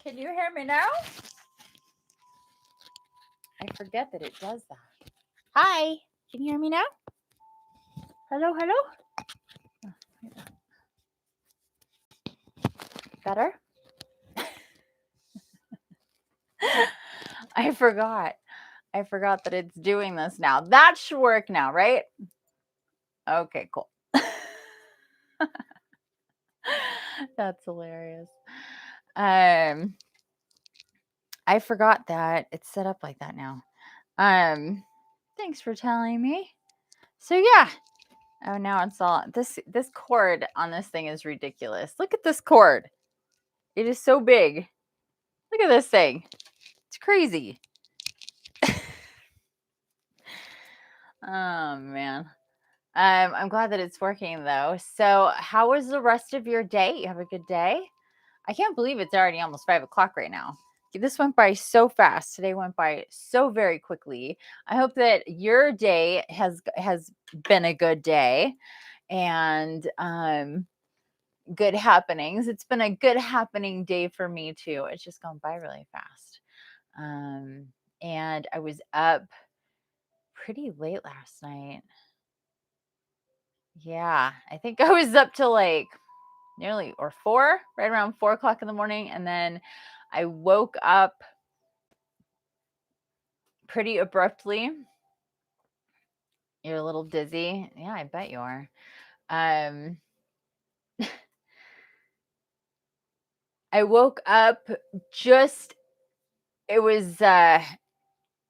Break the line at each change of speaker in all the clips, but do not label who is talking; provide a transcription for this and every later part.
Can you hear me now? I forget that it does that. Hi, can you hear me now? Hello, hello? Better? I forgot that it's doing this now. That should work now, right? Okay, cool. That's hilarious. I forgot that it's set up like that now. Thanks for telling me. So yeah. Oh, now it's all this cord on this thing is ridiculous. Look at this cord. It is so big. Look at this thing. It's crazy. Oh man. I'm glad that it's working though. So how was the rest of your day? You have a good day? I can't believe it's already almost 5 o'clock right now. This went by so fast. Today went by so very quickly. I hope that your day has been a good day and good happenings. It's been a good happening day for me too. It's just gone by really fast. And I was up pretty late last night. Yeah, I think I was up till like nearly or 4, right around 4 o'clock in the morning. And then I woke up pretty abruptly. You're a little dizzy. Yeah, I bet you are. I woke up just, it was, I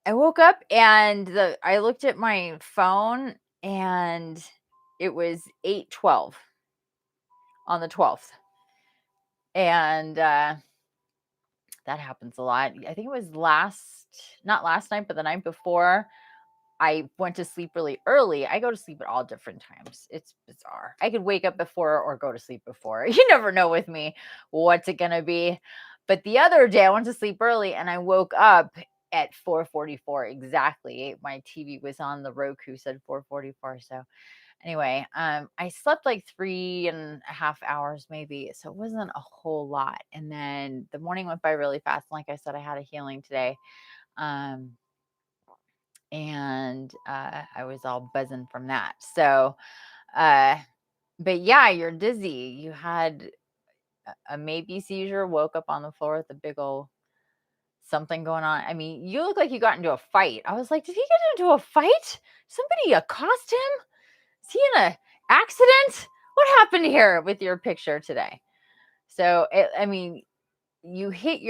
woke up and I looked at my phone and it was 8:12 on the 12th. And that happens a lot. I think it was not last night, but the night before. I went to sleep really early. I go to sleep at all different times. It's bizarre. I could wake up before or go to sleep before. You never know with me what's it going to be. But the other day I went to sleep early and I woke up at 4:44 exactly. My TV was on, the Roku said 4:44. So anyway, I slept like 3.5 hours maybe. So it wasn't a whole lot. And then the morning went by really fast. Like I said, I had a healing today. And I was all buzzing from that. So, but yeah, you're dizzy. You had a maybe seizure, woke up on the floor with a big old something going on. I mean, you look like you got into a fight. I was like, did he get into a fight? Somebody accost him? Is he in an accident? What happened here with your picture today? So, I mean, you hit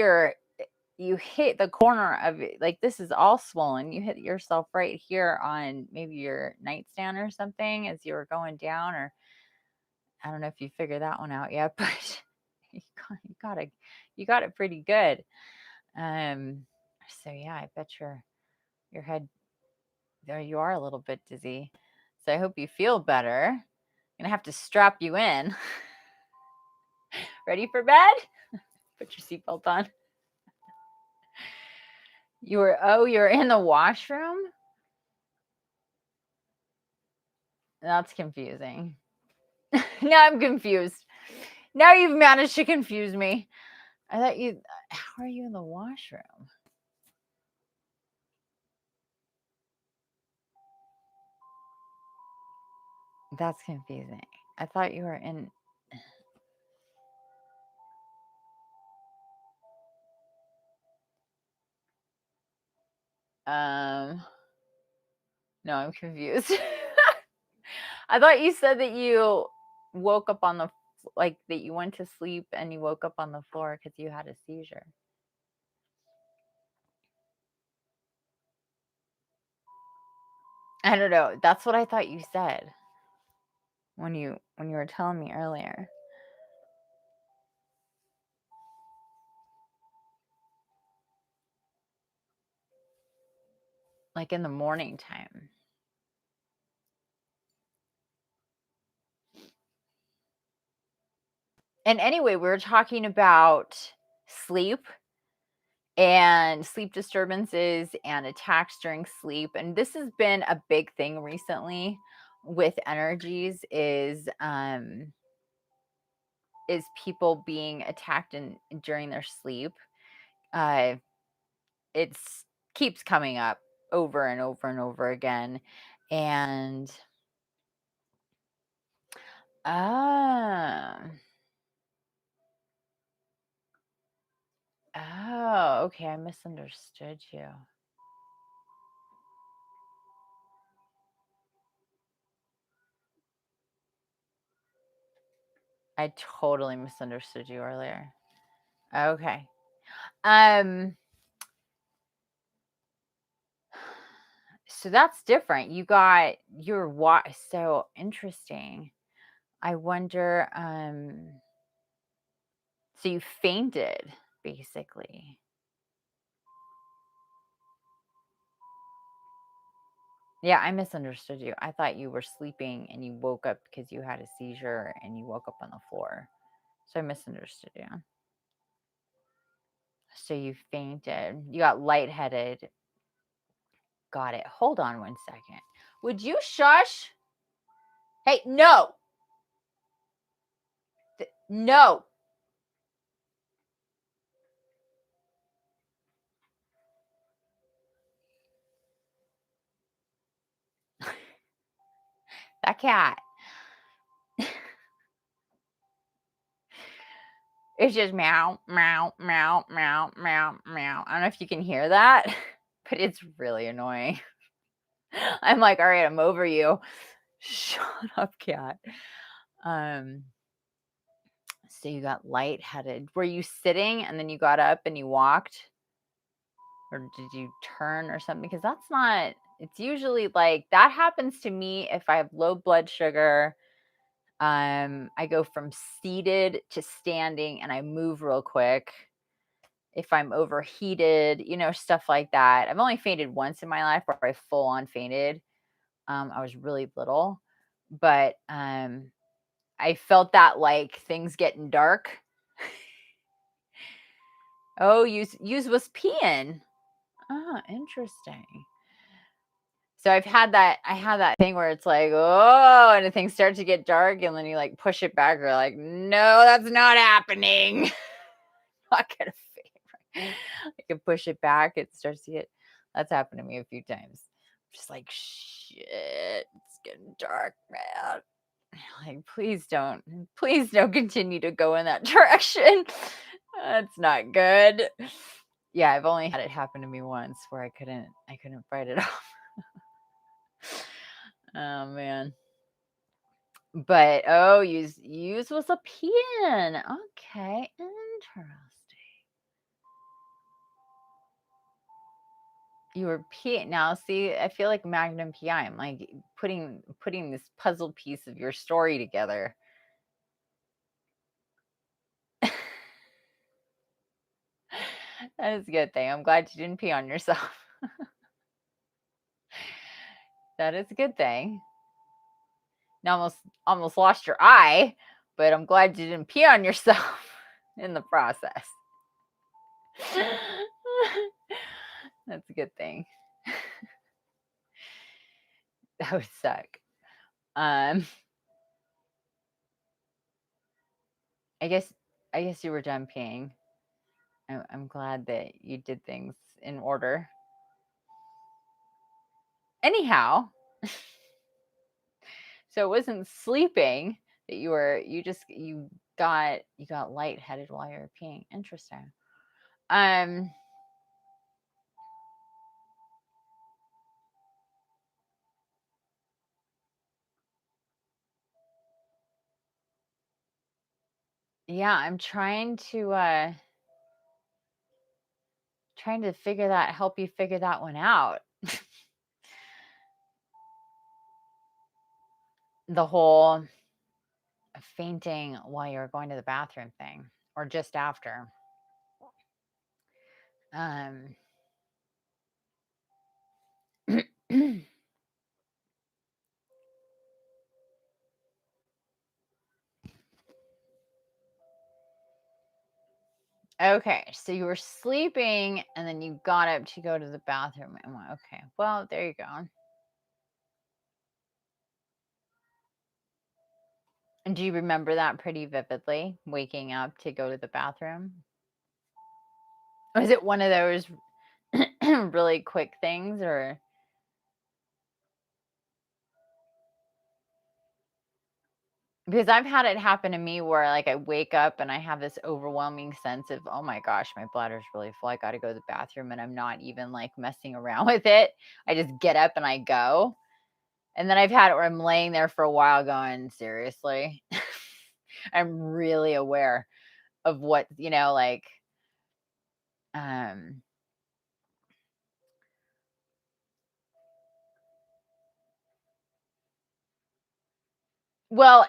the corner of it, like this is all swollen. You hit yourself right here on maybe your nightstand or something as you were going down, or I don't know if you figured that one out yet, but you got it pretty good. So yeah, I bet your head there, you are a little bit dizzy. So I hope you feel better. I'm gonna have to strap you in. Ready for bed? Put your seatbelt on. You're in the washroom? That's confusing. Now I'm confused. Now you've managed to confuse me. I thought how are you in the washroom? That's confusing. I thought you were in. No, I'm confused. I thought you said that you woke up on that you went to sleep and you woke up on the floor because you had a seizure. I don't know. That's what I thought you said when you were telling me earlier. Like in the morning time. And anyway, we were talking about sleep and sleep disturbances and attacks during sleep. And this has been a big thing recently with energies is people being attacked during their sleep. uh, it's keeps coming up over and over and over again. And ah, oh, okay, I misunderstood you. I totally misunderstood you earlier. Okay. Um, so that's different. You got your so interesting. I wonder, so you fainted basically. Yeah, I misunderstood you. I thought you were sleeping and you woke up because you had a seizure and you woke up on the floor. So I misunderstood you. So you fainted. You got lightheaded. Got it. Hold on one second. Would you shush? Hey, no. No. That cat. It's just meow, meow, meow, meow, meow, meow. I don't know if you can hear that, but it's really annoying. I'm like, all right, I'm over you. Shut up, cat. Um, so you got lightheaded. Were you sitting and then you got up and you walked? Or did you turn or something? Because that's not, it's usually like that happens to me if I have low blood sugar. I go from seated to standing and I move real quick. If I'm overheated, stuff like that. I've only fainted once in my life where I full on fainted. I was really little, but I felt that like things getting dark. Oh, use was peeing. Oh, interesting. So I had that thing where it's like, oh, and things start to get dark, and then you like push it back, or like, no, that's not happening. Not gonna faint. I can push it back. It starts to get. That's happened to me a few times. Just like shit, it's getting dark, man. Like, please don't continue to go in that direction. That's not good. Yeah, I've only had it happen to me once where I couldn't fight it off. Oh man. But oh, use was a pin. Okay, interesting. You were peeing. Now, see, I feel like Magnum PI. I'm like putting this puzzle piece of your story together. That is a good thing. I'm glad you didn't pee on yourself. That is a good thing. Now almost lost your eye, but I'm glad you didn't pee on yourself in the process. That's a good thing. That would suck. Um, I guess you were done peeing. I'm glad that you did things in order. Anyhow, so it wasn't sleeping that you got lightheaded while you were peeing. Interesting. Um, yeah, I'm trying to help you figure that one out. The whole fainting while you're going to the bathroom thing, or just after. Um, okay, so you were sleeping and then you got up to go to the bathroom and went, okay, well, there you go. And do you remember that pretty vividly, waking up to go to the bathroom? Was it one of those really quick things, or because I've had it happen to me where like I wake up and I have this overwhelming sense of, oh my gosh, my bladder's really full. I got to go to the bathroom, and I'm not even like messing around with it. I just get up and I go. And then I've had it where I'm laying there for a while going, seriously? I'm really aware of what, like, um, well,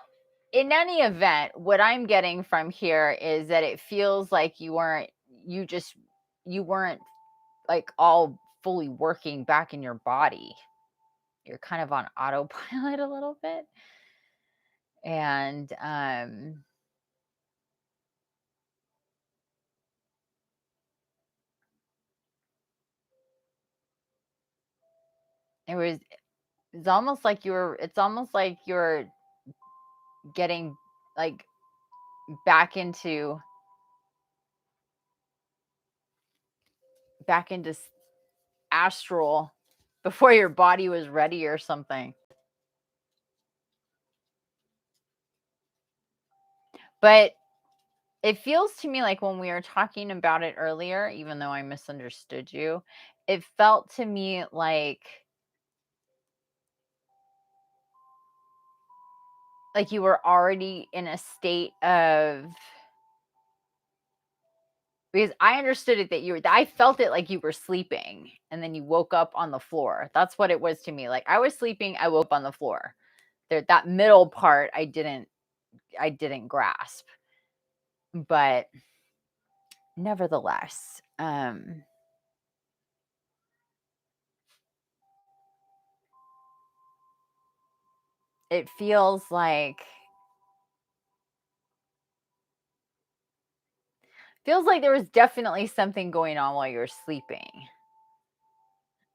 in any event, what I'm getting from here is that it feels like you just, you weren't like all fully working back in your body. You're kind of on autopilot a little bit. And it was, it's almost like you're getting like back into back into astral before your body was ready or something. But it feels to me like when we were talking about it earlier, even though I misunderstood you, it felt to me like you were already in a state of, because I understood it that I felt it like you were sleeping and then you woke up on the floor. That's what it was to me. Like I was sleeping, I woke up on the floor. There, that middle part I didn't grasp. But nevertheless, it feels like there was definitely something going on while you were sleeping.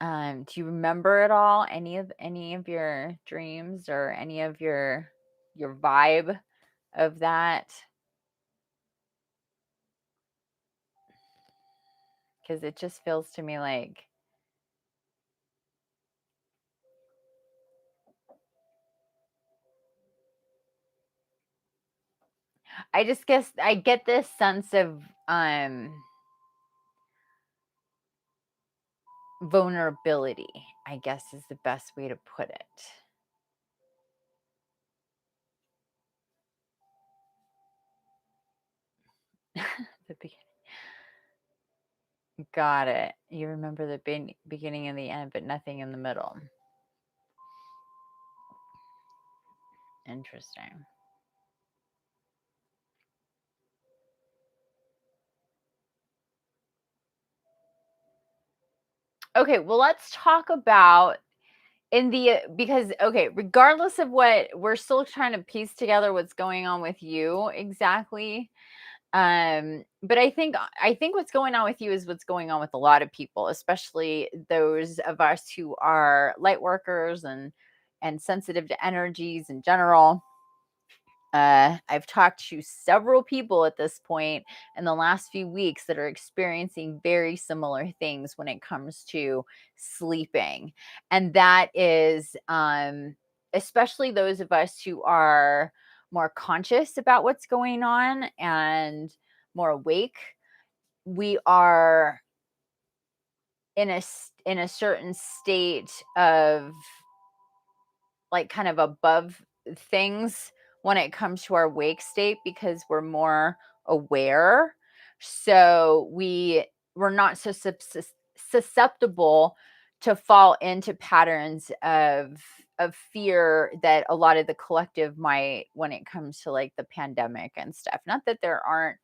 Do you remember at all any of your dreams or any of your vibe of that? Because it just feels to me like I just guess I get this sense of vulnerability, I guess is the best way to put it. The Got it. You remember the beginning and the end, but nothing in the middle. Interesting. Okay, well, let's talk about because okay, regardless of what, we're still trying to piece together what's going on with you exactly. But I think what's going on with you is what's going on with a lot of people, especially those of us who are light workers and sensitive to energies in general. I've talked to several people at this point in the last few weeks that are experiencing very similar things when it comes to sleeping. And that is, especially those of us who are more conscious about what's going on and more awake. We are in a certain state of like kind of above things when it comes to our wake state because we're more aware. So we're not so susceptible to fall into patterns of fear that a lot of the collective might when it comes to like the pandemic and stuff. Not that there aren't,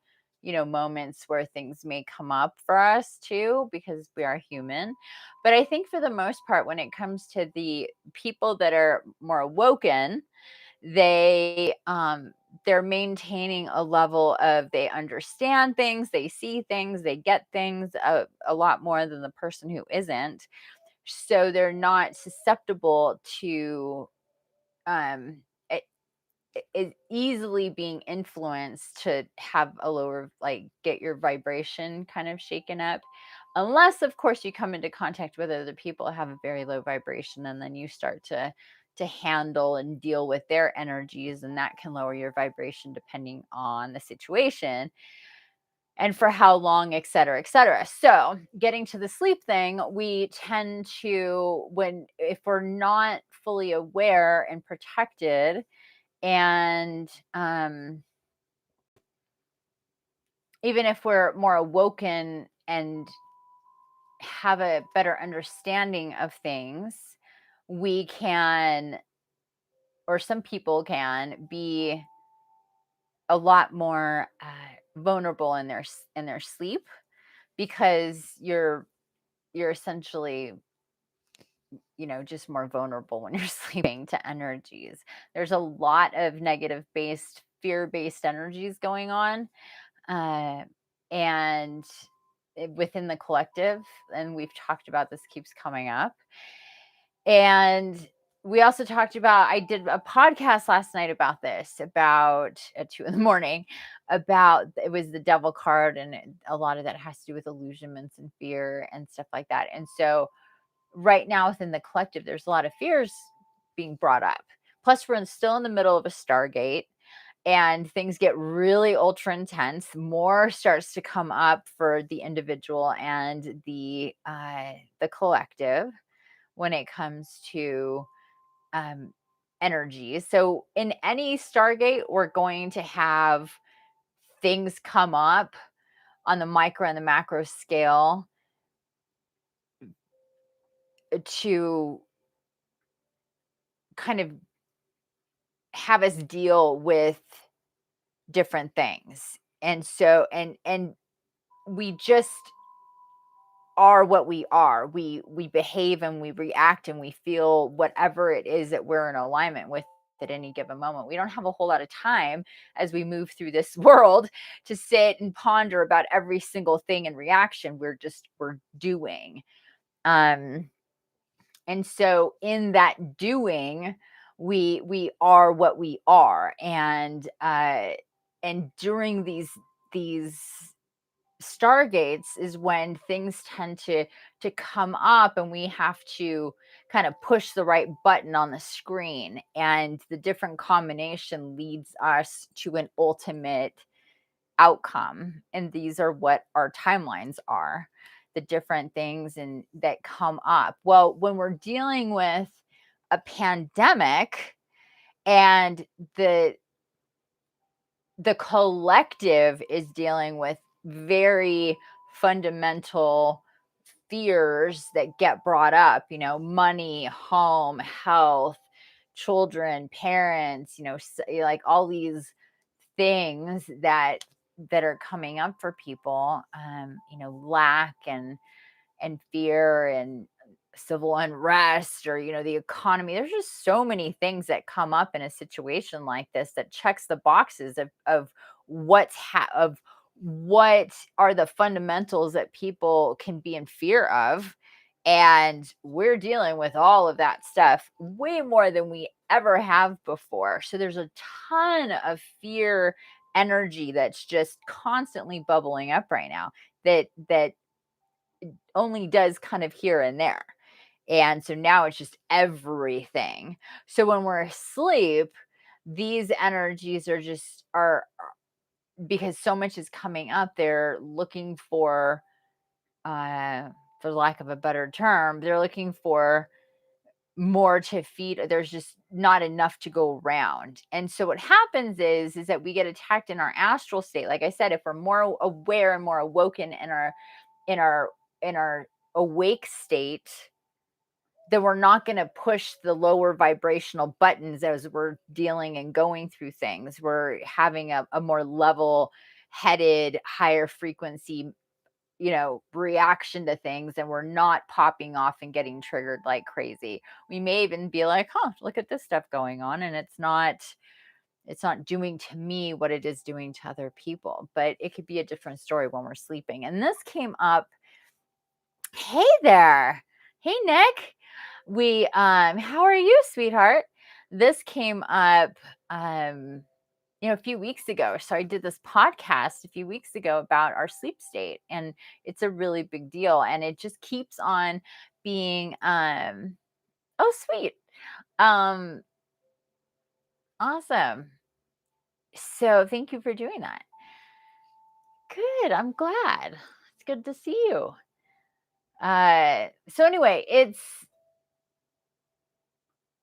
moments where things may come up for us too, because we are human. But I think for the most part, when it comes to the people that are more awoken, they they're maintaining a level of, they understand things, they see things, they get things a lot more than the person who isn't. So they're not susceptible to um is easily being influenced to have a lower, like, get your vibration kind of shaken up. Unless, of course, you come into contact with other people who have a very low vibration, and then you start to handle and deal with their energies, and that can lower your vibration depending on the situation and for how long, et cetera, et cetera. So, getting to the sleep thing, we tend to, when if we're not fully aware and protected, and even if we're more awoken and have a better understanding of things, we can, or some people can, be a lot more vulnerable in their sleep, because you're essentially, just more vulnerable when you're sleeping to energies. There's a lot of negative based, fear based energies going on, uh, and within the collective, and we've talked about this, keeps coming up. And we also talked about, I did a podcast last night about this, about at 2 in the morning, about, it was the devil card, and a lot of that has to do with illusionments and fear and stuff like that. And so right now within the collective, there's a lot of fears being brought up. Plus, we're still in the middle of a Stargate, and things get really ultra intense. More starts to come up for the individual and the collective when it comes to um, energy. So in any Stargate, we're going to have things come up on the micro and the macro scale to kind of have us deal with different things. And so, and we just are what we are. We behave and we react and we feel whatever it is that we're in alignment with at any given moment. We don't have a whole lot of time as we move through this world to sit and ponder about every single thing and reaction. We're doing. Um and so in that doing, we are what we are. And during these stargates is when things tend to come up, and we have to kind of push the right button on the screen, and the different combination leads us to an ultimate outcome. And these are what our timelines are, the different things and that come up. Well, when we're dealing with a pandemic, and the the collective is dealing with very fundamental fears that get brought up, money, home, health, children, parents, like all these things that are coming up for people, lack and fear and civil unrest, or the economy. There's just so many things that come up in a situation like this that checks the boxes of of what are the fundamentals that people can be in fear of. And we're dealing with all of that stuff way more than we ever have before. So there's a ton of fear energy that's just constantly bubbling up right now, that only does kind of here and there. And so now it's just everything. So when we're asleep, these energies are because so much is coming up, they're looking for lack of a better term, they're looking for more to feed. There's just not enough to go around. And so what happens is that we get attacked in our astral state. Like I said, if we're more aware and more awoken in our in our awake state, then we're not going to push the lower vibrational buttons as we're dealing and going through things. We're having a more level headed, higher frequency, reaction to things, and we're not popping off and getting triggered like crazy. We may even be like, huh, look at this stuff going on, and it's not doing to me what it is doing to other people. But it could be a different story when we're sleeping. And this came up. Hey there. Hey Nick. How are you, sweetheart? this came up, a few weeks ago. So I did this podcast a few weeks ago about our sleep state, and it's a really big deal. And it just keeps on being, oh, sweet. Um, awesome. So thank you for doing that. Good. I'm glad. It's good to see you. So anyway,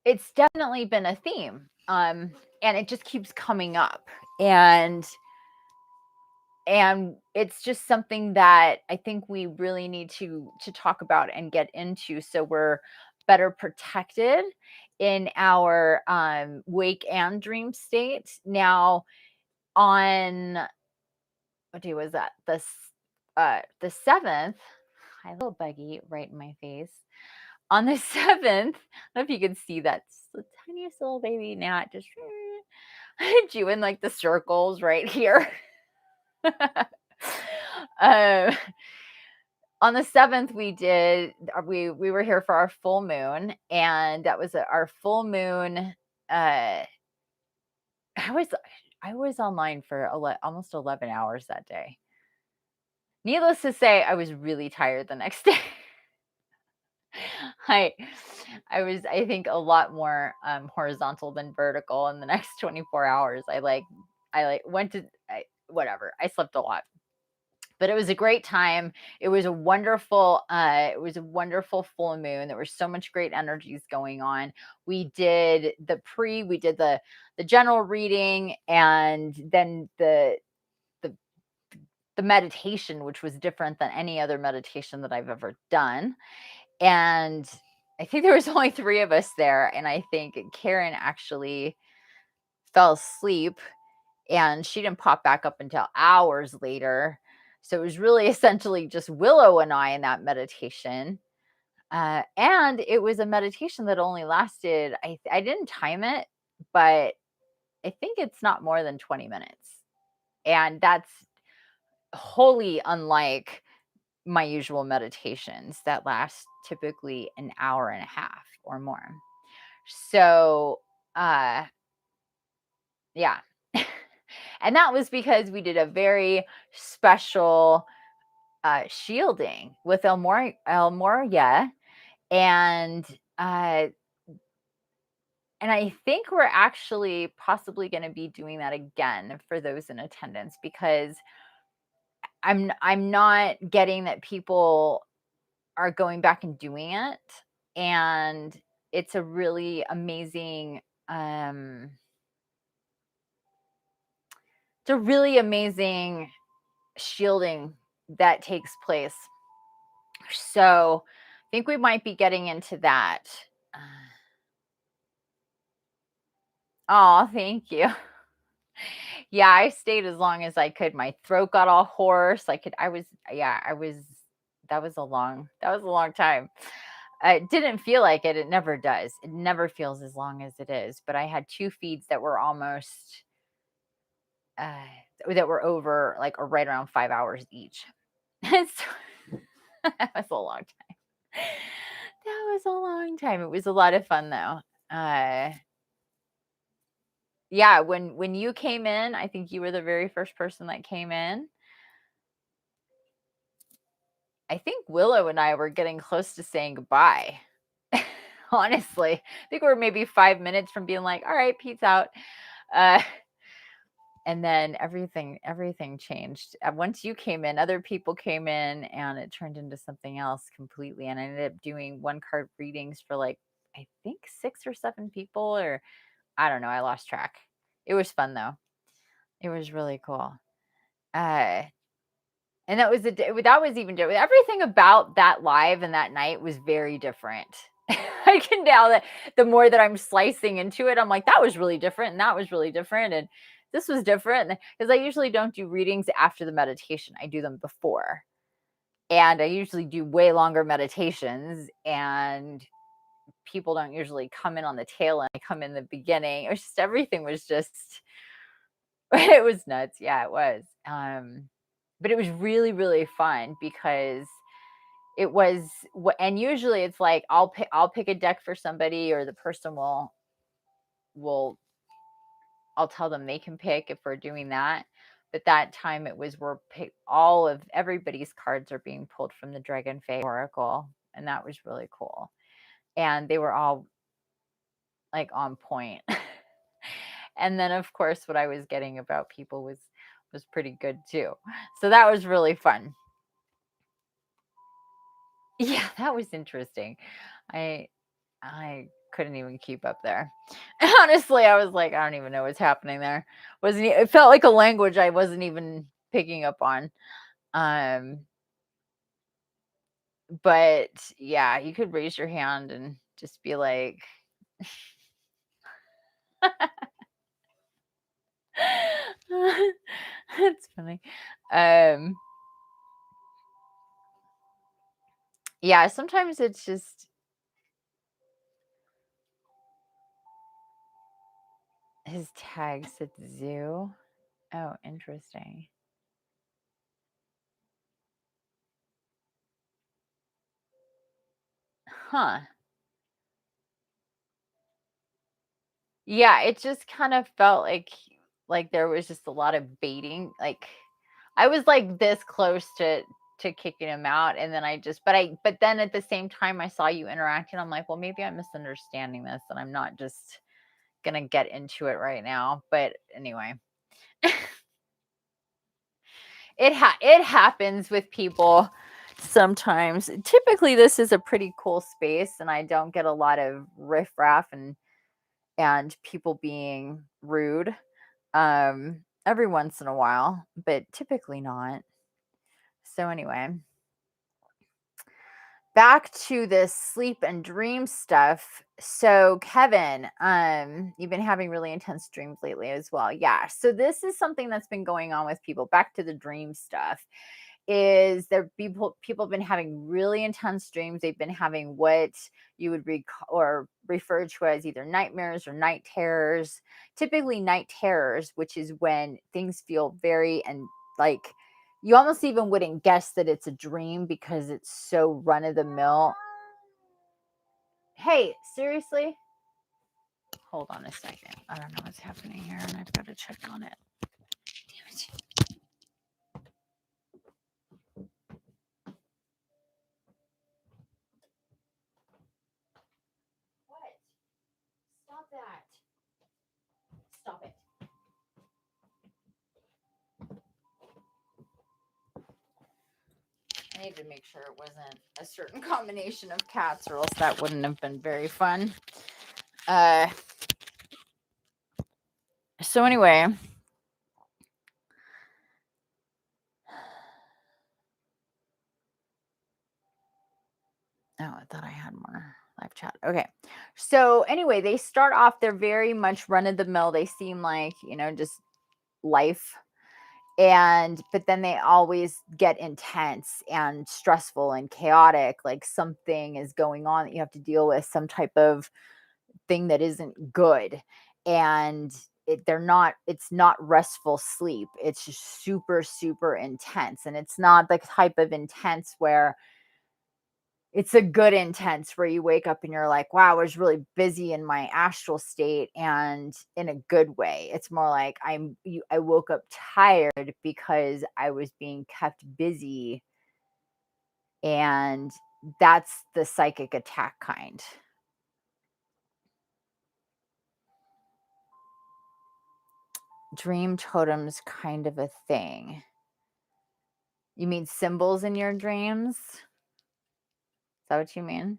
it's definitely been a theme. And it just keeps coming up. And it's just something that I think we really need to talk about and get into, so we're better protected in our wake and dream state. Now, on what day was that? The 7th. Hi, little buggy, right in my face. On the 7th, I don't know if you can see that, the tiniest little baby gnat just doing like the circles right here. uh, on the 7th, we were here for our full moon, and that was our full moon. I was online for almost 11 hours that day. Needless to say, I was really tired the next day. I I think a lot more horizontal than vertical in the next 24 hours. I went to whatever. I slept a lot. But it was a great time. It was a wonderful full moon. There was so much great energies going on. We did the general reading, and then the the meditation, which was different than any other meditation that I've ever done. And I think there was only 3 of us there, and I think Karen actually fell asleep, and she didn't pop back up until hours later. So it was really essentially just Willow and I in that meditation. And it was a meditation that only lasted, I didn't time it, but I think it's not more than 20 minutes. And that's wholly unlike my usual meditations that last typically an hour and a half or more. So, yeah. And that was because we did a very special shielding with Elmoria, and uh, and I think we're actually possibly going to be doing that again for those in attendance, because I'm not getting that people are going back and doing it, and it's a really amazing it's a really amazing shielding that takes place. So I think we might be getting into that. Oh, thank you. Yeah, I stayed as long as I could. My throat got all hoarse. I was, that was a long time. It didn't feel like it. It never does. It never feels as long as it is. But I had 2 feeds that were almost, uh, that were over, like, or right around 5 hours each. That was a long time. That was a long time. It was a lot of fun though. Uh, yeah, when you came in, I think you were the very first person that came in. I think Willow and I were getting close to saying goodbye. Honestly, I think we were maybe 5 minutes from being like, "All right, peace out." Uh, and then everything changed. Once you came in, other people came in, and it turned into something else completely. And I ended up doing one card readings for, like, I think 6 or 7 people, or I don't know. I lost track. It was fun though. It was really cool. Uh, and that was that was even different. Everything about that live and that night was very different. I can tell that the more that I'm slicing into it, I'm like, that was really different, and that was really different, and this was different. Because I usually don't do readings after the meditation, I do them before. And I usually do way longer meditations, and people don't usually come in on the tail end, they come in the beginning. It was just, everything was just, it was nuts. Yeah, it was. But it was really, really fun, because it was and usually it's like I'll pick a deck for somebody, or the person will I'll tell them they can pick if we're doing that. But that time it was all of everybody's cards are being pulled from the Dragon Fae Oracle, and that was really cool. And they were all like on point. And then of course what I was getting about people was pretty good too. So that was really fun. Yeah, that was interesting. I couldn't even keep up there. Honestly, I was like, I don't even know what's happening there. It felt like a language I wasn't even picking up on. But yeah, you could raise your hand and just be like That's funny. Yeah, sometimes it's just his tag said zoo. Oh, interesting. Huh. Yeah, it just kind of felt like there was just a lot of baiting. Like I was like this close to kicking him out, and then but then at the same time I saw you interacting. I'm like, well, maybe I'm misunderstanding this, and I'm not just gonna get into it right now. But anyway, it happens with people sometimes. Typically, this is a pretty cool space, and I don't get a lot of riffraff and people being rude. Every once in a while, but typically not. So anyway, back to this sleep and dream stuff. So Kevin, you've been having really intense dreams lately as well. Yeah. So this is something that's been going on with people. Back to the dream stuff. Is there people have been having really intense dreams. They've been having what you would or refer to as either nightmares or night terrors. Typically night terrors, which is when things feel very and like you almost even wouldn't guess that it's a dream because it's so run of the mill. Hey, seriously? Hold on a second. I don't know what's happening here and I've got to check on it. Damn it. What? Stop that. Stop it. I need to make sure it wasn't a certain combination of cats, or else that wouldn't have been very fun. So anyway, I thought I had more live chat. Okay. So anyway, they start off, they're very much run of the mill. They seem like, just life. But then they always get intense and stressful and chaotic. Like something is going on that you have to deal with, some type of thing that isn't good. And it's not restful sleep. It's just super, super intense. And it's not the type of intense where it's a good intense where you wake up and you're like, wow, I was really busy in my astral state and in a good way. It's more like I woke up tired because I was being kept busy, and that's the psychic attack kind. Dream totems kind of a thing. You mean symbols in your dreams? Is that what you mean?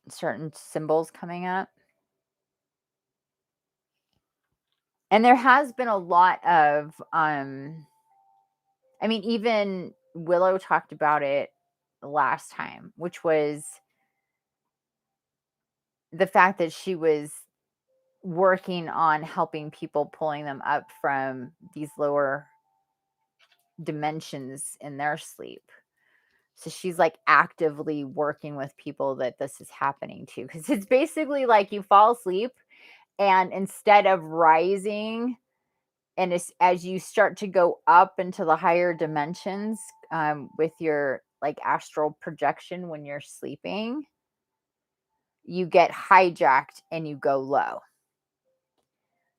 Certain symbols coming up? And there has been a lot of even Willow talked about it last time, which was the fact that she was working on helping people, pulling them up from these lower dimensions in their sleep. So she's like actively working with people that this is happening to, because it's basically like you fall asleep and instead of rising, and as you start to go up into the higher dimensions with your like astral projection when you're sleeping, you get hijacked and you go low.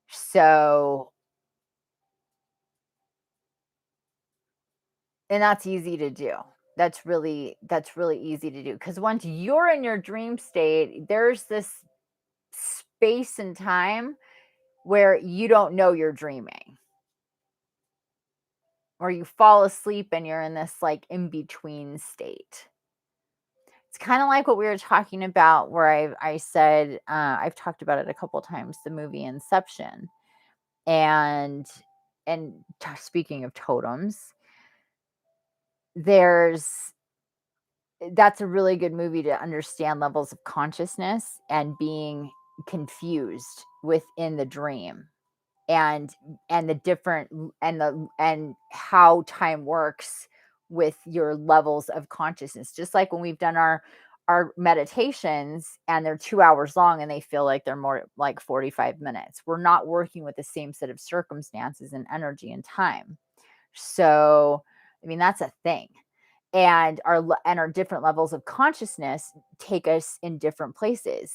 So, and that's easy to do. That's really easy to do, because once you're in your dream state, there's this space and time where you don't know you're dreaming, or you fall asleep and you're in this like in between state. It's kind of like what we were talking about, where I said, I've talked about it a couple times, the movie Inception. And speaking of totems, there's that's a really good movie to understand levels of consciousness and being confused within the dream, and the different and how time works with your levels of consciousness. Just like when we've done our meditations and they're 2 hours long and they feel like they're more like 45 minutes. We're not working with the same set of circumstances and energy and time. So, I mean, that's a thing. And our different levels of consciousness take us in different places.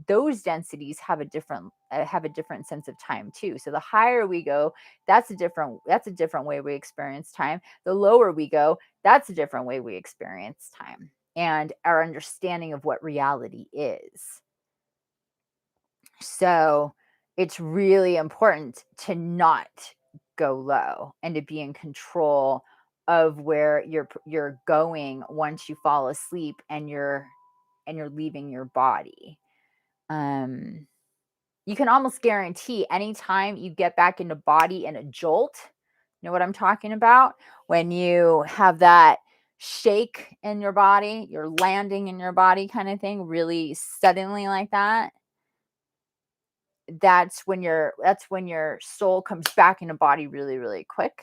Those densities have a different sense of time too. So the higher we go, that's a different way we experience time. The lower we go, that's a different way we experience time, and our understanding of what reality is. So it's really important to not go low and to be in control of where you're going once you fall asleep and you're leaving your body. Um, you can almost guarantee anytime you get back into body in a jolt, you know what I'm talking about? When you have that shake in your body, you're landing in your body kind of thing, really suddenly like that. That's when your soul comes back in a body really, really quick.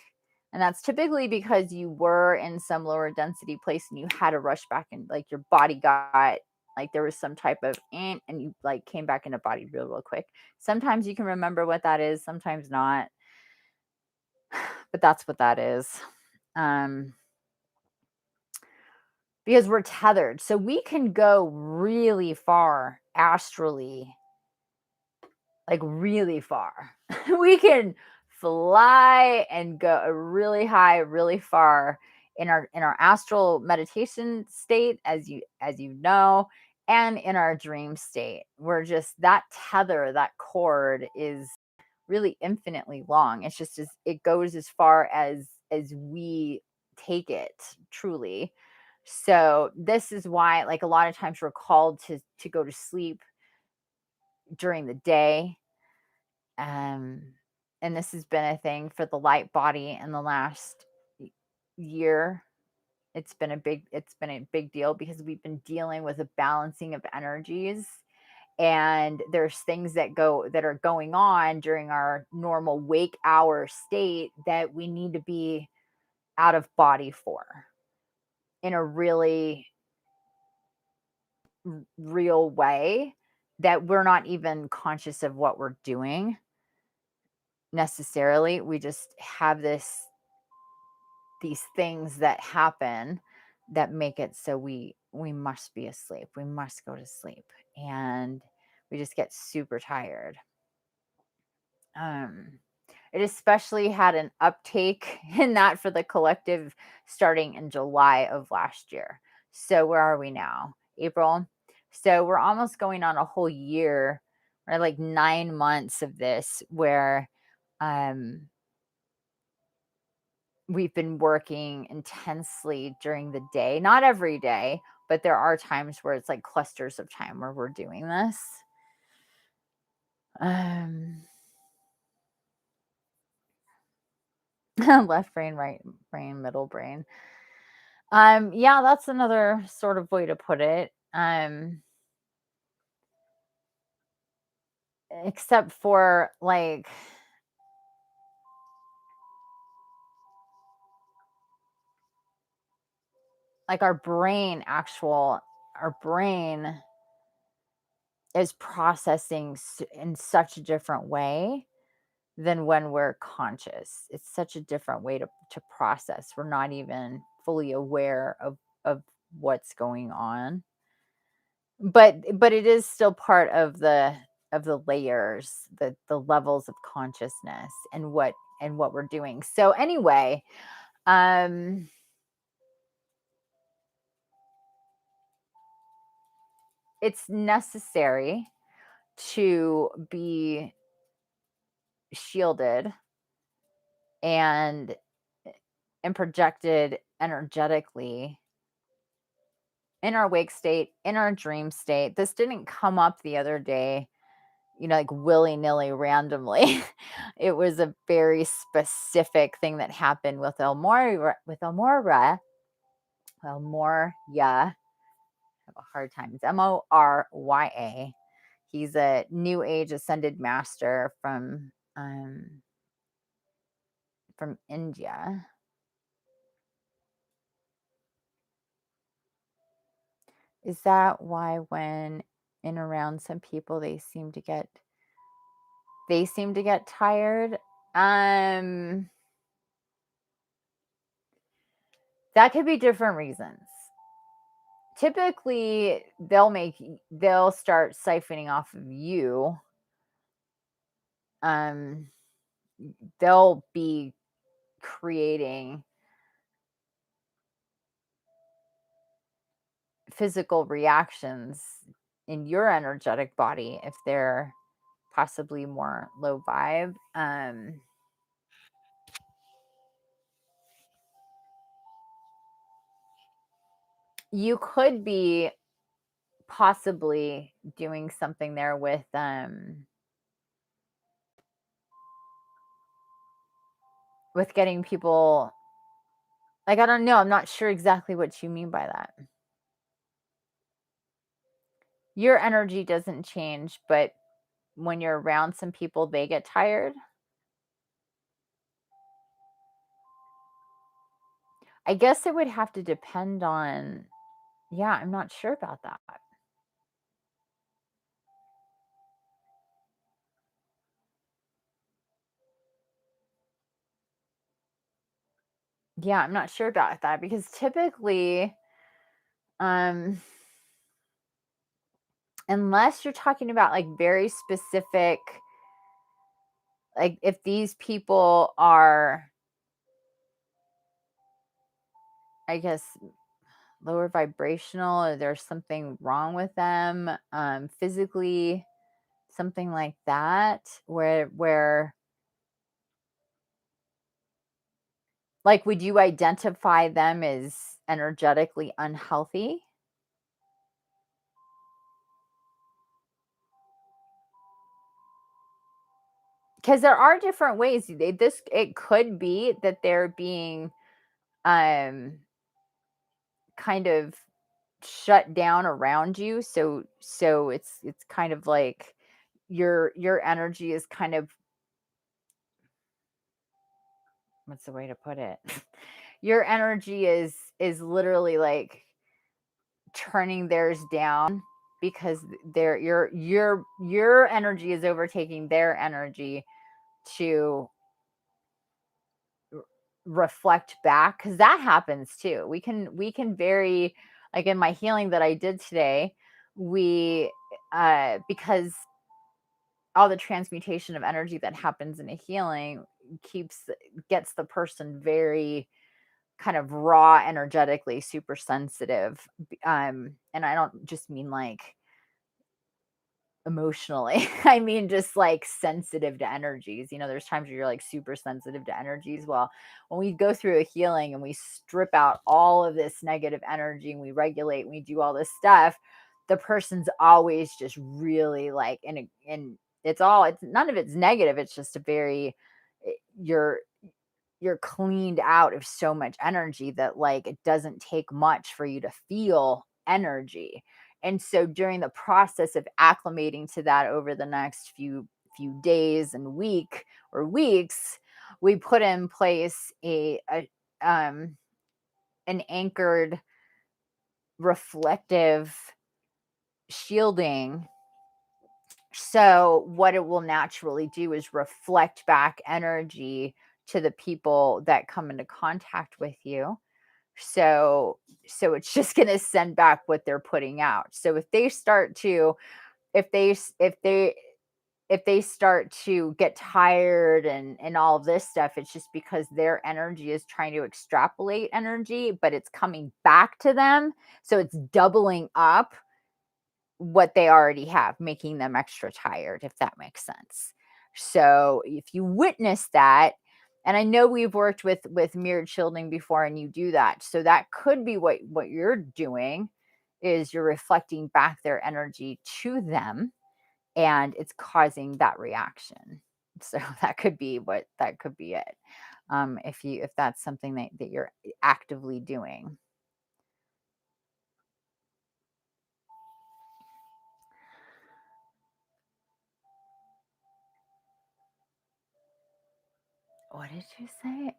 And that's typically because you were in some lower density place and you had to rush back, and like your body got like there was some type of and you like came back in a body real, real quick. Sometimes you can remember what that is, sometimes not, but that's what that is. Um, because we're tethered. So we can go really far astrally, like really far. We can fly and go really high, really far in our astral meditation state, as you know, and in our dream state. We're just that tether, that cord is really infinitely long. It's just it goes as far as we take it, truly. So this is why, like, a lot of times we're called to go to sleep during the day. um, and this has been a thing for the light body in the last year. It's been a big deal because we've been dealing with a balancing of energies, and there's things that are going on during our normal wake hour state that we need to be out of body for, in a really real way, that we're not even conscious of what we're doing necessarily. We just have these things that happen that make it so we must be asleep. We must go to sleep, and we just get super tired. Um it especially had an uptake in that for the collective starting in July of last year. So where are we now? April. So we're almost going on a whole year, or like 9 months of this, where um we've been working intensely during the day. Not every day, but there are times where it's like clusters of time where we're doing this. Um, left brain, right brain, middle brain. Yeah, that's another sort of way to put it. Except for like our brain is processing in such a different way than when we're conscious. It's such a different way to process. We're not even fully aware of what's going on. but it is still part of the layers, the levels of consciousness and what we're doing. So anyway, um it's necessary to be shielded and projected energetically in our wake state, in our dream state. This didn't come up the other day, like willy-nilly randomly. It was a very specific thing that happened with Elmoria. I have a hard time. It's Morya. He's a new age ascended master from India. Is that why when in around some people they seem to get tired? That could be different reasons. Typically, they'll start siphoning off of you. They'll be creating physical reactions in your energetic body if they're possibly more low vibe. You could be possibly doing something there with getting people, like, I don't know, I'm not sure exactly what you mean by that. Your energy doesn't change, but when you're around some people, they get tired. I guess it would have to depend on, yeah, I'm not sure about that. Yeah, I'm not sure about that because typically, um, unless you're talking about like very specific, like if these people are, I guess, lower vibrational or there's something wrong with them, physically, something like that, where like, would you identify them as energetically unhealthy? Because there are different ways. It could be that they're being um kind of shut down around you. So it's kind of like your energy is kind of, what's the way to put it? Your energy is literally like turning theirs down because your energy is overtaking their energy to reflect back, because that happens too. We can very, like in my healing that I did today, we because all the transmutation of energy that happens in a healing keeps gets the person very kind of raw energetically, super sensitive. And I don't just mean like emotionally. I mean, just like sensitive to energies. There's times where you're like super sensitive to energies. Well, when we go through a healing and we strip out all of this negative energy and we regulate and we do all this stuff, the person's always just really like, and it's none of it's negative. It's just a very, you're cleaned out of so much energy that like it doesn't take much for you to feel energy. And so during the process of acclimating to that over the next few days and weeks, we put in place a an anchored reflective shielding. So what it will naturally do is reflect back energy to the people that come into contact with you. So it's just going to send back what they're putting out. So if they start to if they s- if they start to get tired and all of this stuff, it's just because their energy is trying to extrapolate energy, but it's coming back to them. So it's doubling up what they already have, making them extra tired, if that makes sense. So if you witness that, and I know we've worked with mirrored shielding before, and you do that, so that could be what you're doing, is you're reflecting back their energy to them, and it's causing that reaction. So that could be it. If that's something that you're actively doing. What did you say?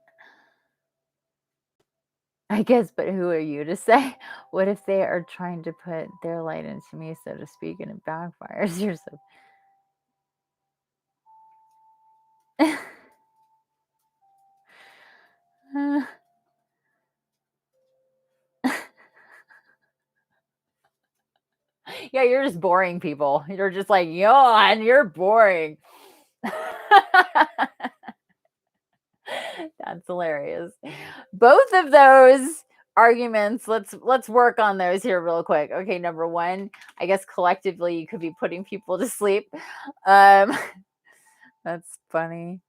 I guess, but who are you to say? What if they are trying to put their light into me, so to speak, and it backfires? You're so. Yeah, you're just boring people. You're just like, and you're boring. That's hilarious. Both of those arguments, let's work on those here real quick. Okay, number one, I guess collectively you could be putting people to sleep. Um, that's funny.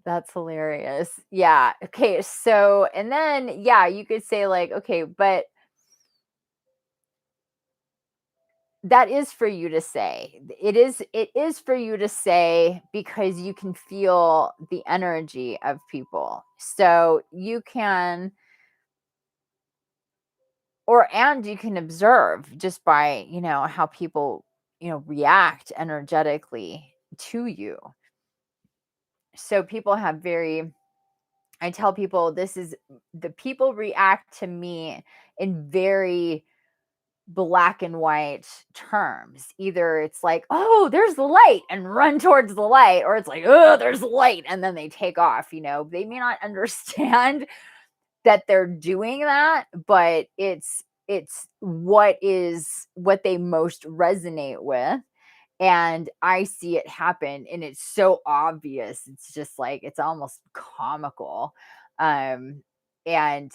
That's hilarious. Yeah. Okay. So, and then, yeah, you could say, like, okay, but that is for you to say. It is for you to say, because you can feel the energy of people. So you can, and you can observe just by, how people, react energetically to you. So people have very, I tell people, this is the people react to me in very black and white terms. Either it's like, oh, there's the light, and run towards the light, or it's like, oh, there's the light, and then they take off. They may not understand that they're doing that, but it's what they most resonate with. And I see it happen, and it's so obvious. It's just like, it's almost comical. um and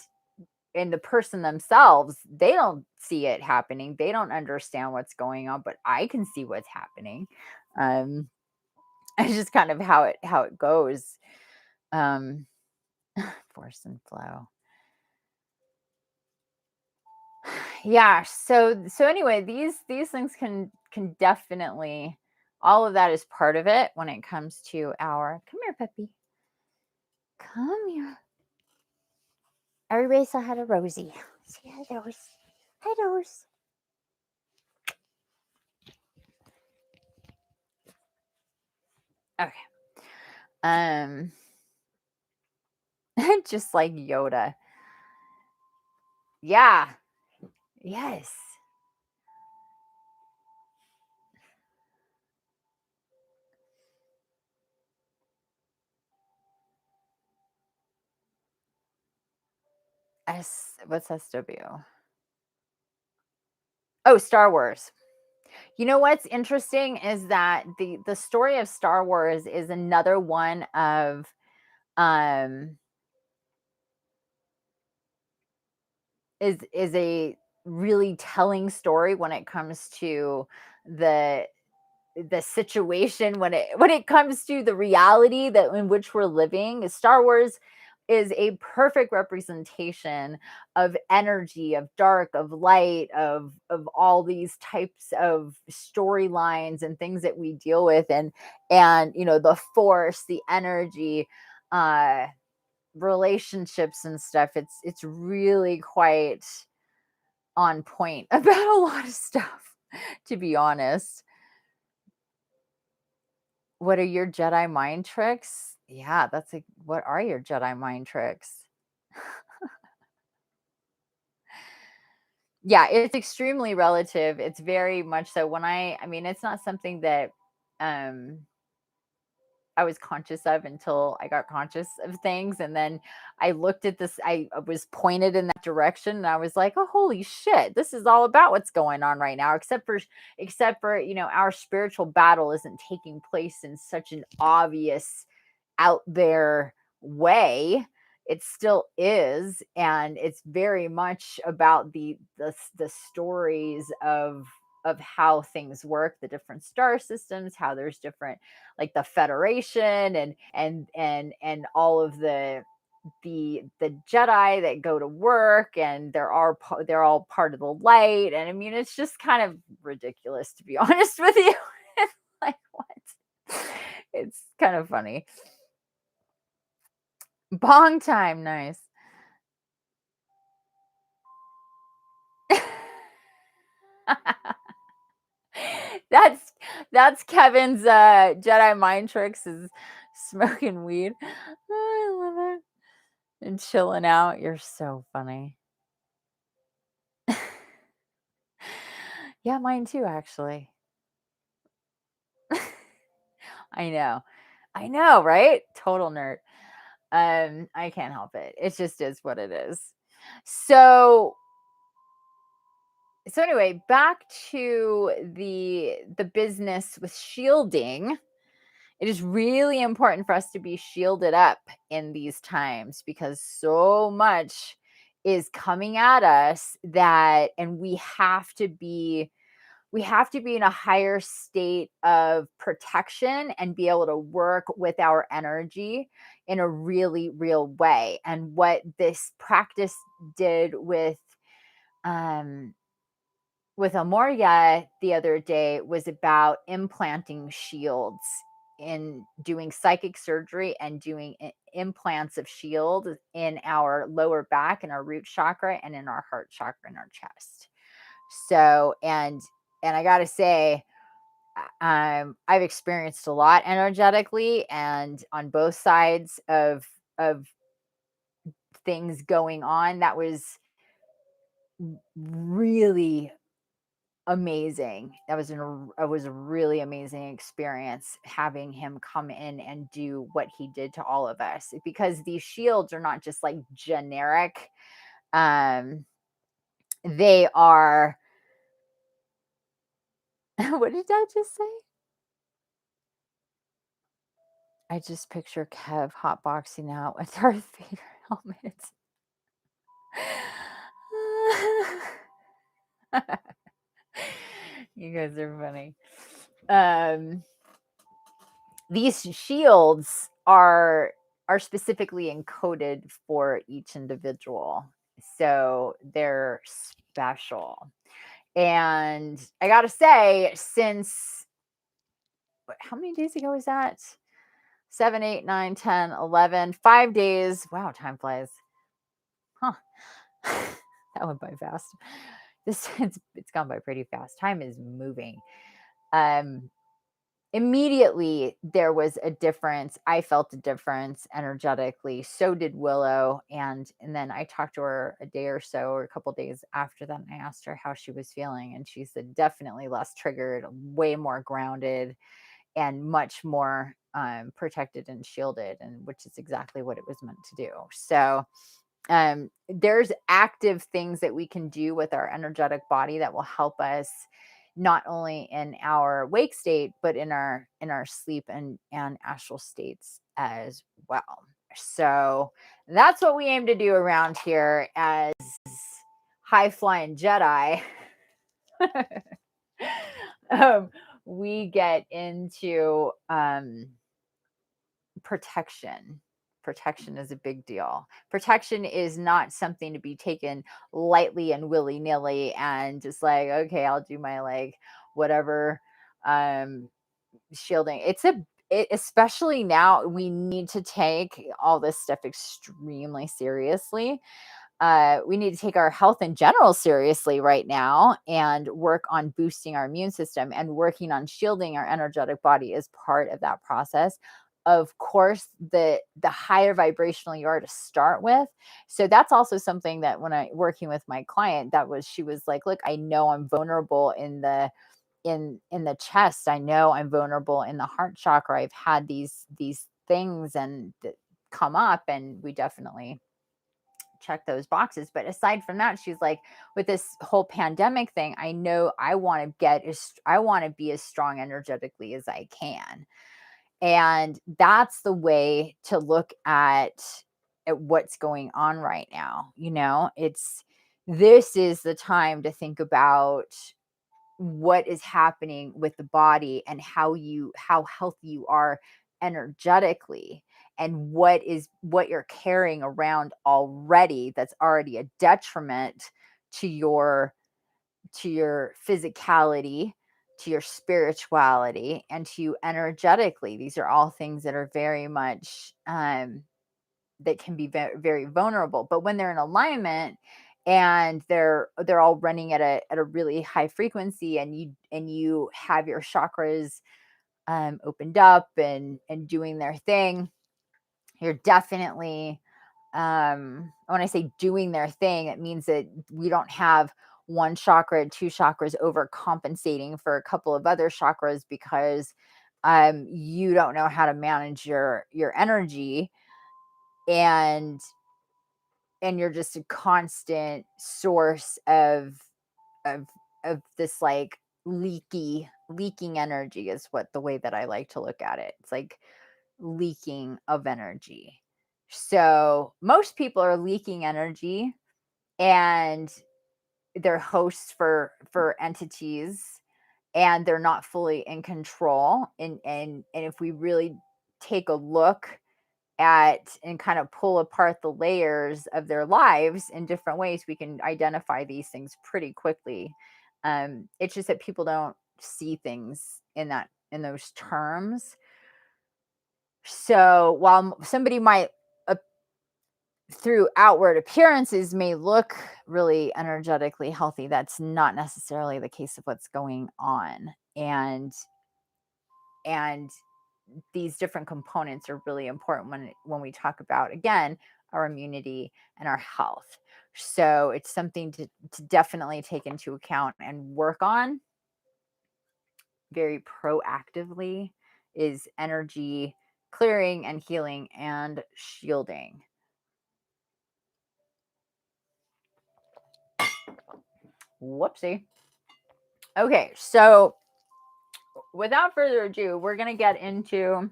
the person themselves, they don't see it happening, they don't understand what's going on, but I can see what's happening. um it's just kind of how it goes. um Force and flow. Yeah, so anyway, these things can definitely, all of that is part of it when it comes to our, come here, puppy, come here. Everybody saw how to Rosie. Say hi, Rose. Hi, Rose. Okay. um just like Yoda. Yeah. Yes. What's SW? Oh, Star Wars. You know what's interesting is that the story of Star Wars is another one of, um is a really telling story when it comes to the situation, when it comes to the reality that in which we're living. Star Wars is a perfect representation of energy, of dark, of light, of all these types of storylines and things that we deal with, and the force, the energy, uh relationships and stuff. It's really quite on point about a lot of stuff, to be honest. What are your Jedi mind tricks? Yeah, that's like, what are your Jedi mind tricks? Yeah, it's extremely relative. It's very much so. When I mean, it's not something that, um I was conscious of until I got conscious of things. And then I looked at this, I was pointed in that direction, and I was like, oh, holy shit, this is all about what's going on right now, except for, our spiritual battle isn't taking place in such an obvious out there way. It still is, and it's very much about the stories of how things work, the different star systems, how there's different, like the Federation, and all of the Jedi that go to work, and they're all part of the light. And I mean, it's just kind of ridiculous, to be honest with you. Like, what? It's kind of funny. Bong time, nice. That's that's Kevin's Jedi mind tricks, is smoking weed. Oh, I love it. And chilling out. You're so funny. Yeah, mine too, actually. I know. I know, right? Total nerd. I can't help it. It just is what it is. So anyway, back to the business with shielding. It is really important for us to be shielded up in these times, because so much is coming at us, and we have to be in a higher state of protection and be able to work with our energy in a really real way. And what this practice did um with Amoria the other day was about implanting shields, in doing psychic surgery and doing implants of shield in our lower back, in our root chakra, and in our heart chakra, in our chest. So, and I got to say, I've experienced a lot energetically, and on both sides of things going on. That was really amazing. It was a really amazing experience, having him come in and do what he did to all of us, because these shields are not just like generic. Um, they are. What did Dad just say? I just picture Kev hotboxing out with Darth Vader helmets. You guys are funny. These shields are specifically encoded for each individual, so they're special. And I gotta say, since how many days ago was that? 7, 8, 9, 10, 11, 5 days. Wow, time flies. Huh. That went by fast. It's gone by pretty fast. Time is moving. Um, Immediately there was a difference. I felt a difference energetically. So did Willow. And then I talked to her a day or so, or a couple days after that, and I asked her how she was feeling, and she said definitely less triggered, way more grounded, and much more protected and shielded, and which is exactly what it was meant to do. So there's active things that we can do with our energetic body that will help us, not only in our wake state, but in our sleep and astral states as well. So that's what we aim to do around here as high flying Jedi. um, we get into protection. Protection is a big deal. Protection is not something to be taken lightly and willy nilly and just like, okay, I'll do my like whatever shielding. Especially now, we need to take all this stuff extremely seriously. We need to take our health in general seriously right now, and work on boosting our immune system, and working on shielding our energetic body is part of that process. Of course, the higher vibrational you are to start with. So that's also something that when I working with my client, she was like, look, I know I'm vulnerable in the chest. I know I'm vulnerable in the heart chakra. I've had these things and come up, and we definitely check those boxes. But aside from that, she's like, with this whole pandemic thing, I know I want to be as strong energetically as I can. And that's the way to look at what's going on right now. This is the time to think about what is happening with the body and how healthy you are energetically, and what you're carrying around already that's already a detriment to your physicality, to your spirituality, and to you energetically. These are all things that are very much that can be very, very vulnerable. But when they're in alignment and they're all running at a really high frequency, and you have your chakras opened up and doing their thing, you're definitely when I say doing their thing, it means that we don't have one chakra, two chakras overcompensating for a couple of other chakras because you don't know how to manage your energy, and you're just a constant source of of this like leaking energy is what the way that I like to look at it. It's like leaking of energy. So most people are leaking energy, and they're hosts for entities, and they're not fully in control. And if we really take a look at and kind of pull apart the layers of their lives in different ways, we can identify these things pretty quickly. It's just that people don't see things in those terms. So while somebody might through outward appearances may look really energetically healthy, that's not necessarily the case of what's going on. And these different components are really important when we talk about, again, our immunity and our health. So it's something to definitely take into account and work on very proactively, is energy clearing and healing and shielding. Whoopsie. Okay, so without further ado, we're going to get into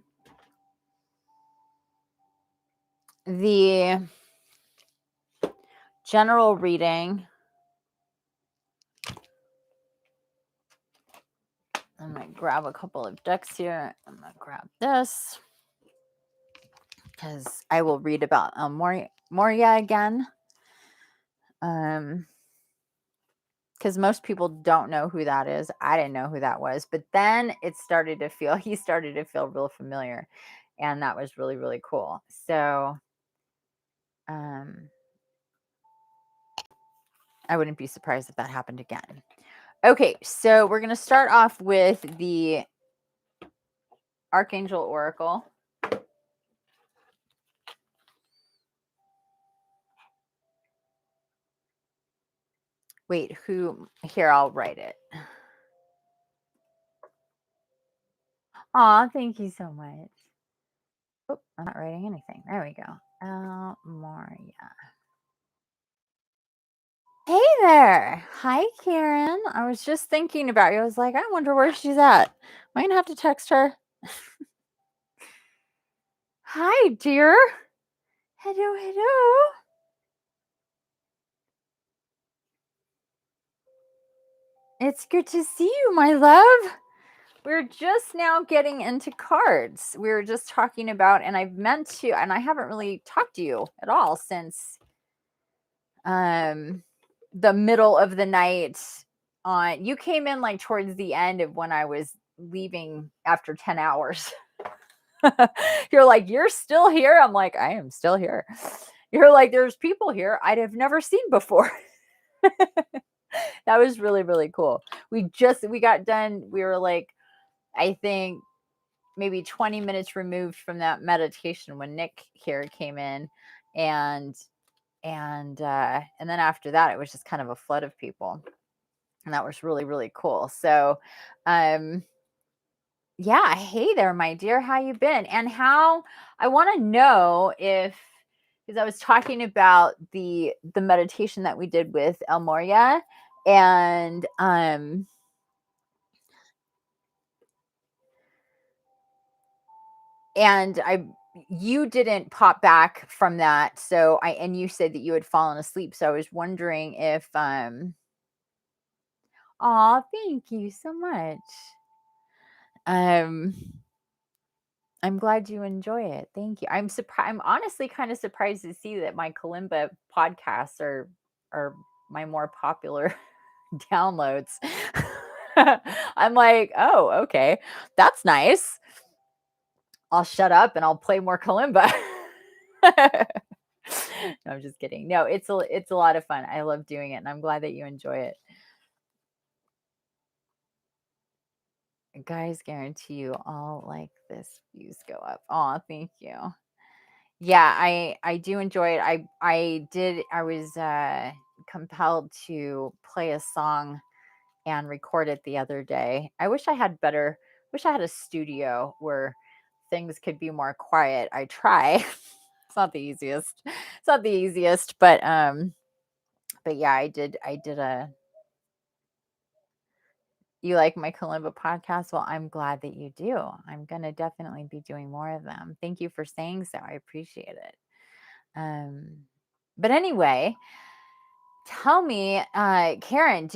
the general reading. I'm going to grab a couple of decks here. I'm going to grab this because I will read about Moria again. Because most people don't know who that is. I didn't know who that was. But then he started to feel real familiar. And that was really, really cool. So I wouldn't be surprised if that happened again. Okay, so we're going to start off with the Archangel Oracle. Wait, who? Here, I'll write it. Aw, thank you so much. Oh, I'm not writing anything. There we go. Moria. Hey there. Hi, Karen. I was just thinking about you. I was like, I wonder where she's at. Am I going to have to text her? Hi, dear. Hello, hello. It's good to see you, my love. We're just now getting into cards. We were just talking about, and I've meant to, and I haven't really talked to you at all since the middle of the night. You came in like towards the end of when I was leaving after 10 hours. You're like, you're still here? I'm like, I am still here. You're like, there's people here I'd have never seen before. That was really, really cool. We got done. We were like, I think maybe 20 minutes removed from that meditation when Nick here came in, and then after that, it was just kind of a flood of people. And that was really, really cool. So, um, yeah, hey there, my dear. How you been? And how I want to know if because I was talking about the meditation that we did with El Moria, and I you didn't pop back from that, so I and you said that you had fallen asleep, so I was wondering if aw, thank you so much. Um I'm glad you enjoy it. Thank you. I'm honestly kind of surprised to see that my kalimba podcasts are my more popular downloads. I'm like, "Oh, okay. That's nice. I'll shut up and I'll play more kalimba." No, I'm just kidding. No, it's a lot of fun. I love doing it and I'm glad that you enjoy it. Guys, guarantee you all like this views go up. Oh, thank you. Yeah, I do enjoy it. I was compelled to play a song and record it the other day. Wish I had a studio where things could be more quiet. I try. It's not the easiest. It's not the easiest, but yeah, I did a you like my kalimba podcast? Well, I'm glad that you do. I'm going to definitely be doing more of them. Thank you for saying so. I appreciate it. Um, but anyway, tell me, Karen,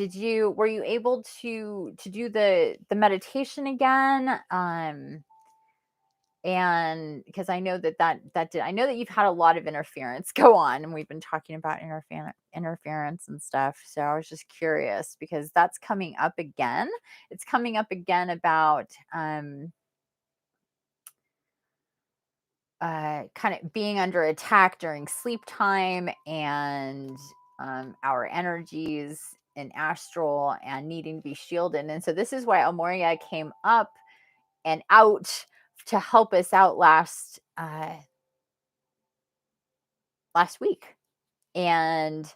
were you able to do the meditation again? And because I know that did I know that you've had a lot of interference go on, and we've been talking about interference and stuff. So I was just curious because that's coming up again. It's coming up again about kind of being under attack during sleep time and our energies in astral and needing to be shielded. And so this is why Amoria came up and out to help us out last week. And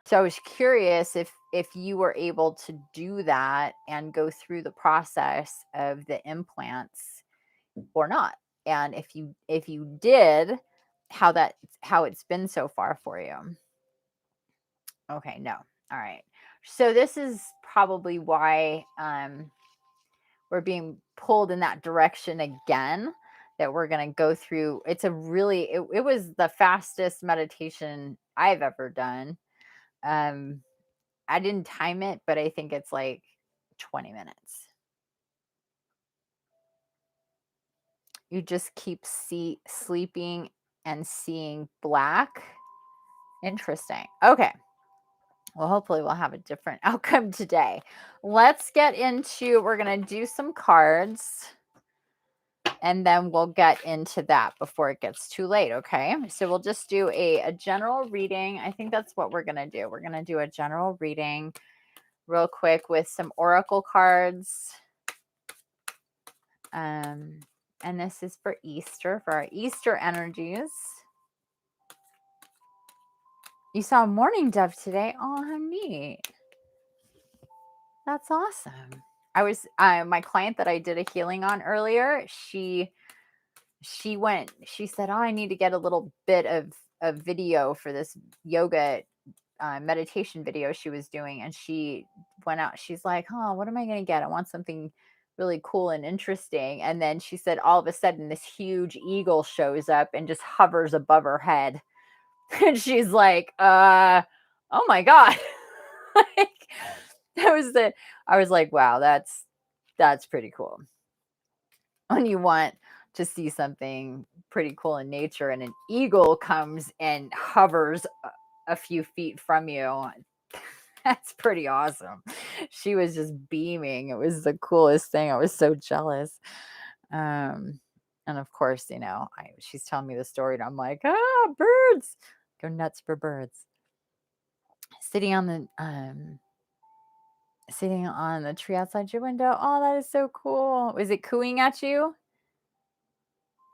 so I was curious if you were able to do that and go through the process of the implants or not. And if you did, how it's been so far for you. Okay, no. All right. So this is probably why we're being pulled in that direction again, that we're going to go through. It was the fastest meditation I've ever done. Um I didn't time it, but I think it's like 20 minutes. You just keep sleeping and seeing black. Interesting. Okay. Well, hopefully we'll have a different outcome today. Let's get into, we're going to do some cards and then we'll get into that before it gets too late. Okay. So we'll just do a general reading. I think that's what we're going to do. We're going to do a general reading real quick with some oracle cards. And this is for Easter, for our Easter energies. You saw a morning dove today. Oh, how neat. That's awesome. I was my client that I did a healing on earlier, she said, "Oh, I need to get a little bit of video for this yoga meditation video she was doing." And she went out, she's like, "Oh, what am I going to get? I want something really cool and interesting." And then she said all of a sudden this huge eagle shows up and just hovers above her head. And she's like, oh my God." Like, that was I was like, wow, that's pretty cool. When you want to see something pretty cool in nature and an eagle comes and hovers a few feet from you, that's pretty awesome. She was just beaming. It was the coolest thing. I was so jealous. Um, and of course, she's telling me the story, and I'm like, birds, go nuts for birds. Sitting on the tree outside your window. Oh, that is so cool. Was it cooing at you?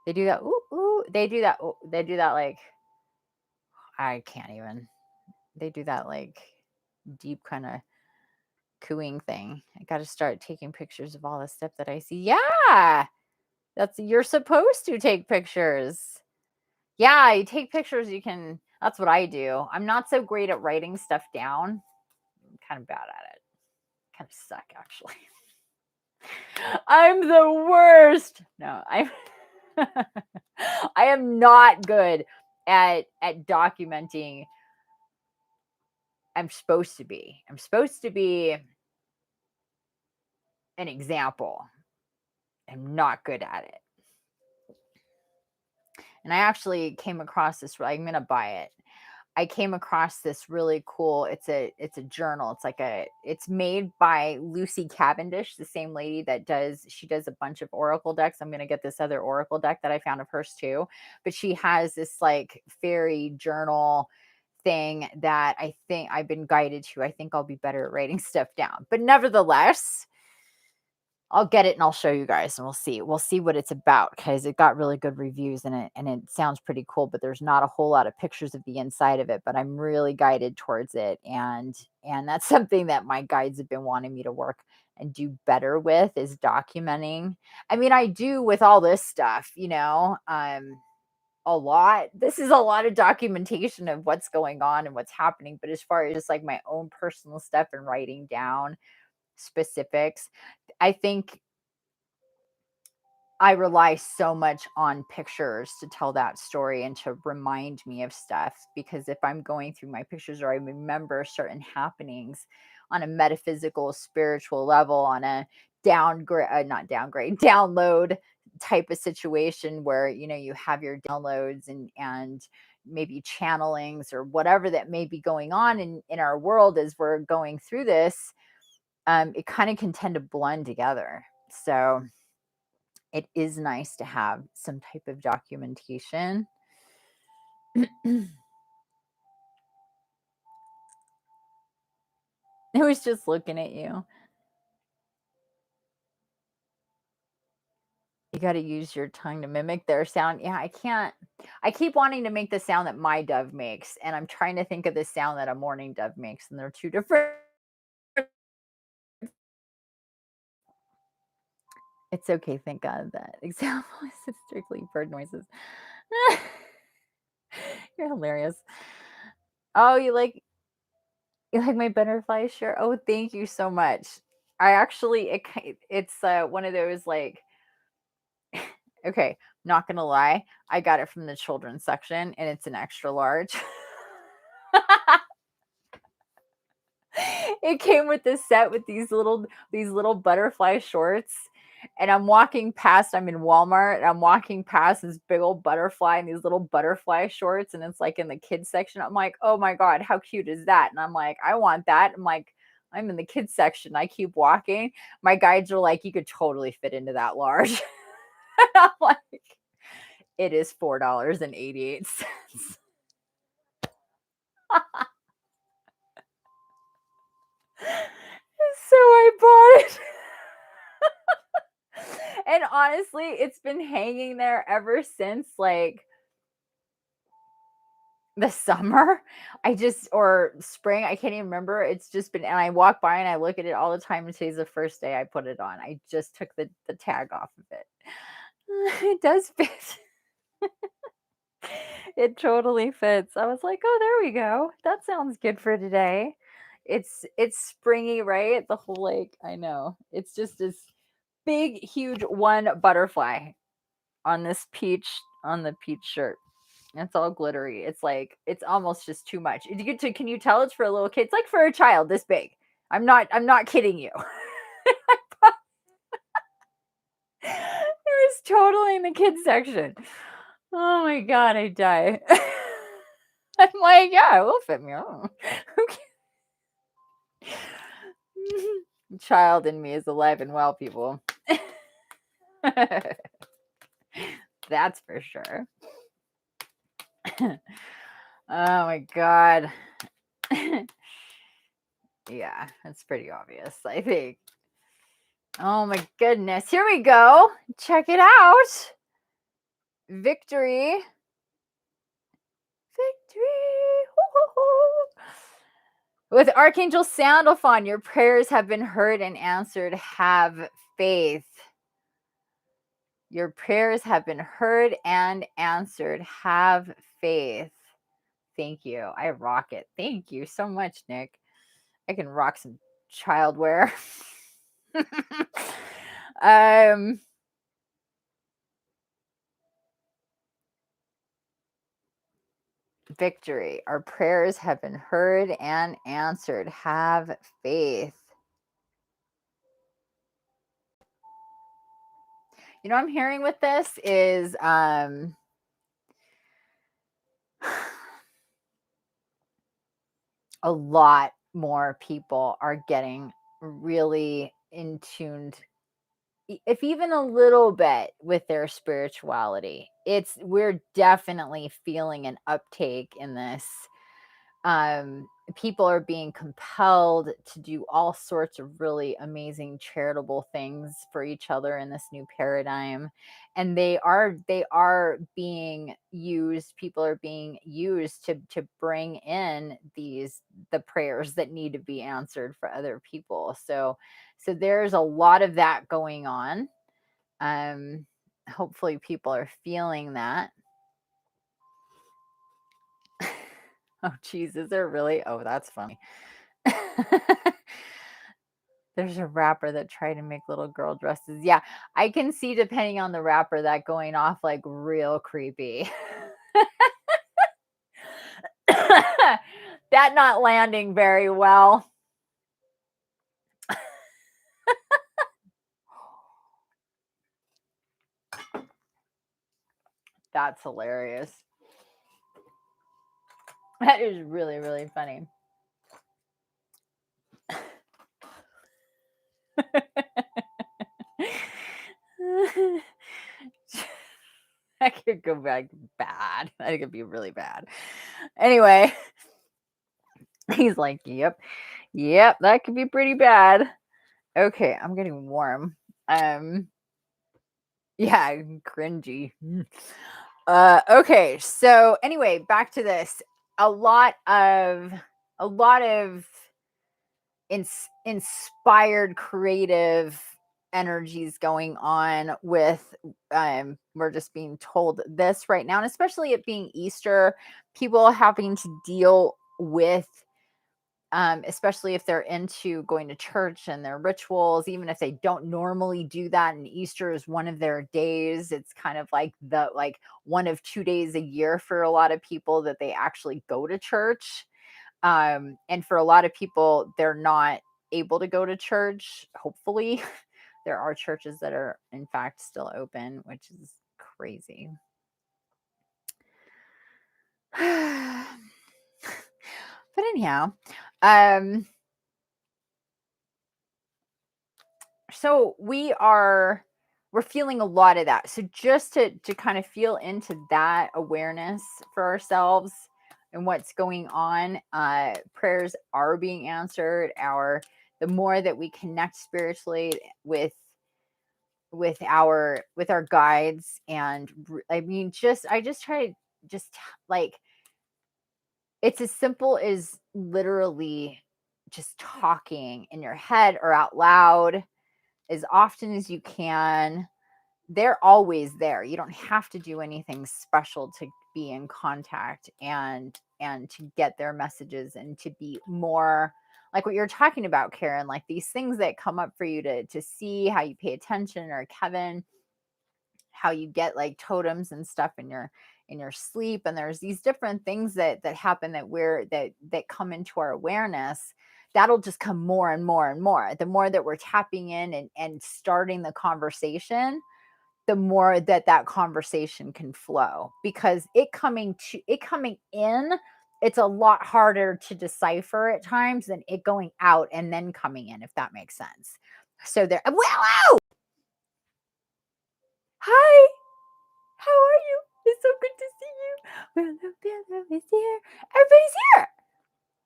They do that. Ooh, ooh. They do that. Ooh, they do that like I can't even. They do that like deep kind of cooing thing. I got to start taking pictures of all the stuff that I see. Yeah, you're supposed to take pictures. Yeah, you take pictures. That's what I do. I'm not so great at writing stuff down. I'm kind of bad at it. Kind of suck, actually. I'm the worst. No, I am not good at documenting. I'm supposed to be. I'm supposed to be an example. I'm not good at it. And I actually came across this. I'm gonna buy it. I came across this really cool. It's a journal. It's made by Lucy Cavendish, the same lady that she does a bunch of oracle decks. I'm gonna get this other oracle deck that I found of hers too. But she has this like fairy journal thing that I think I've been guided to. I think I'll be better at writing stuff down. But nevertheless, I'll get it and I'll show you guys and we'll see what it's about, because it got really good reviews and it sounds pretty cool, but there's not a whole lot of pictures of the inside of it, but I'm really guided towards it. And that's something that my guides have been wanting me to work and do better with, is documenting. I mean, I do with all this stuff, a lot. This is a lot of documentation of what's going on and what's happening. But as far as just like my own personal stuff and writing down specifics, I think I rely so much on pictures to tell that story and to remind me of stuff, because if I'm going through my pictures or I remember certain happenings on a metaphysical, spiritual level, on a download type of situation where, you have your downloads and maybe channelings or whatever that may be going on in our world as we're going through this, it kind of can tend to blend together. So it is nice to have some type of documentation. It was just looking at you. You got to use your tongue to mimic their sound. Yeah, I can't. I keep wanting to make the sound that my dove makes, and I'm trying to think of the sound that a mourning dove makes, and they're two different. It's okay. Thank God that example is strictly bird noises. You're hilarious. Oh, you like my butterfly shirt? Oh, thank you so much. I actually it's one of those like okay, not gonna lie, I got it from the children's section and it's an extra large. It came with this set with these little butterfly shorts. And I'm in Walmart, and I'm walking past this big old butterfly and these little butterfly shorts, and it's like in the kids section. I'm like, oh my God, how cute is that? And I'm like, I want that. I'm like, I'm in the kids section. I keep walking. My guides are like, you could totally fit into that large. And I'm like, it is $4.88. So I bought it. And honestly, it's been hanging there ever since like the summer. Or spring, I can't even remember. It's just been, and I walk by and I look at it all the time, and today's the first day I put it on. I just took the tag off of it. It does fit. It totally fits. I was like, oh, there we go. That sounds good for today. It's springy, right? The whole like, I know. It's just this big, huge one butterfly on the peach shirt. It's all glittery. It's like, it's almost just too much. Can you tell it's for a little kid? It's like for a child this big. I'm not kidding you. It was totally in the kids section. Oh my God, I die. I'm like, yeah, it will fit me. Oh. Child in me is alive and well, people. That's for sure. Oh my God. Yeah, that's pretty obvious, I think. Oh my goodness. Here we go. Check it out. Victory. Victory. Woo-hoo-hoo. With Archangel Sandalphon, your prayers have been heard and answered. Have faith. Your prayers have been heard and answered. Have faith. Thank you. I rock it. Thank you so much, Nick. I can rock some childware. Victory. Our prayers have been heard and answered. Have faith. You know what I'm hearing with this is a lot more people are getting really in tuned, if even a little bit, with their spirituality. We're definitely feeling an uptake in this. People are being compelled to do all sorts of really amazing charitable things for each other in this new paradigm, and they are being used. People are being used to bring in the prayers that need to be answered for other people. So there's a lot of that going on. Hopefully people are feeling that. Oh, geez, is there really? Oh, that's funny. There's a rapper that tried to make little girl dresses. Yeah, I can see, depending on the rapper, that going off like real creepy. That not landing very well. That's hilarious. That is really, really funny. That could go back bad. That could be really bad. Anyway, he's like, yep, that could be pretty bad. Okay, I'm getting warm. Yeah, cringy. Okay, so anyway, back to this. A lot of inspired creative energies going on with, we're just being told this right now, and especially it being Easter, people having to deal with, especially if they're into going to church and their rituals, even if they don't normally do that, and Easter is one of their days. It's kind of like one of 2 days a year for a lot of people that they actually go to church. And for a lot of people, they're not able to go to church. Hopefully, there are churches that are in fact still open, which is crazy. But anyhow, so we're feeling a lot of that. So just to kind of feel into that awareness for ourselves and what's going on, prayers are being answered. The more that we connect spiritually with our guides, and I mean, I just try to just, like, it's as simple as literally just talking in your head or out loud as often as you can. They're always there. You don't have to do anything special to be in contact and to get their messages, and to be more like what you're talking about, Karen, like these things that come up for you to see, how you pay attention, or Kevin, how you get like totems and stuff in your sleep. And there's these different things that happen that come into our awareness. That'll just come more and more and more. The more that we're tapping in and starting the conversation, the more that conversation can flow, because it coming in, it's a lot harder to decipher at times than it going out and then coming in, if that makes sense. So there, wow, hi, how are you? It's so good to see you. Everybody's here.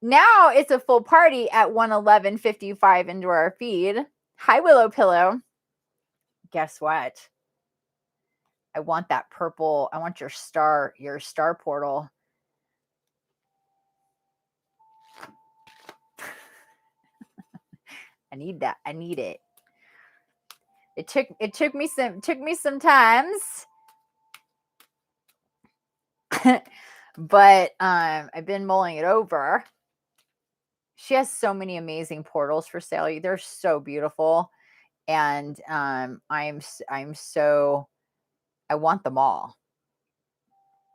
Now it's a full party at 1:11:55 into our feed. Hi, Willow Pillow. Guess what? I want that purple. I want your star portal. I need that. I need it. It took me some times. But I've been mulling it over. She has so many amazing portals for sale. They're so beautiful. And I'm so I want them all.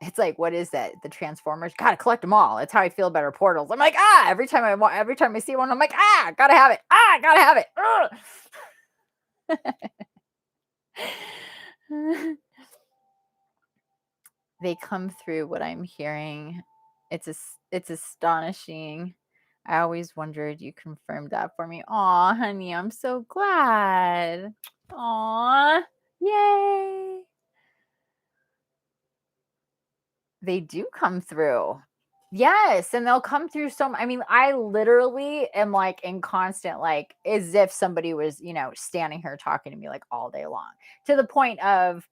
It's like, what is that? The Transformers? Gotta collect them all. That's how I feel about her portals. I'm like, every time I see one, I'm like, gotta have it. Gotta have it. They come through what I'm hearing. It's astonishing. I always wondered. You confirmed that for me. Aw, honey, I'm so glad. Aw, yay. They do come through. Yes, and they'll come through I mean, I literally am like in constant, like, as if somebody was, standing here talking to me like all day long, to the point of,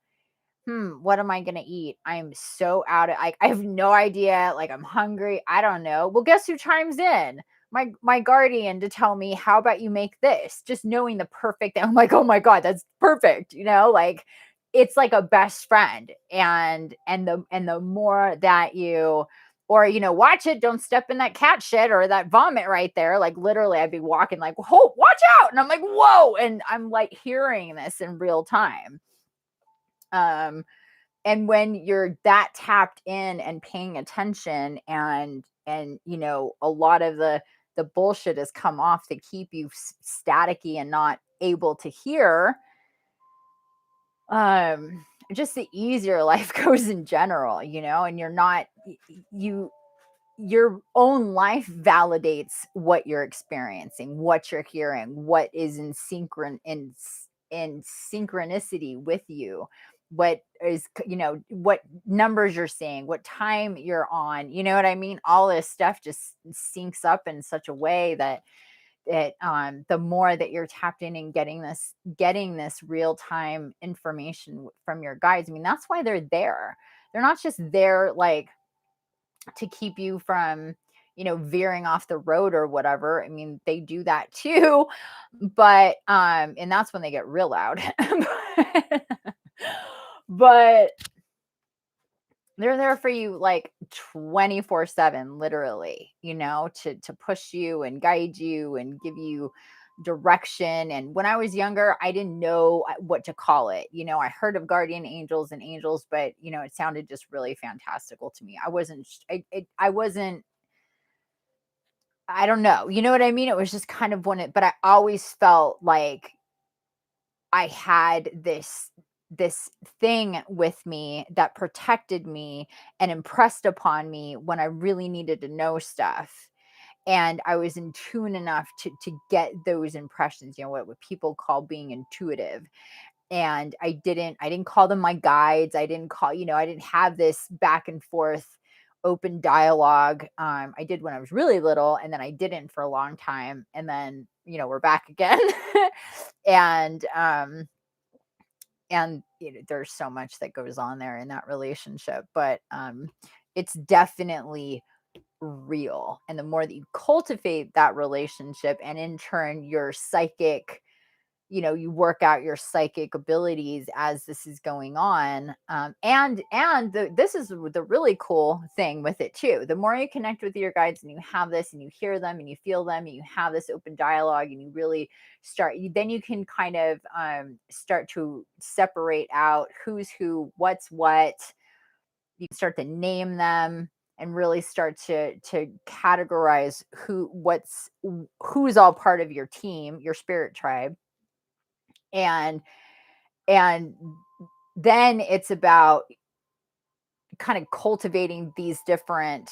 what am I gonna eat? I'm so out of I have no idea. Like, I'm hungry. I don't know. Well, guess who chimes in? My guardian, to tell me, how about you make this? Just knowing the perfect I'm like, oh my God, that's perfect. Like, it's like a best friend. And the more that you, or watch it, don't step in that cat shit or that vomit right there. Like, literally, I'd be walking like, oh, watch out. And I'm like, whoa. And I'm like hearing this in real time. And when you're that tapped in and paying attention, and a lot of the bullshit has come off to keep you staticky and not able to hear, just the easier life goes in general, and you're not you your own life validates what you're experiencing, what you're hearing, what is in synchronicity with you, what is, what numbers you're seeing, what time you're on, you know what I mean? All this stuff just syncs up in such a way that the more that you're tapped in and getting this real time information from your guides. I mean, that's why they're there. They're not just there like to keep you from veering off the road or whatever. I mean, they do that too, but and that's when they get real loud. But they're there for you like 24/7, literally, to push you and guide you and give you direction. And when I was younger, I didn't know what to call it. I heard of guardian angels and angels, but it sounded just really fantastical to me. I don't know. You know what I mean? It was just kind of but I always felt like I had this thing with me that protected me and impressed upon me when I really needed to know stuff. And I was in tune enough to get those impressions, what people call being intuitive. And I didn't call them my guides. I didn't have this back and forth open dialogue. I did when I was really little, and then I didn't for a long time, and then we're back again. and there's so much that goes on there in that relationship, but it's definitely real. And the more that you cultivate that relationship, and in turn your psychic, you work out your psychic abilities as this is going on. This is the really cool thing with it too. The more you connect with your guides and you have this and you hear them and you feel them and you have this open dialogue and you really then you can kind of start to separate out who's who, what's what. You can start to name them and really start to categorize who's all part of your team, your spirit tribe. And and then it's about kind of cultivating these different,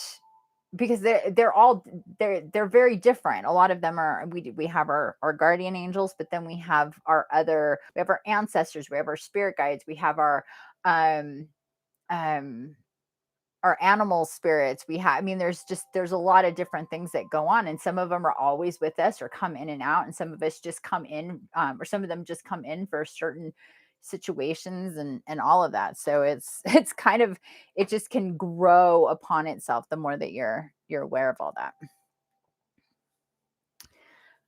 because they're very different. A lot of them are, we have our guardian angels, but then we have our ancestors, we have our spirit guides, we have um um our animal spirits. I mean, there's a lot of different things that go on, and some of them are always with us or come in and out, and some of us just come in, or some of them just come in for certain situations, and all of that. So it's kind of, it just can grow upon itself the more that you're aware of all that.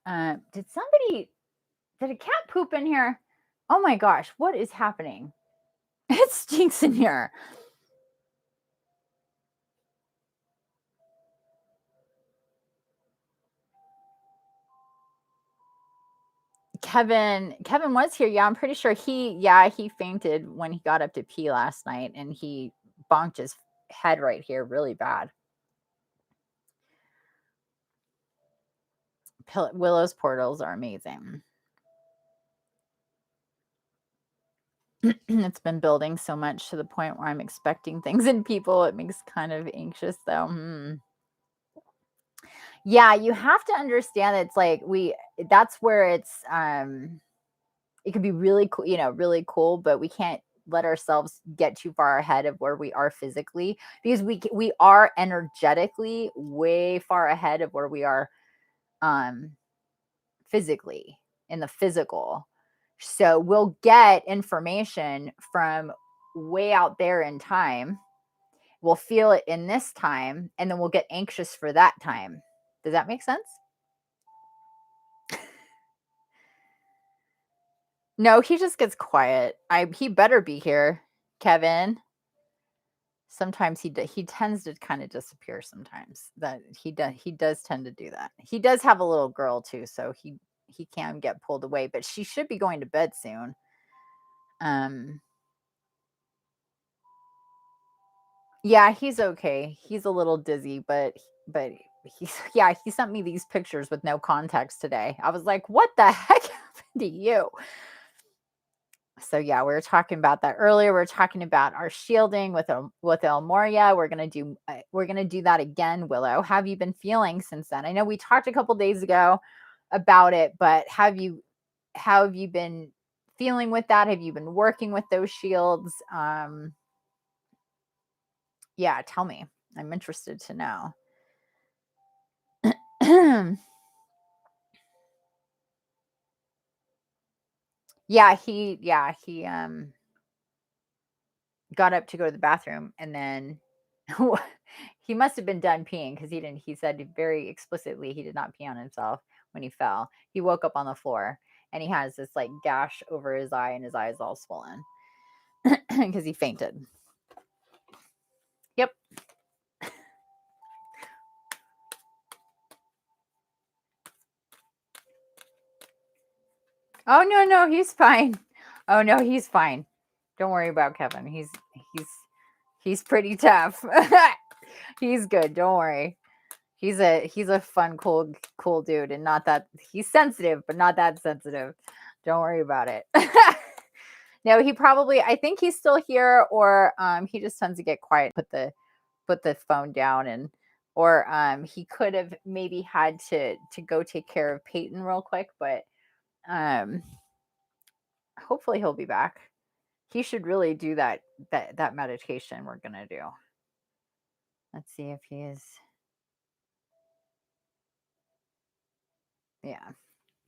Did a cat poop in here? Oh my gosh, what is happening? It stinks in here. Kevin was here. Yeah, I'm pretty sure he fainted when he got up to pee last night, and he bonked his head right here really bad. Willow's portals are amazing. It's been building so much to the point where I'm expecting things in people. It makes kind of anxious though. Yeah, you have to understand it's like that's where it could be really cool, really cool, but we can't let ourselves get too far ahead of where we are physically, because we are energetically way far ahead of where we are um physically, in the physical. So we'll get information from way out there in time. We'll feel it in this time, and then we'll get anxious for that time. Does that make sense? No, he just gets quiet. He better be here, Kevin. Sometimes he tends to kind of disappear sometimes. That he does tend to do that. He does have a little girl too, so he can get pulled away, but she should be going to bed soon. Um yeah, he's okay. He's a little dizzy, but he's yeah, he sent me these pictures with no context today. I was like, "What the heck happened to you?" So yeah, we were talking about that earlier. We are talking about our shielding with El Moria. We're gonna do that again. Willow, how have you been feeling since then? I know we talked a couple days ago about it, but how have you been feeling with that? Have you been working with those shields? Yeah, tell me. I'm interested to know. Yeah, he got up to go to the bathroom, and then he must have been done peeing, because he said very explicitly he did not pee on himself when he fell. He woke up on the floor, and he has this like gash over his eye, and his eye is all swollen because he fainted. Yep. Oh no, he's fine. Oh no, he's fine. Don't worry about Kevin. He's pretty tough. He's good. Don't worry. He's a fun, cool dude, and not that he's sensitive, but not that sensitive. Don't worry about it. No, I think he's still here, or he just tends to get quiet, put the phone down, and or he could have maybe had to go take care of Peyton real quick, but um hopefully he'll be back. He should really do that meditation we're gonna do. Let's see if he is. Yeah.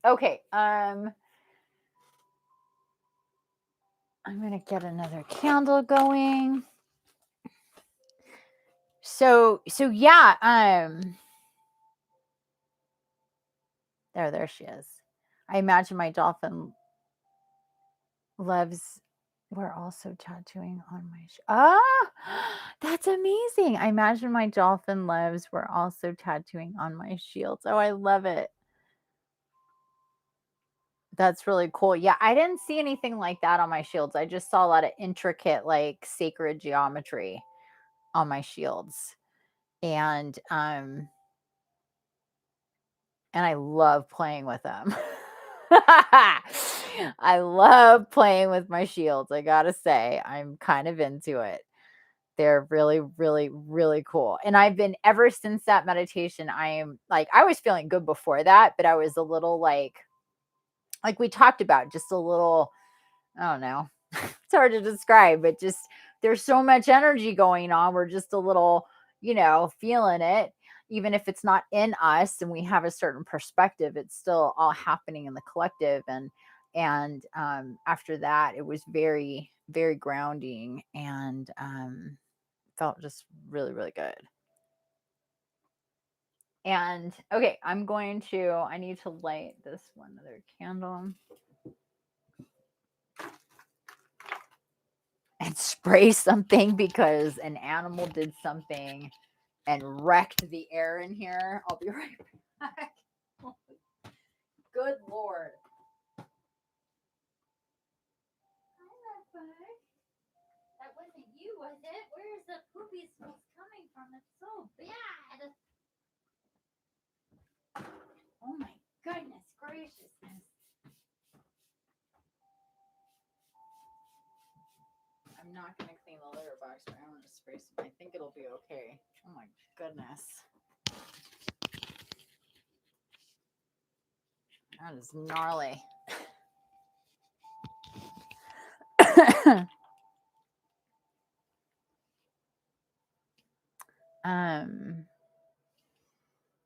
Okay. I'm gonna get another candle going. So yeah. There she is. I imagine my dolphin loves were also tattooing on my that's amazing. I imagine my dolphin loves were also tattooing on my shields. Oh, I love it. That's really cool. Yeah, I didn't see anything like that on my shields. I just saw a lot of intricate, like, sacred geometry on my shields. And I love playing with them. I love playing with my shields. I gotta say, I'm kind of into it. They're really, really, really cool. And I've been, ever since that meditation, I am like, I was feeling good before that, but I was a little like we talked about, just a little, I don't know. It's hard to describe, but just there's so much energy going on. We're just a little, feeling it. Even if it's not in us and we have a certain perspective, it's still all happening in the collective. And after that, it was very, very grounding, and felt just really, really good. And okay, I need to light this one other candle and spray something because an animal did something and wrecked the air in here. I'll be right back. Good Lord. That wasn't you, was it? Where's the poopy smells coming from? It's so bad. Oh my goodness graciousness. I'm not going to clean the litter box, but I'm going to spray some. I think it'll be okay. Oh my goodness. That is gnarly.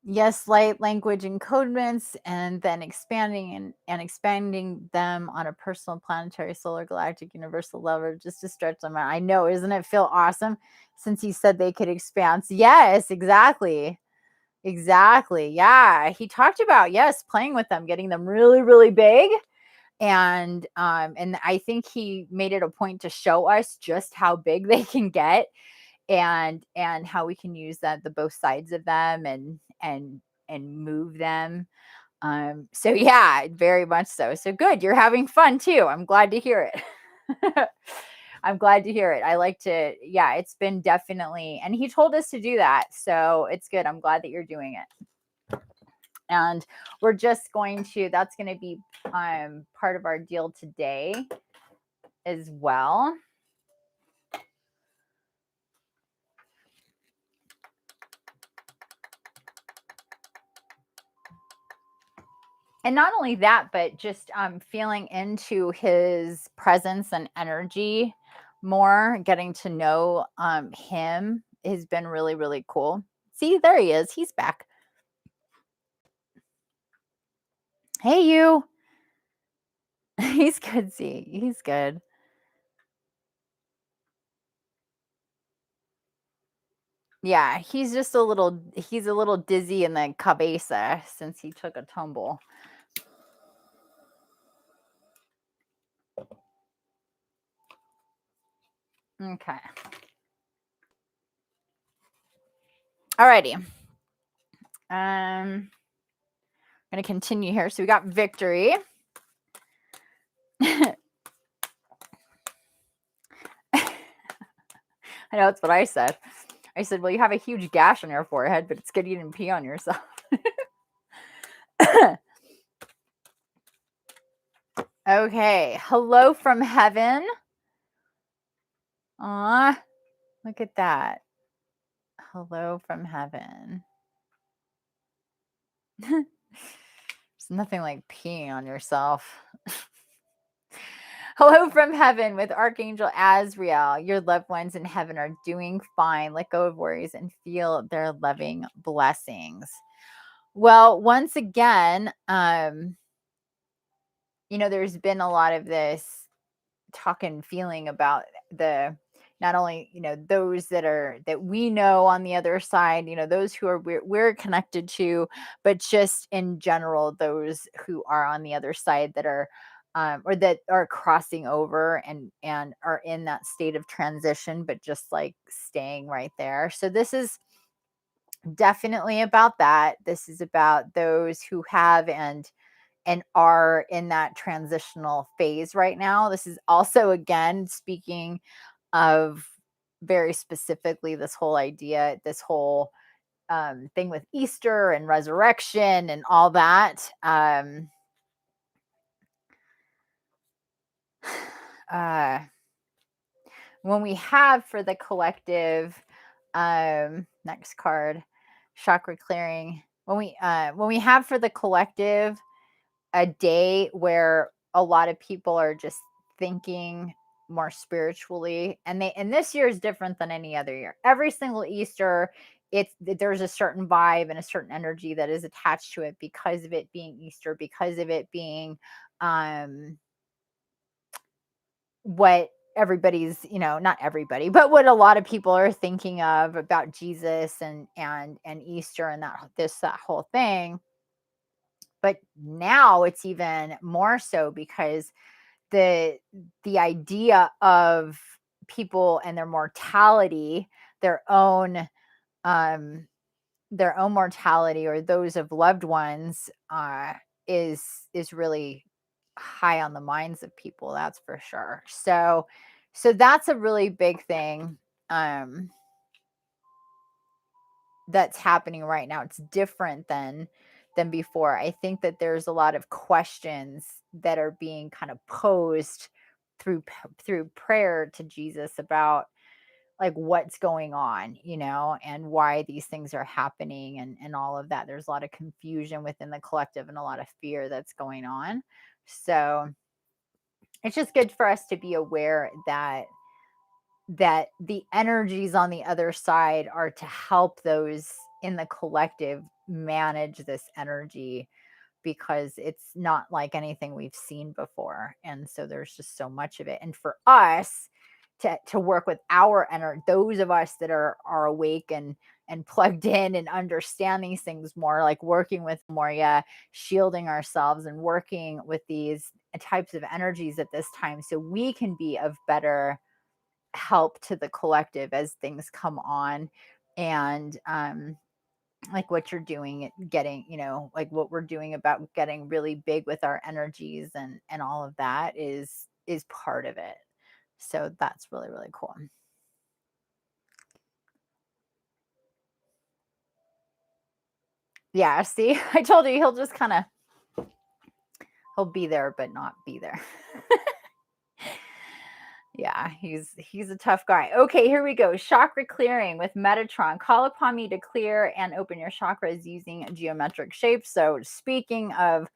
Yes, light language encodements, and then expanding and expanding them on a personal, planetary, solar, galactic, universal level, just to stretch them out. I know, isn't it feel awesome? Since he said they could expand. Yes, exactly. Exactly. Yeah. He talked about, yes, playing with them, getting them really, really big. And I think he made it a point to show us just how big they can get, and how we can use the both sides of them and move them. So yeah, very much so. So good. You're having fun too. I'm glad to hear it. I'm glad to hear it. I like to, yeah, it's been definitely, and he told us to do that. So it's good. I'm glad that you're doing it. And we're just going to, that's going to be part of our deal today as well. And not only that, but just feeling into his presence and energy more, getting to know him has been really, really cool. See, there he is. He's back. Hey, you. He's good, see. He's good. Yeah, he's just a little dizzy in the cabeza since he took a tumble. Okay. Alrighty. I'm going to continue here. So we got victory. I know that's what I said. I said, well, you have a huge gash on your forehead, but it's good you didn't pee on yourself. Okay. Hello from heaven. Aw, look at that. Hello from heaven. There's nothing like peeing on yourself. Hello from heaven with Archangel Azrael. Your loved ones in heaven are doing fine. Let go of worries and feel their loving blessings. Well, once again, there's been a lot of this talk and feeling about the not only those that we know on the other side, those who are we're connected to, but just in general those who are on the other side that are or that are crossing over and are in that state of transition, but just like staying right there. So this is definitely about that. This is about those who have and are in that transitional phase right now. This is also, again, speaking of very specifically this whole idea, this whole thing with Easter and resurrection and all that. When we have for the collective, next card, chakra clearing. When we have for the collective a day where a lot of people are just thinking more spiritually, and this year is different than any other year. Every single Easter, there's a certain vibe and a certain energy that is attached to it because of it being Easter, because of it being what everybody's, not everybody, but what a lot of people are thinking of about Jesus and Easter and that whole thing. But now it's even more so because the the idea of people and their own um their own mortality or those of loved ones is really high on the minds of people, that's for sure. So that's a really big thing um that's happening right now. It's different than before. I think that there's a lot of questions that are being kind of posed through prayer to Jesus about like what's going on, and why these things are happening and all of that. There's a lot of confusion within the collective and a lot of fear that's going on. So it's just good for us to be aware that the energies on the other side are to help those in the collective manage this energy, because it's not like anything we've seen before. And so there's just so much of it. And for us to work with our energy, those of us that are awake and plugged in and understand these things more, like working with Moria, shielding ourselves and working with these types of energies at this time, so we can be of better help to the collective as things come on. And like what you're doing, getting, like what we're doing about getting really big with our energies and all of that is part of it. So that's really, really cool. Yeah, see, I told you he'll just kind of he'll be there but not be there. Yeah, he's a tough guy. Okay, here we go. Chakra clearing with Metatron. Call upon me to clear and open your chakras using geometric shapes. So speaking of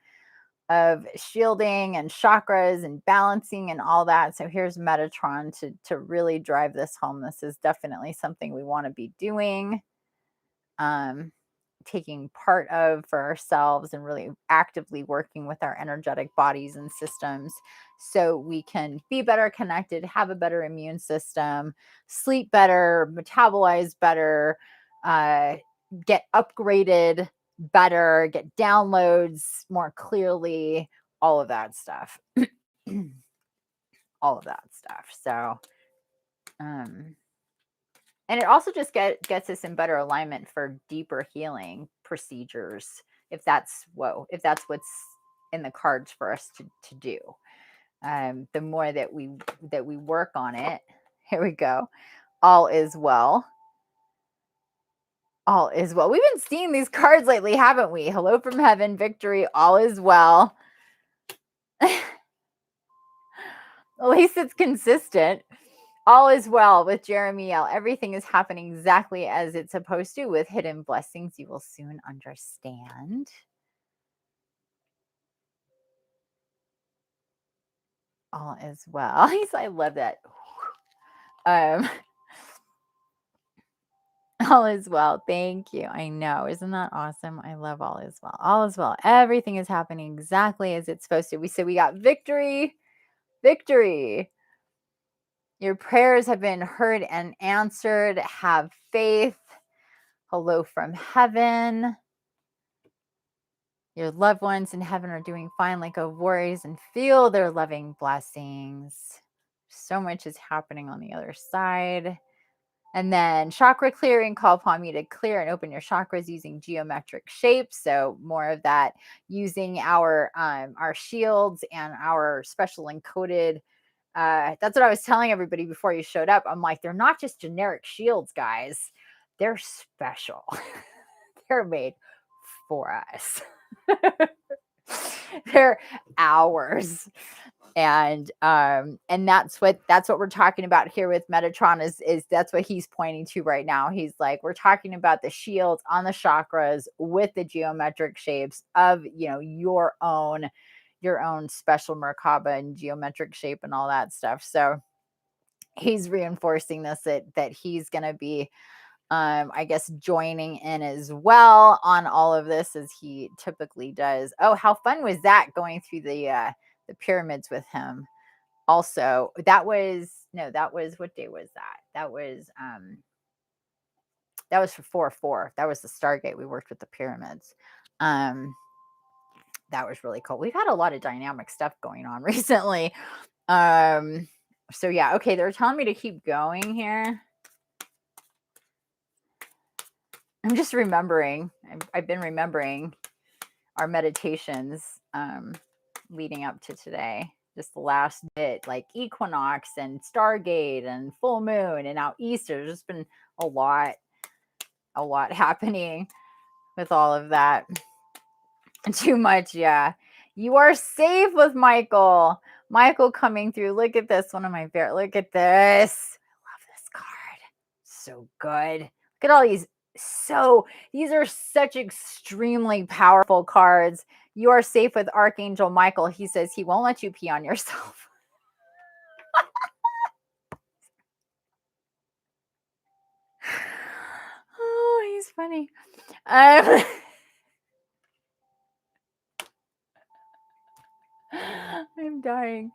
shielding and chakras and balancing and all that. So here's Metatron to really drive this home. This is definitely something we want to be doing. Taking part of for ourselves and really actively working with our energetic bodies and systems so we can be better connected, have a better immune system, sleep better, metabolize better, get upgraded better, get downloads more clearly, all of that stuff. All of that stuff. So and it also just gets us in better alignment for deeper healing procedures, if that's what's in the cards for us to do. The more that we work on it, here we go. All is well. All is well. We've been seeing these cards lately, haven't we? Hello from heaven, victory, all is well. At least it's consistent. All is well with Jeremy L. Everything is happening exactly as it's supposed to, with hidden blessings you will soon understand. All is well. I love that. All is well. Thank you. I know. Isn't that awesome? I love all is well. All is well. Everything is happening exactly as it's supposed to. We got victory. Victory. Your prayers have been heard and answered. Have faith. Hello from heaven. Your loved ones in heaven are doing fine, like go worries and feel their loving blessings. So much is happening on the other side. And then chakra clearing, call upon me to clear and open your chakras using geometric shapes. So more of that, using our shields and our special encoded. That's what I was telling everybody before you showed up. I'm like, they're not just generic shields, guys. They're special. They're made for us. They're ours. And that's what we're talking about here with Metatron is that's what he's pointing to right now. He's like, we're talking about the shields on the chakras with the geometric shapes of your own special Merkaba and geometric shape and all that stuff. So he's reinforcing this that he's going to be I guess joining in as well on all of this as he typically does. Oh, how fun was that going through the pyramids with him? also, that was no, that was, what day was that? That was for 4/4. That was the Stargate. We worked with the pyramids. Um, that was really cool. We've had a lot of dynamic stuff going on recently. So yeah, okay, they're telling me to keep going here. I'm just remembering. I've been remembering our meditations leading up to today. Just the last bit, like equinox and Stargate and full moon and now Easter. There's just been a lot happening with all of that. Too much, yeah. You are safe with Michael. Michael coming through. Look at this. One of my favorite. Look at this. I love this card. So good. Look at all these. These are such extremely powerful cards. You are safe with Archangel Michael. He says he won't let you pee on yourself. Oh, he's funny. I'm dying.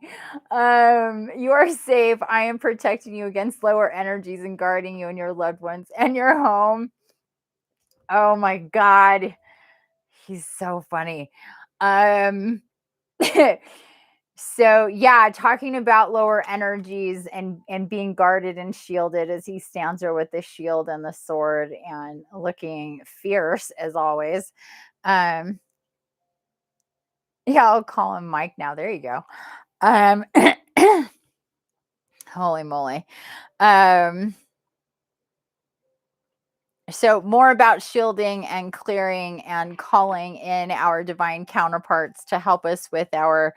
You are safe. I am protecting you against lower energies and guarding you and your loved ones and your home. Oh my God. He's so funny. Um so yeah, talking about lower energies and being guarded and shielded as he stands there with the shield and the sword and looking fierce as always. Um yeah, I'll call him Mike now. There you go. Um Holy moly. Um, so more about shielding and clearing and calling in our divine counterparts to help us with our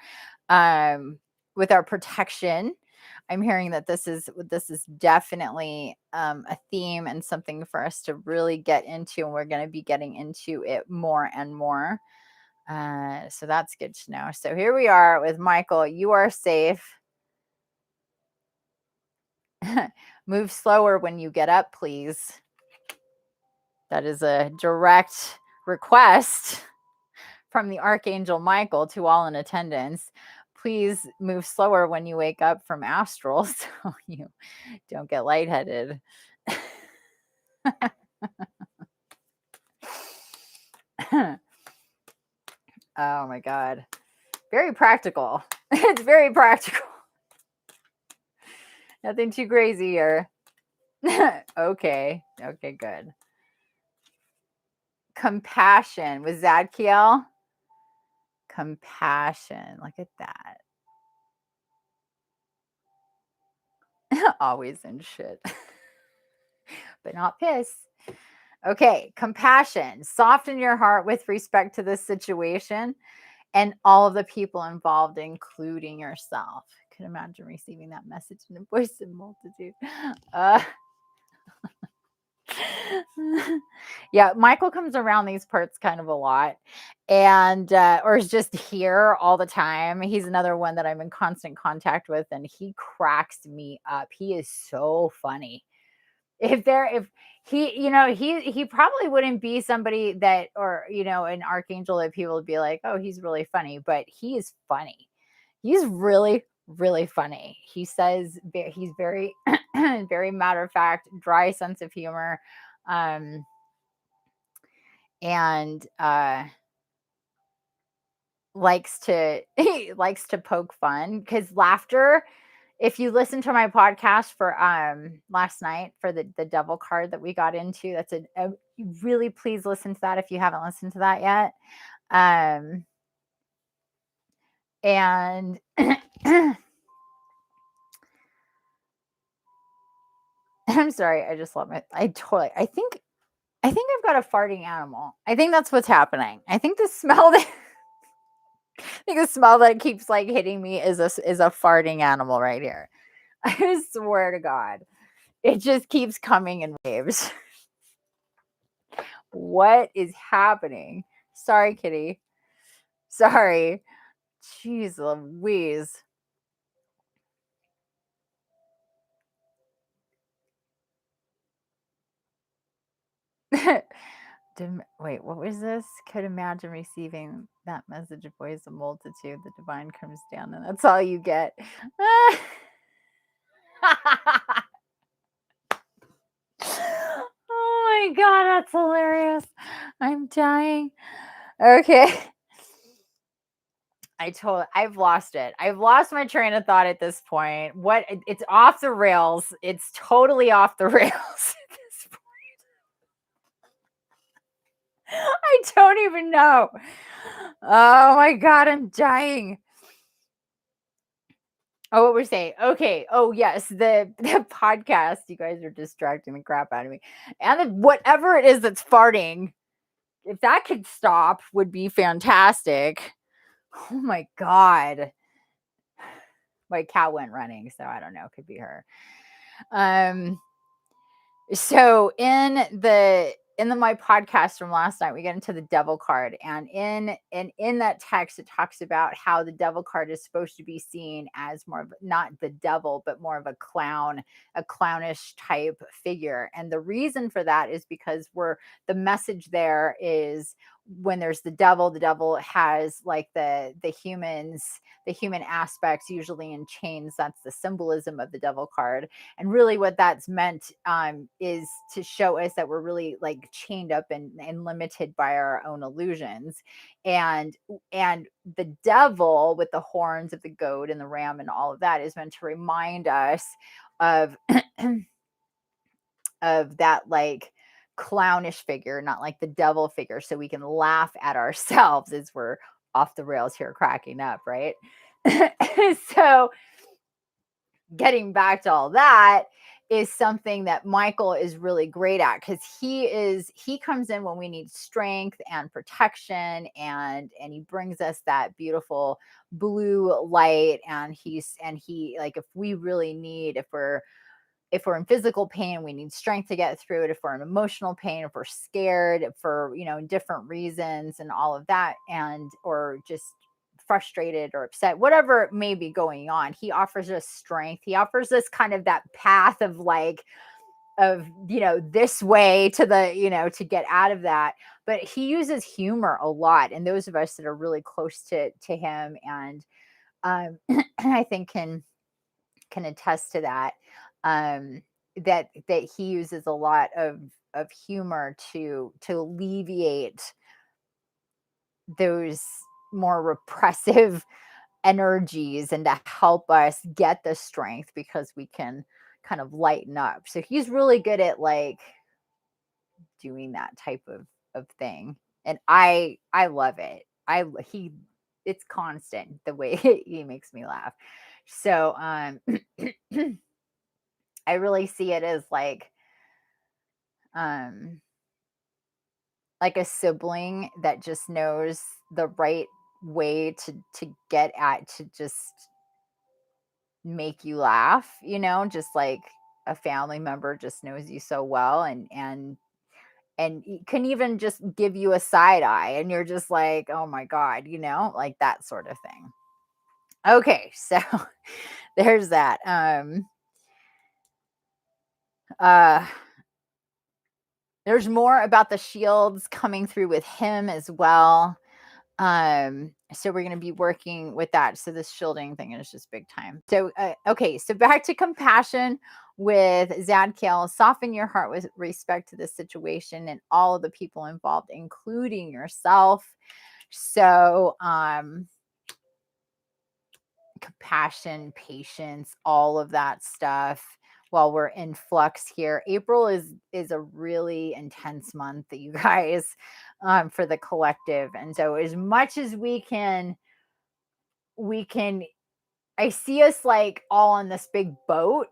protection. I'm hearing that this is definitely a theme and something for us to really get into, and we're going to be getting into it more and more. So that's good to know. So here we are with Michael. You are safe. Move slower when you get up, please. That is a direct request from the Archangel Michael to all in attendance. Please move slower when you wake up from Astral so you don't get lightheaded. Oh my God. Very practical. It's very practical. Nothing too crazy here. Okay. Okay, good. Compassion. Was that Kiel? Compassion. Look at that. Always in shit. But not piss. Okay, compassion. Soften your heart with respect to this situation and all of the people involved, including yourself. I can imagine receiving that message in a voice of multitude. Yeah, Michael comes around these parts kind of a lot, and or is just here all the time. He's another one that I'm in constant contact with, and he cracks me up. He is so funny. If he, he probably wouldn't be somebody that, or an archangel that people would be like, oh, he's really funny, but he is funny. He's really, really funny. He says he's very very matter of fact, dry sense of humor. And likes to he likes to poke fun, because laughter, if you listen to my podcast for last night for the devil card that we got into, that's a really, please listen to that if you haven't listened to that yet. And I'm sorry, I just love it. I think I've got a farting animal. I think that's what's happening. I think the smell that keeps like hitting me is a farting animal right here. I swear to God. It just keeps coming in waves. What is happening? Sorry, kitty. Sorry. Jeez Louise. Wait, what was this? Could imagine receiving that message avoids a multitude. The divine comes down, and that's all you get. Oh my God, that's hilarious. I'm dying. Okay. I've lost it. I've lost my train of thought at this point. It's off the rails. It's totally off the rails at this point. I don't even know. Oh my God, I'm dying. Oh, what we're saying. Okay. Oh, yes. The podcast. You guys are distracting the crap out of me. And whatever it is that's farting, if that could stop, would be fantastic. Oh my God. My cat went running, so I don't know. It could be her. So in my podcast from last night, we get into the devil card, and in that text, it talks about how the devil card is supposed to be seen as more of not the devil, but more of a clown, a clownish type figure. And the reason for that is because the message there is when there's the devil has like the human aspects usually in chains. That's the symbolism of the devil card. And really what that's meant is to show us that we're really like chained up and limited by our own illusions. And the devil with the horns of the goat and the ram and all of that is meant to remind us of of that like clownish figure, not like the devil figure, so we can laugh at ourselves as we're off the rails here cracking up, right? So getting back to all that is something that Michael is really great at, because he comes in when we need strength and protection, and he brings us that beautiful blue light. And he like, if we really need, if we're in physical pain, we need strength to get through it. If we're in emotional pain, if we're scared for, different reasons and all of that, and or just frustrated or upset, whatever may be going on, he offers us strength. He offers us kind of that path of like, of this way to to get out of that. But he uses humor a lot, and those of us that are really close to him, and I think can attest to that. That he uses a lot of humor to alleviate those more repressive energies, and to help us get the strength, because we can kind of lighten up. So he's really good at like doing that type of thing, and I love it. It's constant the way he makes me laugh. So I really see it as um like a sibling that just knows the right way to get at, to just make you laugh, just like a family member just knows you so well, and can even just give you a side eye, and you're just like, oh my God, like that sort of thing. Okay, so there's that. Uh there's more about the shields coming through with him as well. So we're going to be working with that. So this shielding thing is just big time. So okay, so back to compassion with Zadkiel. Soften your heart with respect to the situation and all of the people involved, including yourself. So compassion, patience, all of that stuff while we're in flux here. April is a really intense month, you guys, for the collective. And so as much as we can I see us like all on this big boat,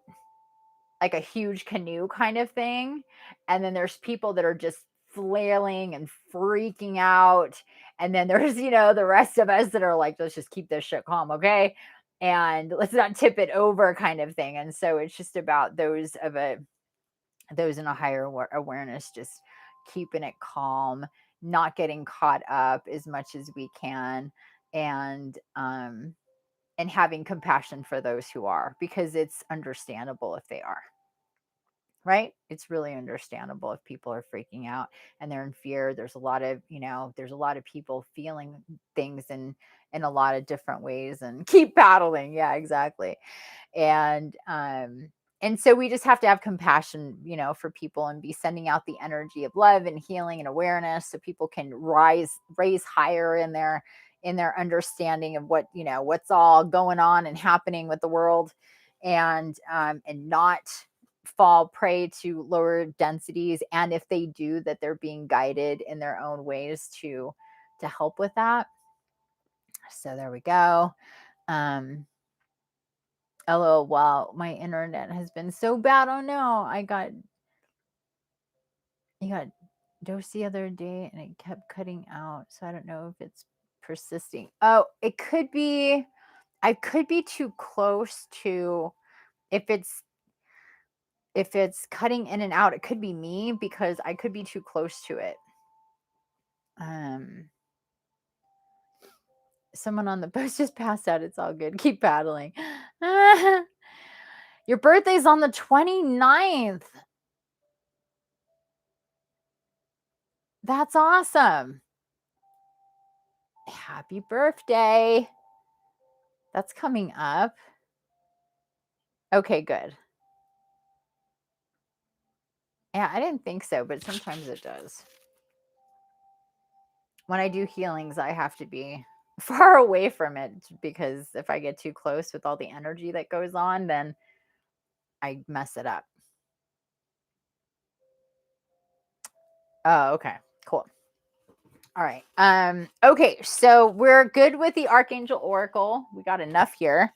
like a huge canoe kind of thing. And then there's people that are just flailing and freaking out. And then there's, the rest of us that are like, let's just keep this shit calm, okay? And let's not tip it over kind of thing. And so it's just about those in a higher awareness, just keeping it calm, not getting caught up as much as we can, and having compassion for those who are, because it's understandable if they are. right? It's really understandable if people are freaking out and they're in fear. There's a lot of, there's a lot of people feeling things in a lot of different ways, and keep paddling. Yeah, exactly. And so we just have to have compassion, for people, and be sending out the energy of love and healing and awareness, so people can raise higher in their understanding of what's all going on and happening with the world, and not fall prey to lower densities, and if they do, that they're being guided in their own ways to help with that. So there we go. LOL, wow, my internet has been so bad. Oh no, I got dose the other day and it kept cutting out. So I don't know if it's persisting. Oh, it could be, I could be too close to, if it's cutting in and out, it could be me, because I could be too close to it. Someone on the post just passed out. It's all good. Keep paddling. Your birthday's on the 29th. That's awesome. Happy birthday. That's coming up. Okay, good. Yeah, I didn't think so, but sometimes it does. When I do healings, I have to be far away from it, because if I get too close with all the energy that goes on, then I mess it up. Oh, okay. Cool. All right. Okay, so we're good with the Archangel Oracle. We got enough here.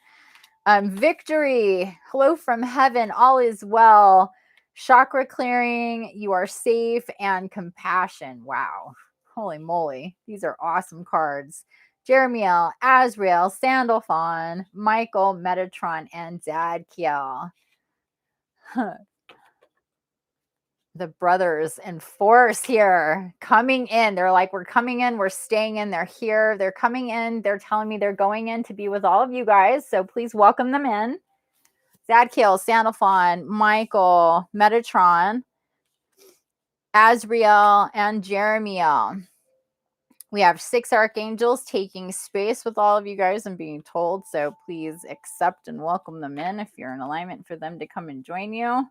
Victory. Hello from heaven. All is well. Chakra clearing. You are safe, and compassion. Wow. Holy moly. These are awesome cards. Jeremiel, Azrael, Sandalphon, Michael, Metatron, and Zadkiel. The brothers in force here coming in. They're like, we're coming in, we're staying in, they're here, they're coming in, they're telling me they're going in to be with all of you guys. So please welcome them in. Zadkiel, Sandalphon, Michael, Metatron, Azrael, and Jeremiel. We have 6 archangels taking space with all of you guys and being told. So please accept and welcome them in if you're in alignment for them to come and join you.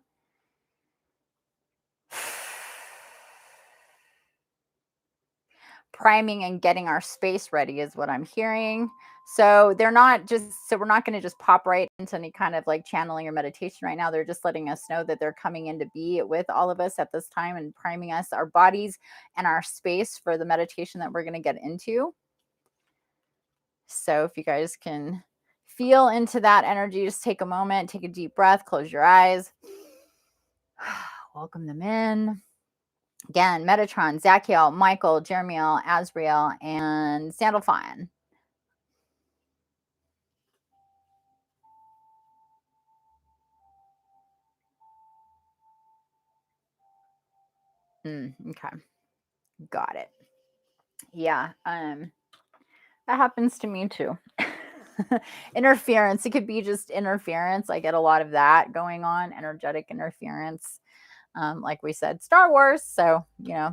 Priming and getting our space ready is what I'm hearing. So we're not going to just pop right into any kind of like channeling or meditation right now. They're just letting us know that they're coming in to be with all of us at this time, and priming us, our bodies and our space, for the meditation that we're going to get into. So if you guys can feel into that energy, just take a moment, take a deep breath, close your eyes. Welcome them in. Again, Metatron, Zadkiel, Michael, Jeremiel, Azrael, and Sandalphon. Okay. Got it. Yeah. That happens to me too. Interference. It could be just interference. I get a lot of that going on, energetic interference. Like we said, Star Wars. So,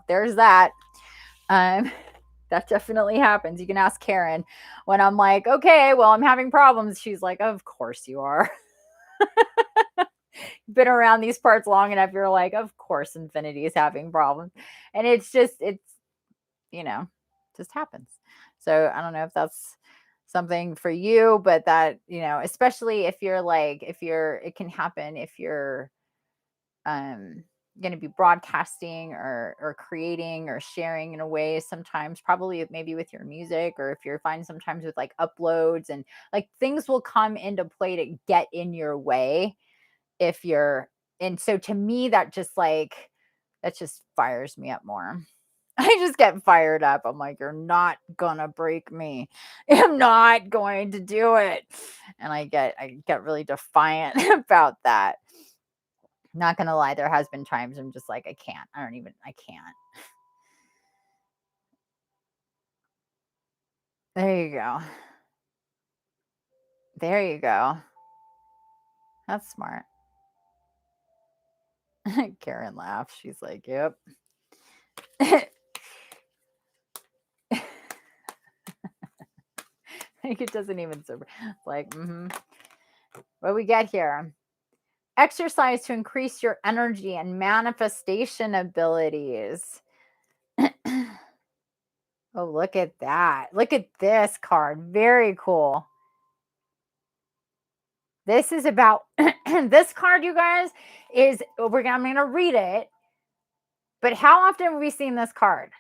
there's that. That definitely happens. You can ask Karen when I'm like, okay, well, I'm having problems. She's like, of course you are. Been around these parts long enough, you're like, of course infinity is having problems. And it's just happens. So I don't know if that's something for you, but that, especially if it can happen if you're going to be broadcasting or creating or sharing in a way, sometimes probably maybe with your music, or if you're finding sometimes with like uploads, and like things will come into play to get in your way if you're, and so to me that just fires me up more. I just get fired up. I'm like, you're not gonna break me. I'm not going to do it. And I get really defiant about that. Not gonna lie, there has been times I'm just like, I can't. I can't. There you go. There you go. That's smart. Karen laughs. She's like, yep. Like it doesn't even serve. It's like, what we get here? Exercise to increase your energy and manifestation abilities. Oh, look at that. Look at this card. Very cool. This is about this card, you guys, is I'm going to read it. But how often have we seen this card?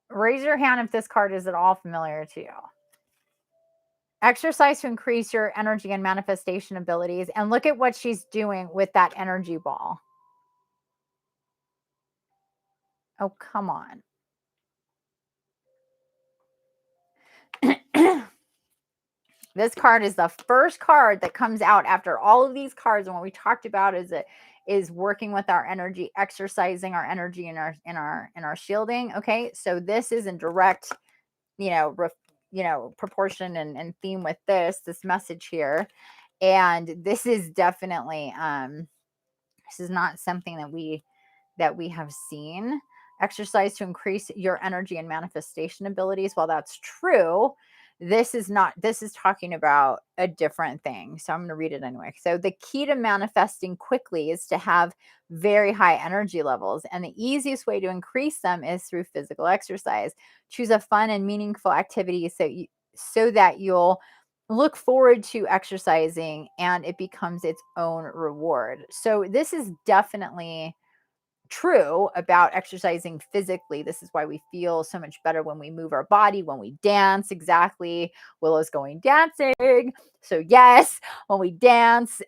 Raise your hand if this card is at all familiar to you. Exercise to increase your energy and manifestation abilities. And look at what she's doing with that energy ball. Oh, come on. This card is the first card that comes out after all of these cards. And what we talked about is working with our energy, exercising our energy in our shielding. Okay. So this is in direct, proportion and theme with this message here. And this is definitely this is not something that we have seen. Exercise to increase your energy and manifestation abilities. While that's true, this is talking about a different thing. So I'm going to read it anyway. So the key to manifesting quickly is to have very high energy levels. And the easiest way to increase them is through physical exercise. Choose a fun and meaningful activity so that you'll look forward to exercising and it becomes its own reward. So this is definitely true about exercising physically. This is why we feel so much better when we move our body, when we dance. Exactly. Willow's going dancing. So yes, when we dance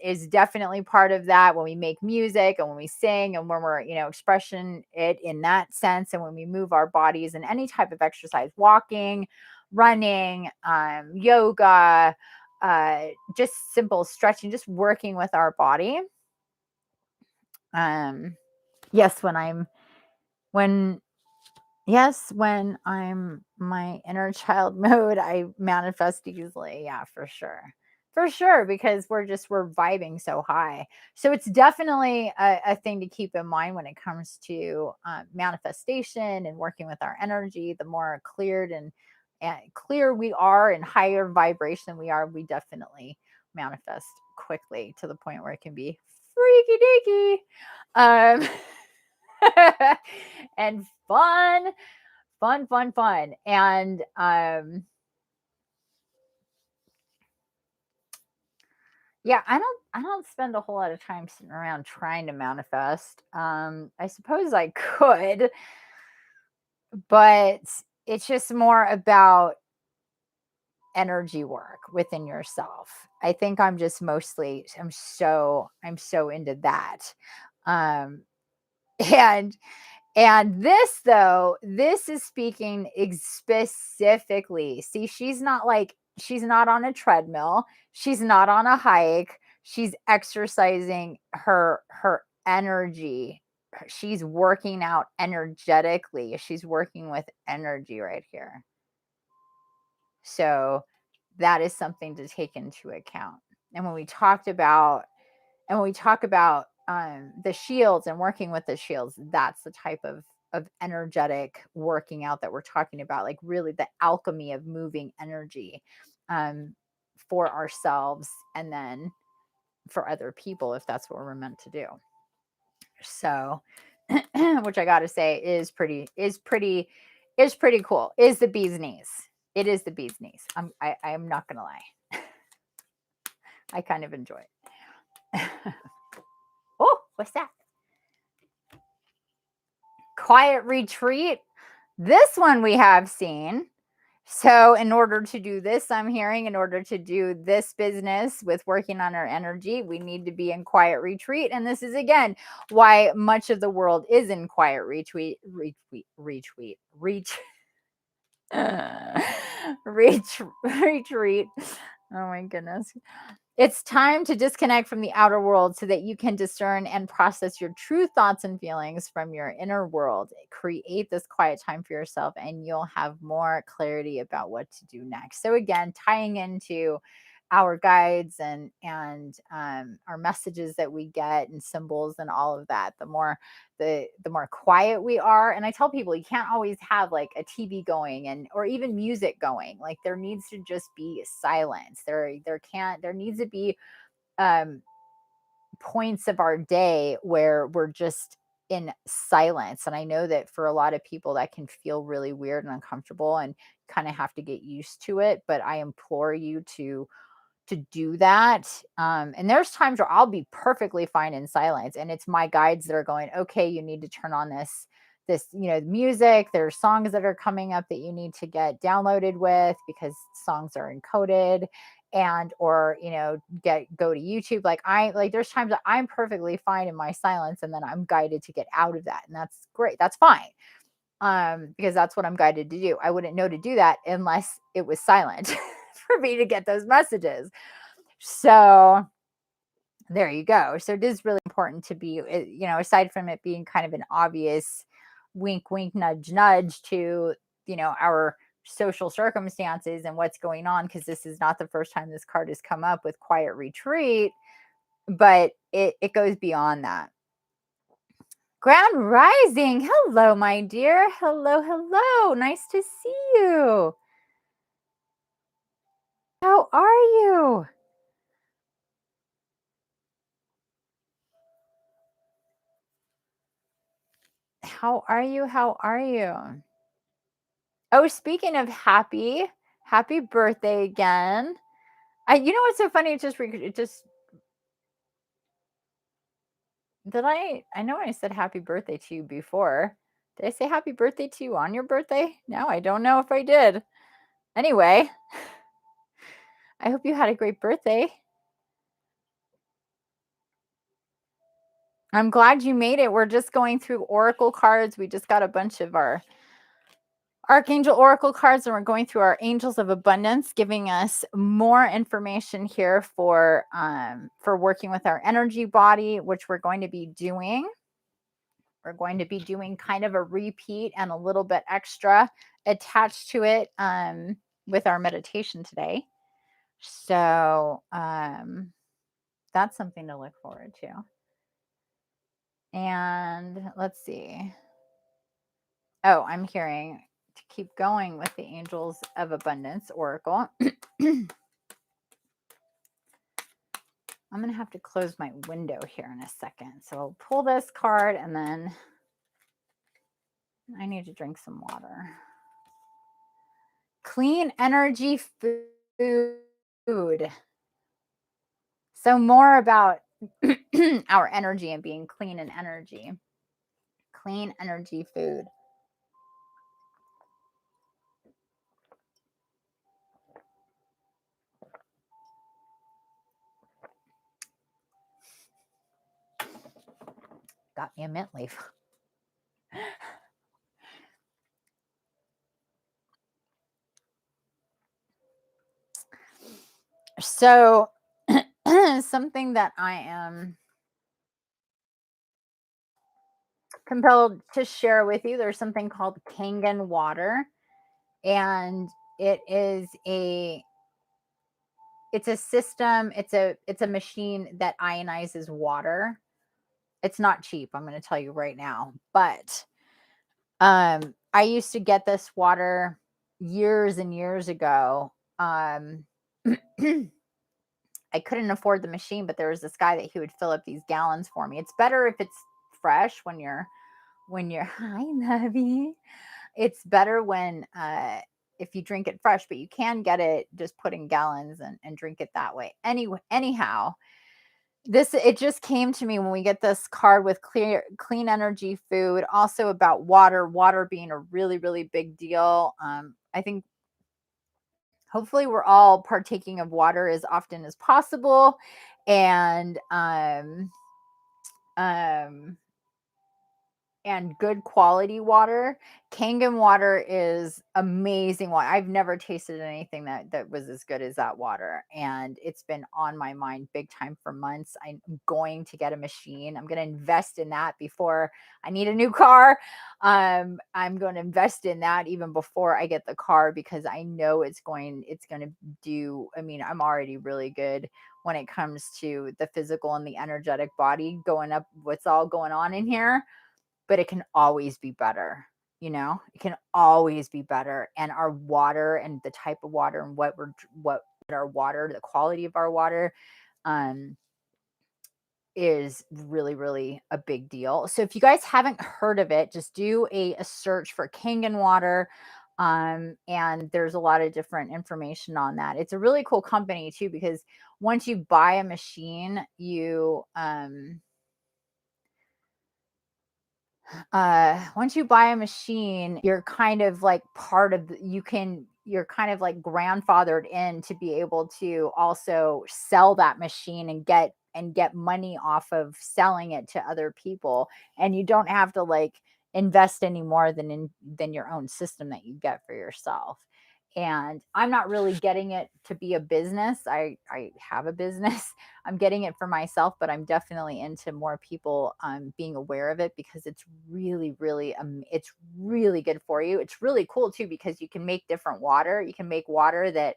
is definitely part of that. When we make music and when we sing and when we're, expression it in that sense. And when we move our bodies in any type of exercise, walking, running, yoga, just simple stretching, just working with our body. Yes, when I'm my inner child mode, I manifest easily. Yeah, for sure. For sure, because we're vibing so high. So it's definitely a thing to keep in mind when it comes to manifestation and working with our energy. The more cleared and clear we are and higher vibration we are, we definitely manifest quickly to the point where it can be freaky deaky. And fun. And yeah, I don't spend a whole lot of time sitting around trying to manifest. I suppose I could, but it's just more about energy work within yourself. I think I'm just mostly I'm so into that. Um and this is speaking specifically. See, she's not on a treadmill. She's not on a hike. She's exercising her energy. She's working out energetically. She's working with energy right here. So that is something to take into account. And when we talk about the shields and working with the shields, that's the type of energetic working out that we're talking about, like really the alchemy of moving energy for ourselves and then for other people if that's what we're meant to do. So which I gotta say is pretty cool. Is the bee's knees. It is the bee's knees. I'm not gonna lie. I kind of enjoy it. Oh, what's that? Quiet retreat. This one we have seen. So in order to do this, I'm hearing in order to do this business with working on our energy, we need to be in quiet retreat. And this is again why much of the world is in quiet retreat. Retreat. Oh my goodness. It's time to disconnect from the outer world so that you can discern and process your true thoughts and feelings from your inner world. Create this quiet time for yourself, and you'll have more clarity about what to do next. So, again, tying into our guides and our messages that we get and symbols and all of that, the more quiet we are. And I tell people you can't always have like a TV going and or even music going. Like there needs to just be silence. There needs to be um points of our day where we're just in silence. And I know that for a lot of people that can feel really weird and uncomfortable and kind of have to get used to it. But I implore you to do that. And there's times where I'll be perfectly fine in silence, and it's my guides that are going, okay, you need to turn on this music. There's songs that are coming up that you need to get downloaded with because songs are encoded, and or get go to YouTube. Like there's times that I'm perfectly fine in my silence, and then I'm guided to get out of that, and that's great. That's fine. Because that's what I'm guided to do. I wouldn't know to do that unless it was silent for me to get those messages. So there you go. So it is really important to be, aside from it being kind of an obvious wink, wink, nudge, nudge to, our social circumstances and what's going on, because this is not the first time this card has come up with quiet retreat, but it goes beyond that. Ground rising. Hello, my dear. Hello, hello. Nice to see you. How are you? How are you? How are you? Oh, speaking of happy birthday again. What's so funny? It just I know I said happy birthday to you before. Did I say happy birthday to you on your birthday? No, I don't know if I did. Anyway, I hope you had a great birthday. I'm glad you made it. We're just going through oracle cards. We just got a bunch of our Archangel Oracle cards, and we're going through our Angels of Abundance, giving us more information here for working with our energy body, which we're going to be doing. We're going to be doing kind of a repeat and a little bit extra attached to it with our meditation today. So that's something to look forward to. And let's see. Oh, I'm hearing to keep going with the Angels of Abundance Oracle. I'm going to have to close my window here in a second. So I'll pull this card, and then I need to drink some water. Clean energy food. So more about our energy and being clean in energy. Clean energy food. Got me a mint leaf. So something that I am compelled to share with you, there's something called Kangen water, and it's a system, it's a machine that ionizes water. It's not cheap, I'm going to tell you right now, but I used to get this water years and years ago. I couldn't afford the machine, but there was this guy that he would fill up these gallons for me. It's better if it's fresh when you're hi lovey. It's better when if you drink it fresh, but you can get it just put in gallons and drink it that way. Anyway, anyhow, it just came to me when we get this card with clean energy food, also about water being a really, really big deal. I think hopefully we're all partaking of water as often as possible. And and good quality water. Kangen water is amazing water. I've never tasted anything that was as good as that water, and it's been on my mind big time for months. I'm going to get a machine. I'm going to invest in that before I need a new car. I'm going to invest in that even before I get the car, because I know it's going to do. I mean, I'm already really good when it comes to the physical and the energetic body going up, what's all going on in here, but it can always be better. It can always be better. And our water and the type of water and what our water, the quality of our water, um, is really, really a big deal. So if you guys haven't heard of it, just do a search for Kangen water. And there's a lot of different information on that. It's a really cool company too, because once you buy a machine, once you buy a machine, you're kind of like you're kind of like grandfathered in to be able to also sell that machine and get money off of selling it to other people, and you don't have to like invest any more than your own system that you get for yourself. And I'm not really getting it to be a business. I have a business. I'm getting it for myself, but I'm definitely into more people being aware of it, because it's really, really, it's really good for you. It's really cool too, because you can make different water. You can make water that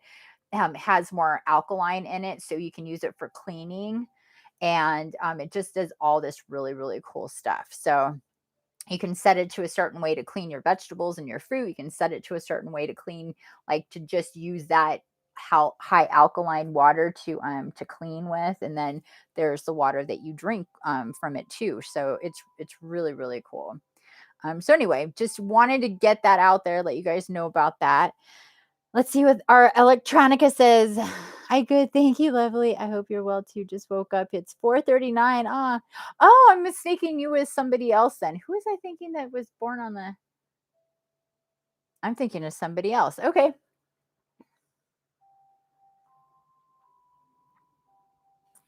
has more alkaline in it, so you can use it for cleaning, and it just does all this really, really cool stuff. So you can set it to a certain way to clean your vegetables and your fruit. You can set it to a certain way to clean, like to just use that how high alkaline water to clean with. And then there's the water that you drink from it too. So it's really, really cool. So anyway, just wanted to get that out there, let you guys know about that. Let's see what our electronica says. Hi, good. Thank you, lovely. I hope you're well too. Just woke up. It's 4:39. Oh, I'm mistaking you with somebody else then. Who was I thinking that was born on the? I'm thinking of somebody else. Okay.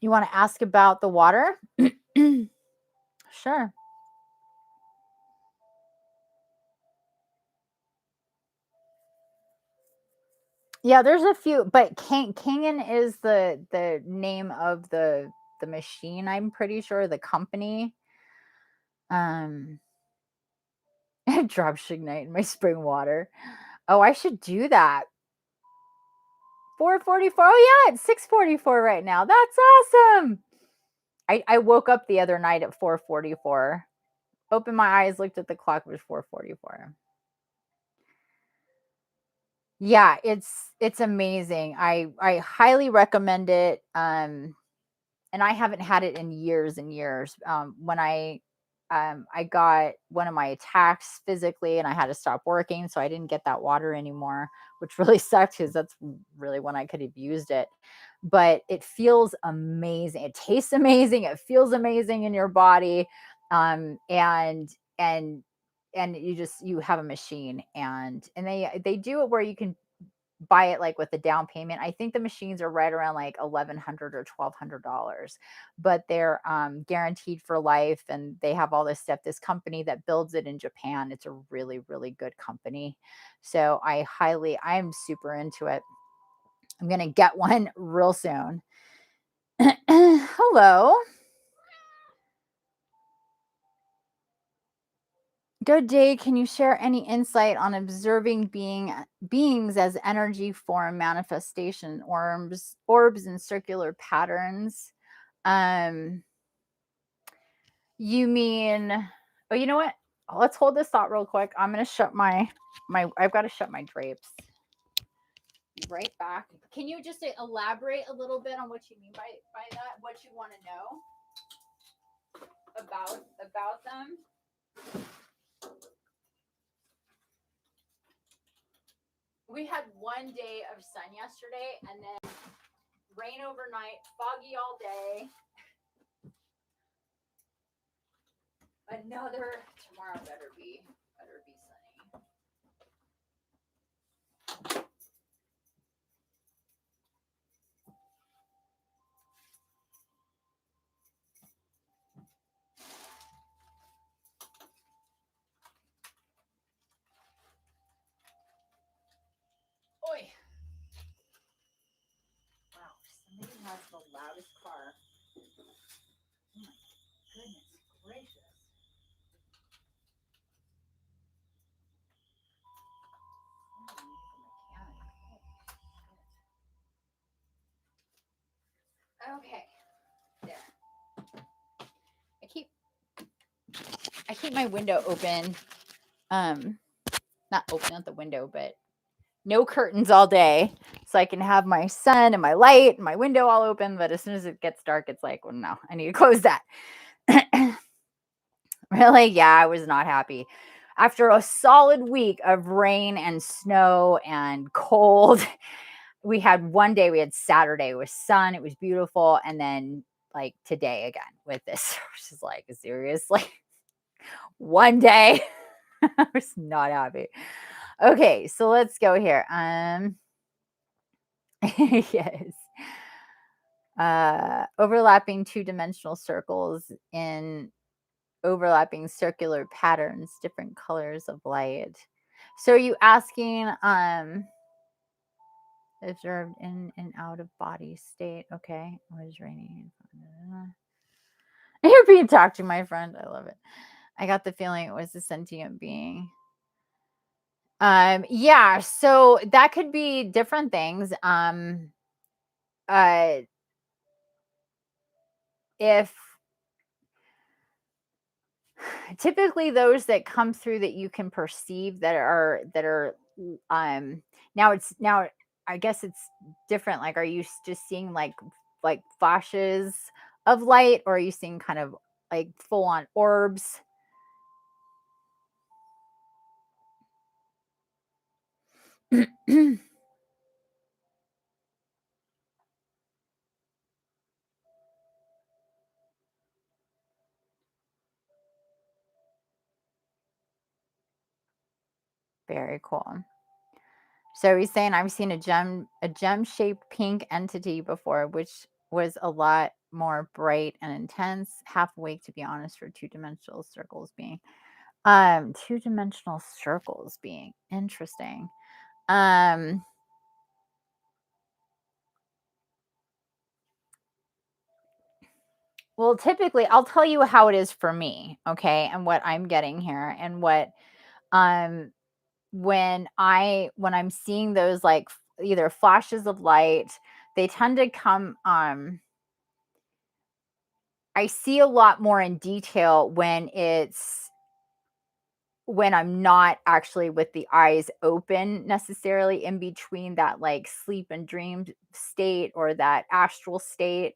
You want to ask about the water? Sure. Yeah, there's a few, but Kangen is the name of the machine. I'm pretty sure the company. Um, drop Shignite in my spring water. Oh, I should do that. 4:44. Oh yeah, it's 6:44 right now. That's awesome. I woke up the other night at 4:44. Opened my eyes, looked at the clock, it was 4:44. Yeah, it's amazing. I highly recommend it. And I haven't had it in years and years. When I got one of my attacks physically, and I had to stop working, so I didn't get that water anymore, which really sucked, because that's really when I could have used it. But it feels amazing. It tastes amazing. It feels amazing in your body, and you have a machine, and they do it where you can buy it like with a down payment. I think the machines are right around like 1,100 or $1,200, but they're guaranteed for life, and they have all this stuff. This company that builds it in Japan, it's a really, really good company. So I'm super into it. I'm gonna get one real soon. Hello. Good day. Can you share any insight on observing beings as energy form manifestation orbs and circular patterns? Um, you mean, oh, you know what? Let's hold this thought real quick. I'm gonna shut I've got to shut my drapes. Be right back. Can you just elaborate a little bit on what you mean by that? What you want to know about them? We had one day of sun yesterday, and then rain overnight, foggy all day. Another tomorrow better be sunny. has the loudest car. Oh my goodness gracious. Okay, there. I keep my window open. Not open at the window, but no curtains all day, so I can have my sun and my light and my window all open. But as soon as it gets dark, it's like, well, no, I need to close that. Really, yeah, I was not happy. After a solid week of rain and snow and cold, we had one day, we had Saturday with sun, it was beautiful, and then like today again with this, which is like, seriously, one day. I was not happy. Okay, so let's go here. Yes. Overlapping two-dimensional circles in overlapping circular patterns, different colors of light. So are you asking observed in an out of body state? Okay. What is raining? You're being talked to, my friend. I love it. I got the feeling it was a sentient being. Yeah, so that could be different things. Uh if typically those that come through that you can perceive that are now I guess it's different. Like, are you just seeing like flashes of light, or are you seeing kind of like full on orbs? Very cool. So he's saying, I've seen a gem shaped pink entity before, which was a lot more bright and intense. Half awake, to be honest, for two-dimensional circles being two-dimensional circles being interesting. Um well, typically I'll tell you how it is for me, okay, and what I'm getting here, and what um when I'm seeing those like either flashes of light, they tend to come I see a lot more in detail when I'm not actually with the eyes open necessarily, in between that like sleep and dream state or that astral state,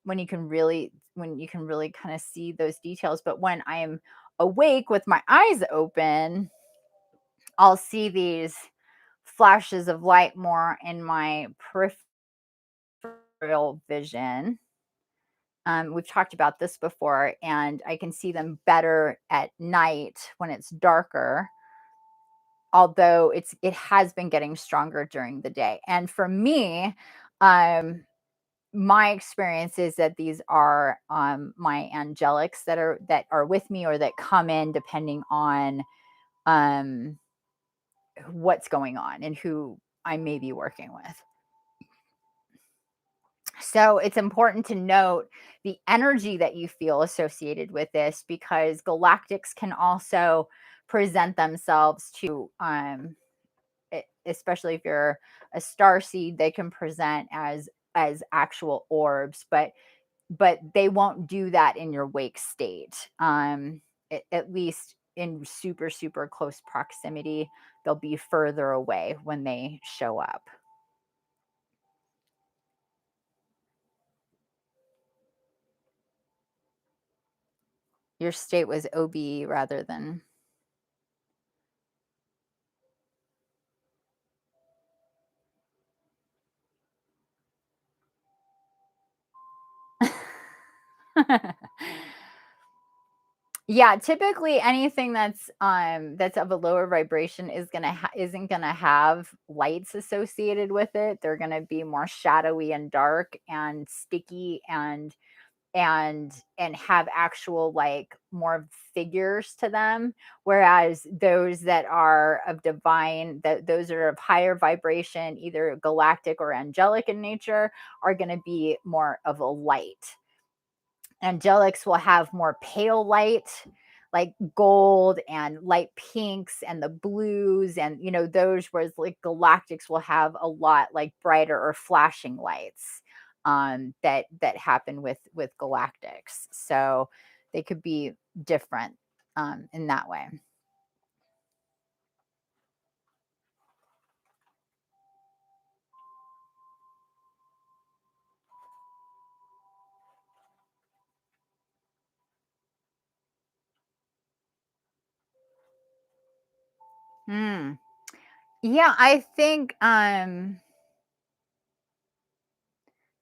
when you can really kind of see those details. But when I'm awake with my eyes open, I'll see these flashes of light more in my peripheral vision. We've talked about this before, and I can see them better at night when it's darker, although it has been getting stronger during the day. And for me, um, my experience is that these are my angelics that are with me, or that come in depending on um, what's going on and who I may be working with. So it's important to note the energy that you feel associated with this, because galactics can also present themselves to especially if you're a star seed, they can present as actual orbs, but they won't do that in your wake state. At least in super super close proximity, they'll be further away when they show up. Your state was OB rather than yeah, typically anything that's of a lower vibration isn't gonna have lights associated with it. They're gonna be more shadowy and dark and sticky, and and have actual like more figures to them, whereas those that are of divine, that those that are of higher vibration, either galactic or angelic in nature, are going to be more of a light. Angelics will have more pale light, like gold and light pinks and the blues, and those, whereas like galactics will have a lot like brighter or flashing lights, that happen with galactics. So they could be different, in that way. Hmm. Yeah, I think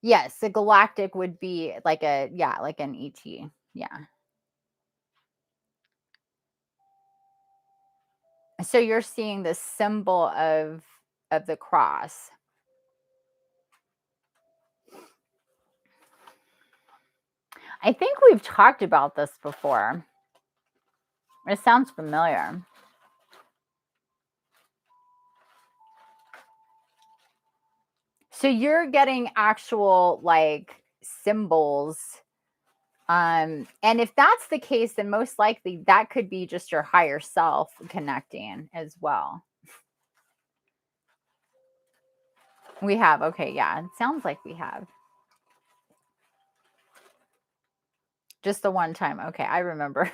yes, the galactic would be like a, yeah, like an ET. Yeah. So you're seeing the symbol of the cross. I think we've talked about this before. It sounds familiar. So you're getting actual like symbols. And if that's the case, then most likely that could be just your higher self connecting as well. We have, okay, yeah. It sounds like we have. Just the one time. Okay, I remember.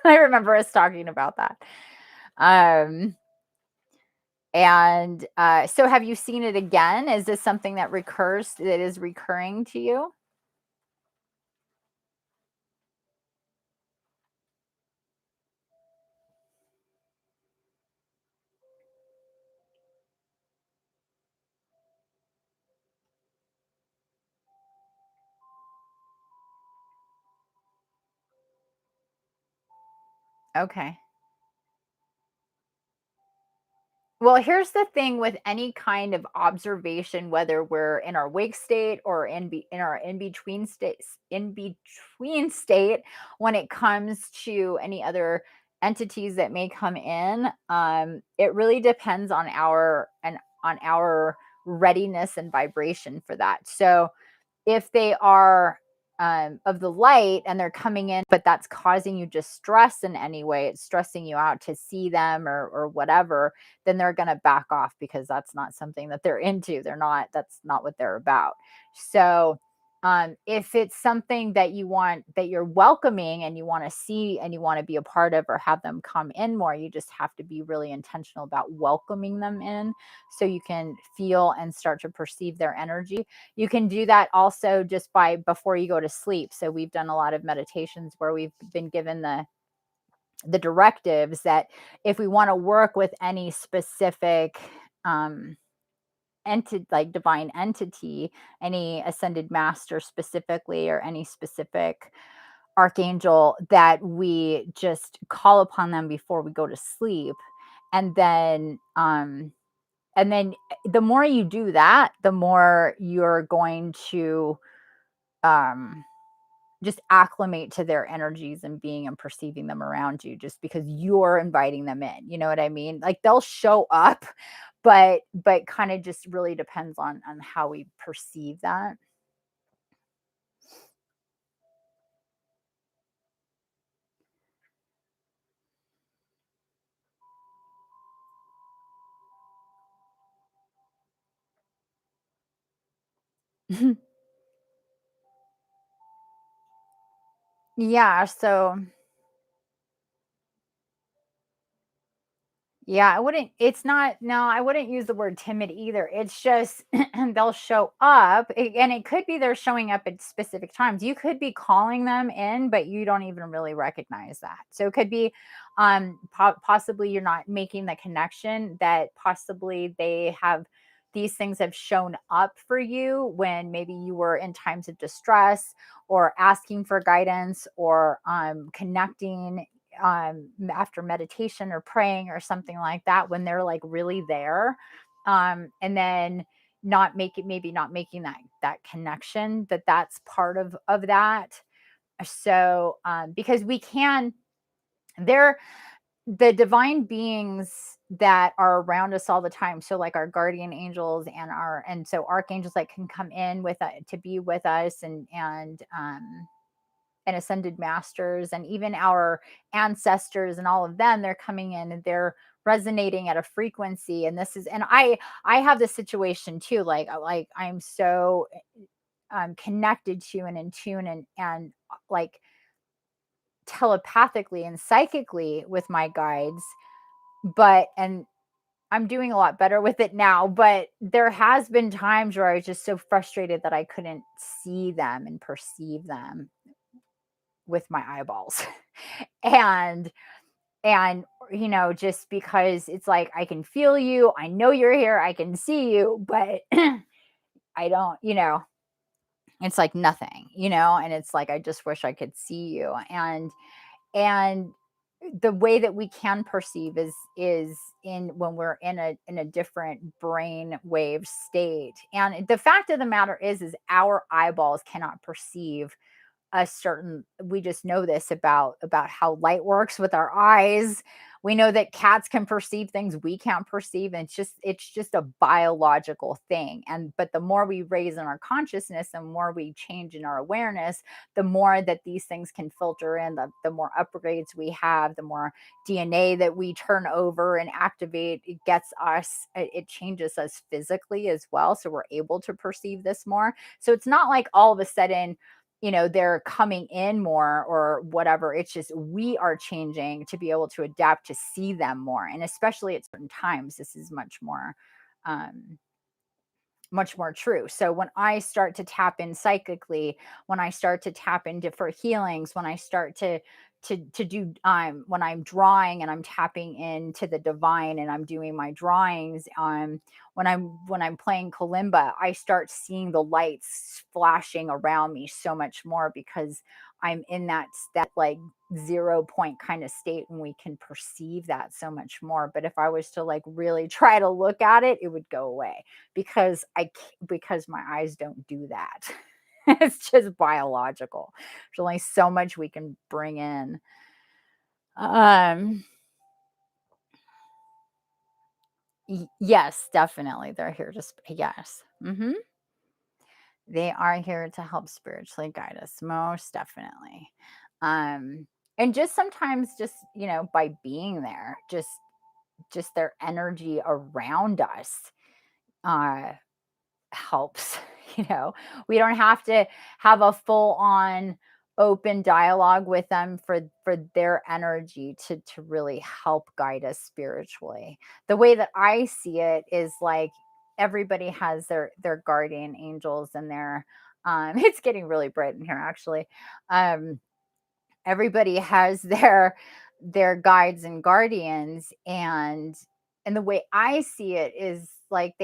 I remember us talking about that. Um and so have you seen it again? Is this something that recurs, that is recurring to you? Okay. Well, here's the thing with any kind of observation, whether we're in our wake state or in our in between state, when it comes to any other entities that may come in, it really depends on our readiness and vibration for that. So if they are, of the light and they're coming in, but that's causing you distress in any way, it's stressing you out to see them or whatever, then they're going to back off because that's not something that they're into. That's not what they're about. So, if it's something that you want, that you're welcoming and you want to see and you want to be a part of or have them come in more, you just have to be really intentional about welcoming them in so you can feel and start to perceive their energy. You can do that also just by before you go to sleep. So we've done a lot of meditations where we've been given the directives that if we want to work with any specific, um entity, like divine entity, any ascended master specifically, or any specific archangel, that we just call upon them before we go to sleep. And then the more you do that, the more you're going to, um just acclimate to their energies and being and perceiving them around you, just because you're inviting them in. You know what I mean? Like they'll show up, but kind of just really depends on how we perceive that. Yeah, so yeah, I wouldn't, it's not, no, I wouldn't use the word timid either. It's just they'll show up, and it could be they're showing up at specific times. You could be calling them in, but you don't even really recognize that. So it could be, possibly you're not making the connection that possibly these things have shown up for you when maybe you were in times of distress, or asking for guidance, or connecting, after meditation or praying or something like that, when they're like really there, and then not making, maybe not making that connection, that's part of that. So, because we can, they're the divine beings that are around us all the time. So, like our guardian angels and so archangels that can come in with to be with us, and ascended masters, and even our ancestors and all of them, they're coming in and they're resonating at a frequency. And this is, and I have this situation too. Like I'm so connected to and in tune and like telepathically and psychically with my guides, but and I'm doing a lot better with it now, but there has been times where I was just so frustrated that I couldn't see them and perceive them with my eyeballs. and and just because it's like I can feel you, I know you're here, I can see you, but I don't, it's like nothing, and it's like I just wish I could see you. And the way that we can perceive is in when we're in a different brain wave state. And the fact of the matter is our eyeballs cannot perceive a certain, we just know this about how light works with our eyes. We know that cats can perceive things we can't perceive, and it's just a biological thing. And but the more we raise in our consciousness, the more we change in our awareness, the more that these things can filter in, the more upgrades we have, the more DNA that we turn over and activate, it gets us, it changes us physically as well, so we're able to perceive this more. So it's not like all of a sudden, they're coming in more or whatever. It's just we are changing to be able to adapt to see them more. And especially at certain times, this is um, much more true. So when I start to tap in psychically, when I start to tap into for healings, when I start to do when I'm drawing and I'm tapping into the divine and I'm doing my drawings, when I'm playing kalimba, I start seeing the lights flashing around me so much more because I'm in that like 0 point kind of state, and we can perceive that so much more. But if I was to like really try to look at it, it would go away because because my eyes don't do that. It's just biological. There's only so much we can bring in. Um, yes, definitely. They're here to, yes. They are here to help spiritually guide us, most definitely. Um, and just sometimes, just, by being there, just their energy around us, uh, helps. you know we don't have to have a full on open dialogue with them for their energy to really help guide us spiritually. The way that I see it is like everybody has their guardian angels and their it's getting really bright in here actually. Everybody has their guides and guardians, and the way I see it is like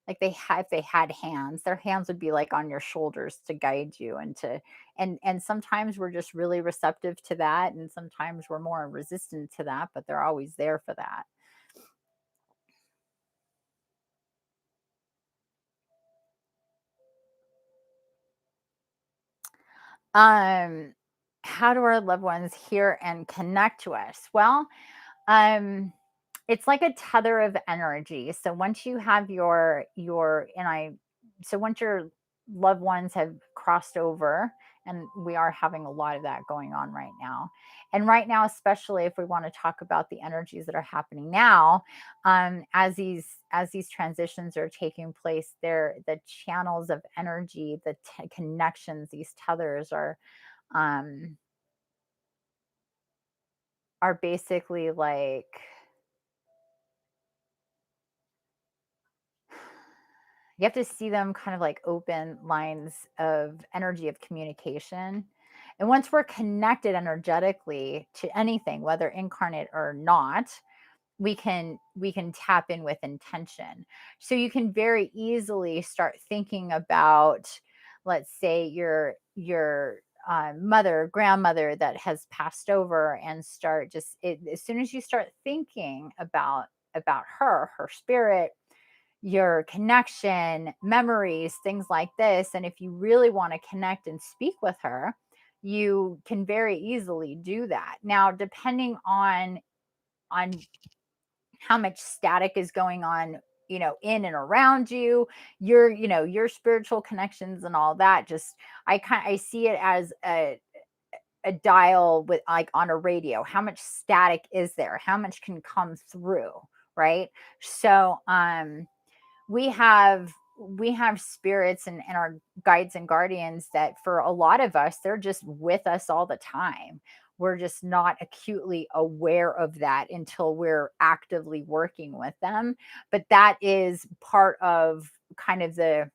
if they had hands, their hands would be like on your shoulders to guide you and sometimes we're just really receptive to that, and sometimes we're more resistant to that, but they're always there for that. um how do our loved ones hear and connect to us? Well, um it's like a tether of energy. So once you have your and I so once your loved ones have crossed over, and we are having a lot of that going on right now. And right now, especially if we want to talk about the energies that are happening now, as these transitions are taking place, the channels of energy, connections, these tethers um are basically like, you have to see them kind of like open lines of energy of communication. And once we're connected energetically to anything, whether incarnate or not, we can tap in with intention. So you can very easily start thinking about, let's say, your mother, grandmother that has passed over, and start as soon as you start thinking about her spirit, your connection, memories, things like this. And if you really want to connect and speak with her, you can very easily do that. Now, depending on how much static is going on, in and around you, your spiritual connections and all that, just I see it as a dial with, like, on a radio. How much static is there? How much can come through, right? So we have spirits and our guides and guardians that, for a lot of us, they're just with us all the time. We're just not acutely aware of that until we're actively working with them. But that is part of kind of the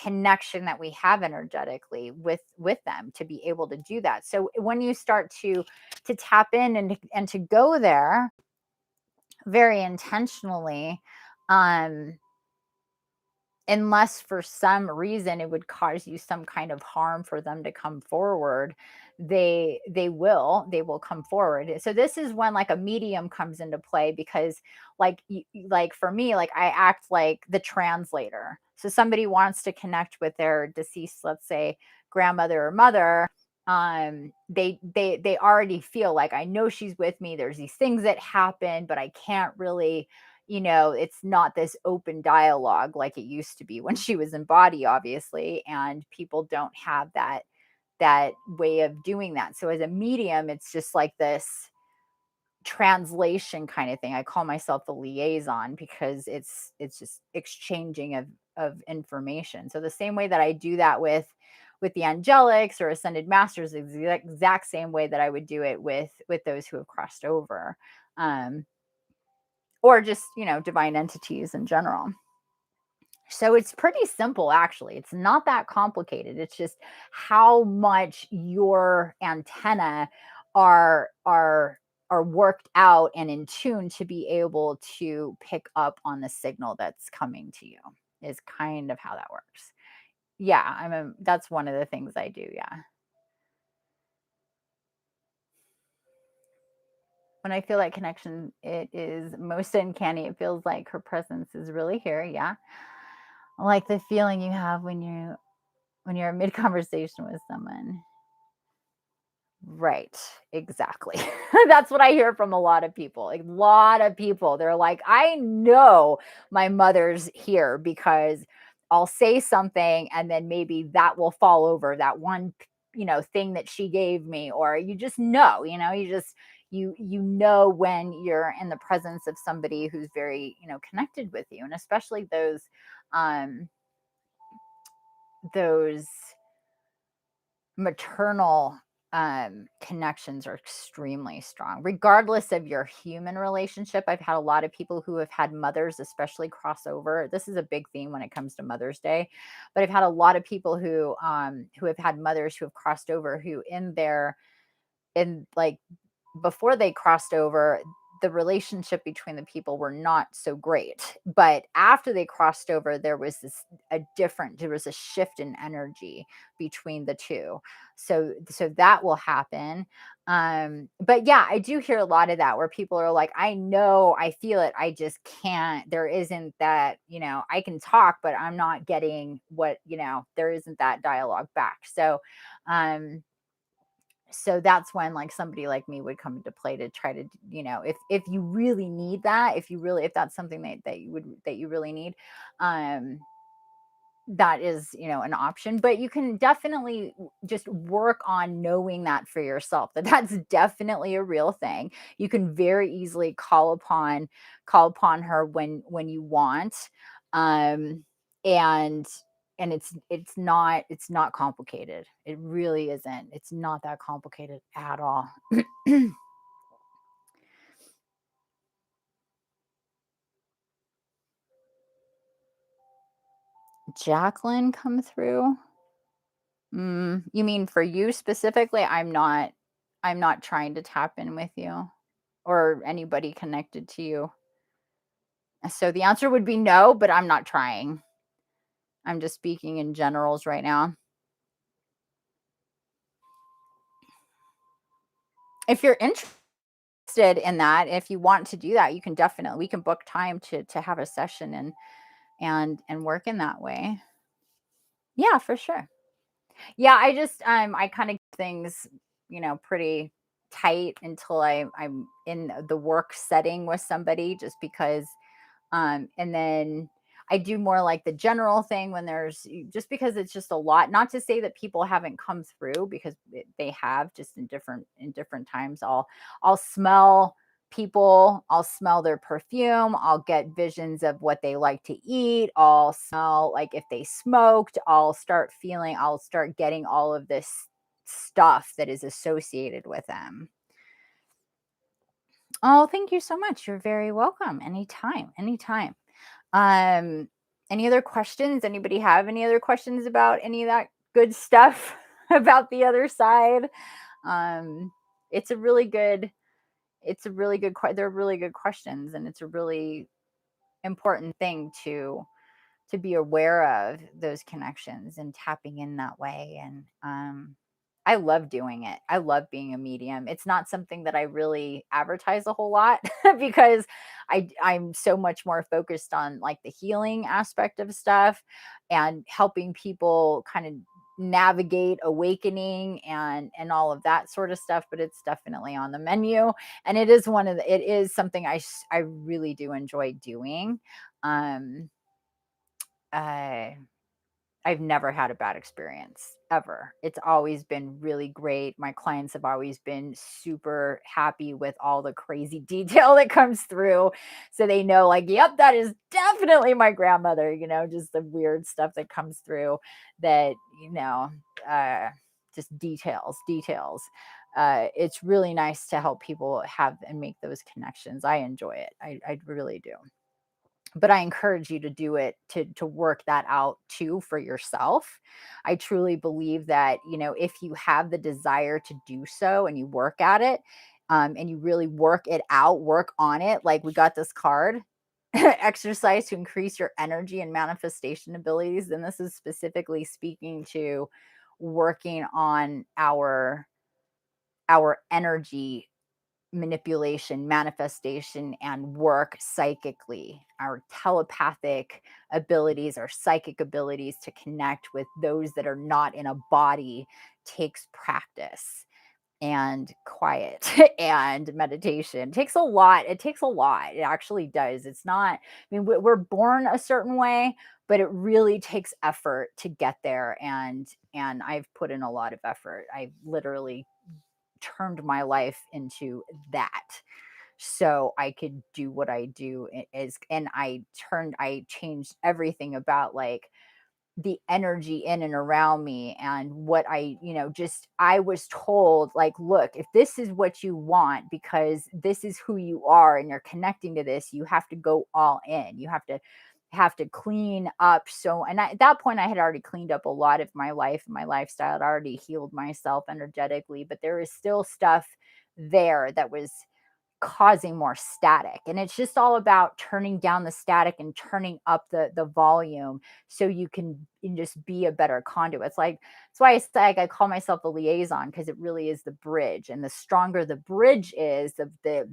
connection that we have energetically with them, to be able to do that. So when you start to tap in and to go there very intentionally, um unless for some reason it would cause you some kind of harm for them to come forward, they will come forward. So this is when, like, a medium comes into play, because, like, like, for me, like, I act like the translator. So somebody wants to connect with their deceased, let's say, grandmother or mother. They already feel like, I know she's with me, there's these things that happen, but I can't really, it's not this open dialogue like it used to be when she was in body, obviously, and people don't have that way of doing that. So as a medium, it's just like this translation kind of thing. I call myself the liaison, because it's just exchanging of information. So the same way that I do that with the angelics or ascended masters is the exact same way that I would do it with those who have crossed over. Um, or just, divine entities in general. So it's pretty simple, actually. It's not that complicated. It's just how much your antenna are worked out and in tune to be able to pick up on the signal that's coming to you, is kind of how that works. Yeah, that's one of the things I do, yeah. When I feel that connection, it is most uncanny. It feels like her presence is really here, yeah. Like the feeling you have when you're mid conversation with someone. Right, exactly. That's what I hear from a lot of people. A lot of people, they're like, "I know my mother's here, because I'll say something and then maybe that will fall over, that one, thing that she gave me," or you just know, you know when you're in the presence of somebody who's very, connected with you, and especially um those maternal connections are extremely strong, regardless of your human relationship. I've had a lot of people who have had mothers, especially, cross over. This is a big theme when it comes to Mother's Day, but I've had a lot of people who have had mothers who have crossed over, who in like before they crossed over, the relationship between the people were not so great. But after they crossed over, there was a shift in energy between the two. So that will happen. But yeah, I do hear a lot of that, where people are like, I know, I feel it, I just can't, there isn't that, I can talk, but I'm not getting what, there isn't that dialogue back. So that's when, like, somebody like me would come into play to try to, if you really need that, if that's something that you really need, um that is, an option. But you can definitely just work on knowing that for yourself, that that's definitely a real thing. You can very easily call upon her when you want. um and and it's not complicated. It really isn't. It's not that complicated at all. Jacqueline come through. You mean for you specifically? I'm not trying to tap in with you or anybody connected to you. So the answer would be no, but I'm not trying. I'm just speaking in generals right now. If you're interested, interested in that, if you want to do that, you can definitely, we can book time to have a session and work in that way. Yeah, for sure. Yeah, I just I kind of keep things, pretty tight until I'm in the work setting with somebody, just because and then I do more like the general thing when there's, just because it's just a lot. Not to say that people haven't come through, because they have, just in different times. I'll smell people, I'll smell their perfume, I'll get visions of what they like to eat, I'll smell, like, if they smoked, I'll start getting all of this stuff that is associated with them. Oh, thank you so much. You're very welcome. Anytime, anytime. Um, any other questions? Anybody have any other questions about any of that good stuff about the other side? Um, it's a really good, they're really good questions, and it's a really important thing to be aware of those connections and tapping in that way. And I love doing it. I love being a medium. It's not something that I really advertise a whole lot because I'm so much more focused on, like, the healing aspect of stuff and helping people kind of navigate awakening and all of that sort of stuff. But it's definitely on the menu, and it is something I really do enjoy doing. um uh, I've never had a bad experience ever. It's always been really great. My clients have always been super happy with all the crazy detail that comes through. So they know, like, yep, that is definitely my grandmother, just the weird stuff that comes through that, uh, just details. It's really nice to help people have and make those connections. I enjoy it. I really do. But I encourage you to do it, to work that out too for yourself. I truly believe that, if you have the desire to do so and you work at it, and you really work it out, work on it, like we got this card, exercise to increase your energy and manifestation abilities. And this is specifically speaking to working on our energy manipulation, manifestation, and work psychically. Our telepathic abilities, our psychic abilities to connect with those that are not in a body takes practice and quiet and meditation. It takes a lot. It takes a lot. It actually does. It's not, I mean, we're born a certain way, but it really takes effort to get there. And I've put in a lot of effort. I've literally turned my life into that so I could do what I do is, and I changed everything about, like, the energy in and around me, and what just I was told, like, look, if this is what you want, because this is who you are and you're connecting to this, you have to go all in. You have to clean up. So, and at that point I had already cleaned up a lot of my life and my lifestyle. I'd already healed myself energetically, but there is still stuff there that was causing more static. And it's just all about turning down the static and turning up the volume so you can just be a better conduit. It's like, that's why I say, like, I call myself a liaison, because it really is the bridge. And the stronger the bridge is, the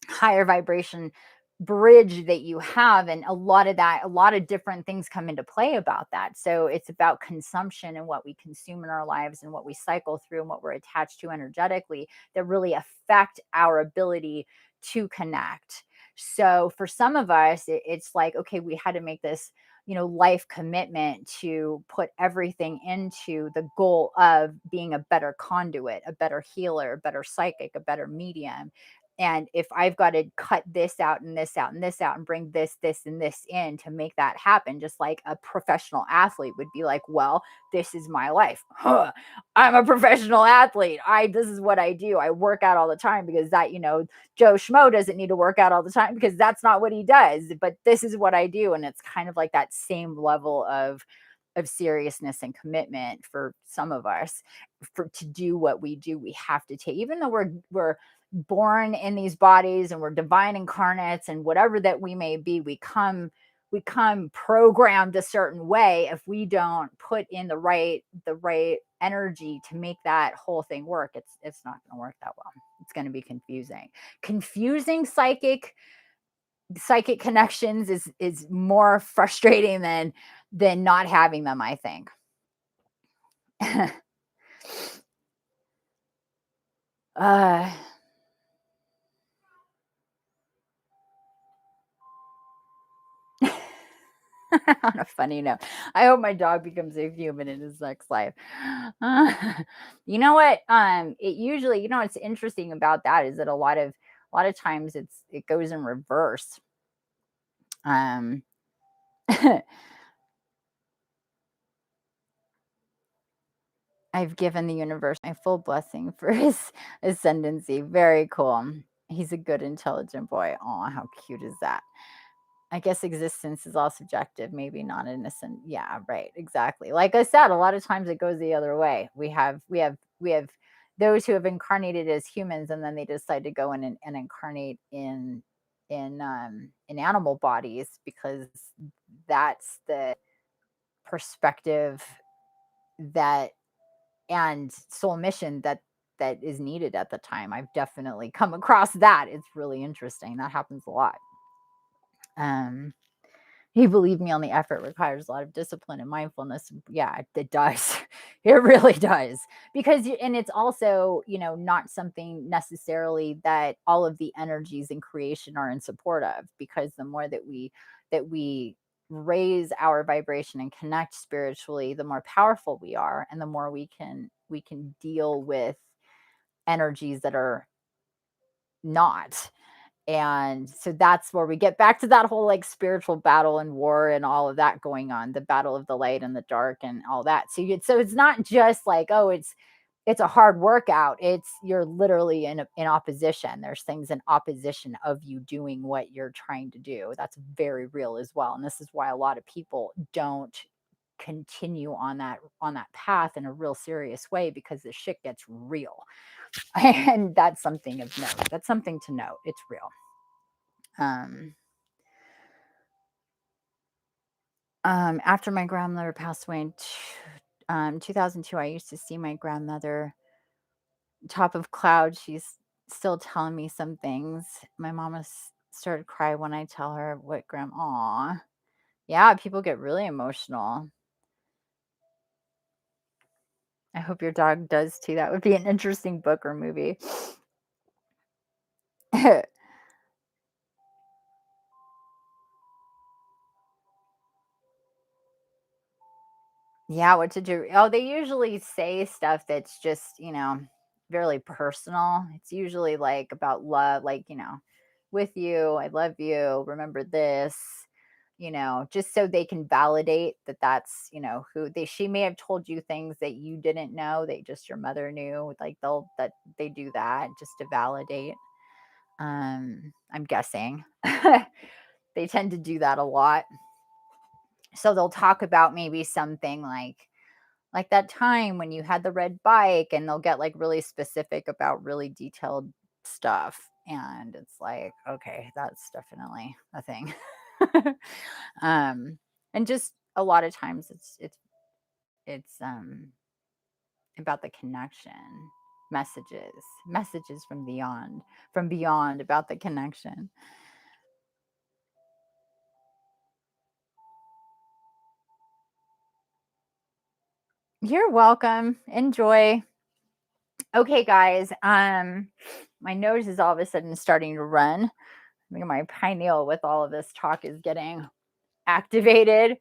higher vibration bridge that you have, and a lot of different things come into play about that. So it's about consumption and what we consume in our lives and what we cycle through and what we're attached to energetically that really affect our ability to connect. So for some of us, it's like, okay, we had to make this, life commitment to put everything into the goal of being a better conduit, a better healer, a better psychic, a better medium. And if I've got to cut this out and this out and this out and bring this and this in to make that happen, just like a professional athlete would be like, well, this is my life. Huh, I'm a professional athlete. This is what I do. I work out all the time, because that, Joe Schmo doesn't need to work out all the time, because that's not what he does. But this is what I do. And it's kind of like that same level of seriousness and commitment for some of us. For to do what we do, we have to take, even though we're born in these bodies and we're divine incarnates and whatever that we may be, we come we come programmed a certain way. If we don't put in the right energy to make that whole thing work, it's not going to work that well. It's going to be confusing psychic connections is more frustrating than not having them, I think. uh on a funny note, I hope my dog becomes a human in his next life. Uh, you know what? It usually, what's interesting about that is that a lot of times it goes in reverse. Um, I've given the universe my full blessing for his ascendancy. Very cool. He's a good, intelligent boy. Oh, how cute is that? I guess existence is all subjective, maybe not innocent. Yeah, right. Exactly. Like I said, a lot of times it goes the other way. We have those who have incarnated as humans and then they decide to go in and incarnate in animal bodies because that's the perspective that and soul mission that is needed at the time. I've definitely come across that. It's really interesting. That happens a lot. Um You believe me on the effort requires a lot of discipline and mindfulness. Yeah, it does. It really does. Because and it's also, not something necessarily that all of the energies in creation are in support of because the more that we raise our vibration and connect spiritually, the more powerful we are and the more we can deal with energies that are not. And so that's where we get back to that whole like spiritual battle and war and all of that going on, the battle of the light and the dark and all that. So it's not just like, oh, it's a hard workout. It's you're literally in opposition. There's things in opposition of you doing what you're trying to do. That's very real as well. And this is why a lot of people don't continue on that path in a real serious way because the shit gets real. And that's something of note. That's something to note. It's real. Um, After my grandmother passed away in 2002, I used to see my grandmother top of cloud. She's still telling me some things. My mama started cry when I tell her what Aw, yeah, people get really emotional. I hope your dog does too. That would be an interesting book or movie. Yeah, what to do. Oh, they usually say stuff that's just, really personal. It's usually like about love, like, with you, I love you, remember this, just so they can validate that that's, who she may have told you things that you didn't know, that just your mother knew. Like they do that just to validate. I'm guessing. They tend to do that a lot. So they'll talk about maybe something like that time when you had the red bike and they'll get like really specific about really detailed stuff and it's like okay, that's definitely a thing. um and just a lot of times it's about the connection, messages from beyond about the connection. You're welcome. Enjoy. Okay, guys. My nose is all of a sudden starting to run. I think my pineal with all of this talk is getting activated.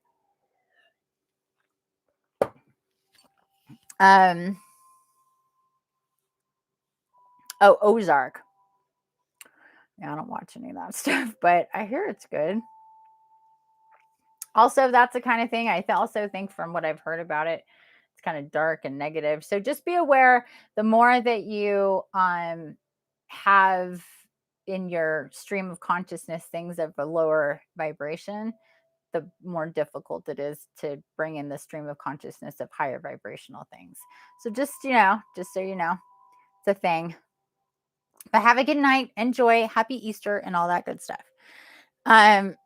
Um, oh, Ozark. Yeah, I don't watch any of that stuff, but I hear it's good. Also, that's the kind of thing also think from what I've heard about it, it's kind of dark and negative. So just be aware the more that you have in your stream of consciousness things of a lower vibration, the more difficult it is to bring in the stream of consciousness of higher vibrational things. So just so you know, it's a thing. But have a good night. Enjoy. Happy Easter and all that good stuff. Um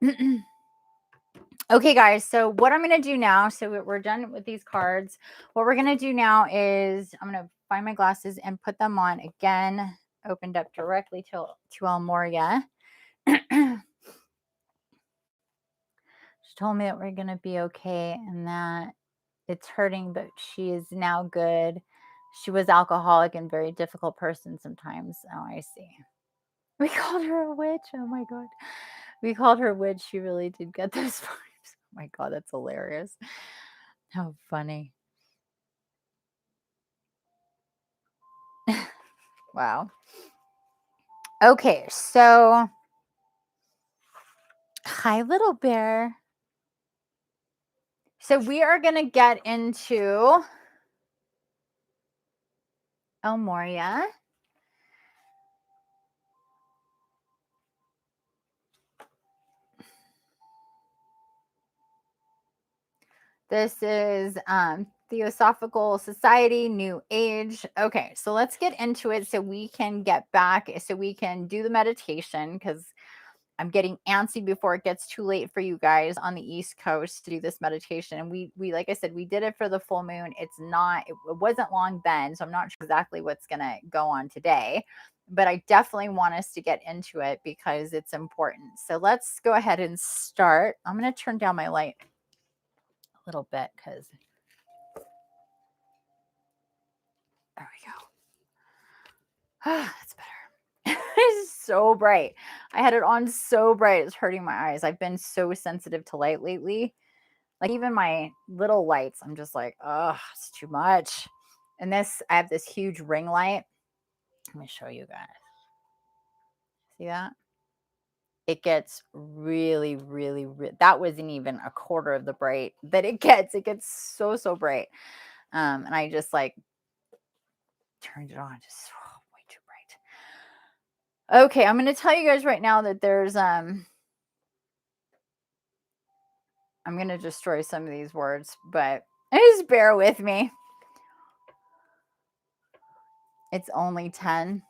Okay, guys, so what I'm going to do now, so we're done with these cards. What we're going to do now is I'm going to find my glasses and put them on again, opened up directly to Almoria. She told me that we're going to be okay and that it's hurting, but she is now good. She was alcoholic and very difficult person sometimes. Oh, I see. We called her a witch. Oh my God. We called her a witch. She really did get those vibes. Oh my God, that's hilarious. How funny. Wow. Okay, so hi, little bear. So we are going to get into Elmoria. This is Theosophical Society, New Age. Okay, so let's get into it so we can get back, so we can do the meditation, because I'm getting antsy before it gets too late for you guys on the East Coast to do this meditation. And we like I said, we did it for the full moon. It wasn't long then, so I'm not sure exactly what's gonna go on today. But I definitely want us to get into it because it's important. So let's go ahead and start. I'm gonna turn down my light a little bit because there we go. That's better. It's so bright. I had it on so bright. It's hurting my eyes. I've been so sensitive to light lately. Like even my little lights, I'm just like, oh, it's too much. And this, I have this huge ring light. Let me show you guys. See that? It gets really, really, that wasn't even a quarter of the bright that it gets. It gets so, so bright. And I just like turned it on, just way too bright. Okay, I'm gonna tell you guys right now that there's I'm gonna destroy some of these words, but just bear with me. It's only 10.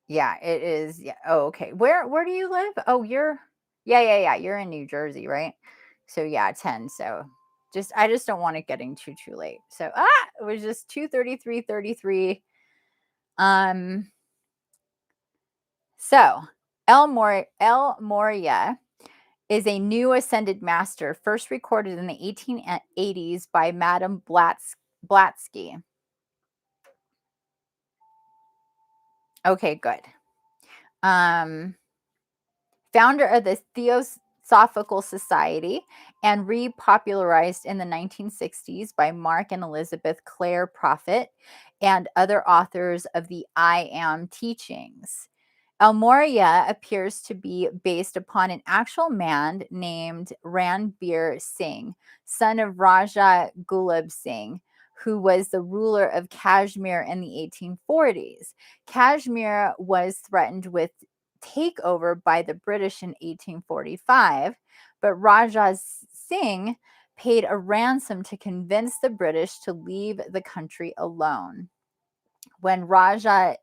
Yeah, it is. Yeah. Oh, okay. Where do you live? Oh, yeah. You're in New Jersey, right? So yeah, 10. So I just don't want it getting too late. So it was just 2:33:33. Um so El Moria is a new ascended master, first recorded in the 1880s by Madame Blatsky. Okay, good. Founder of the Theosophical Society and repopularized in the 1960s by Mark and Elizabeth Clare Prophet and other authors of the I Am teachings. Almoria appears to be based upon an actual man named Ranbir Singh, son of Raja Gulab Singh, who was the ruler of Kashmir in the 1840s. Kashmir was threatened with takeover by the British in 1845, but Raja Singh paid a ransom to convince the British to leave the country alone. When Raja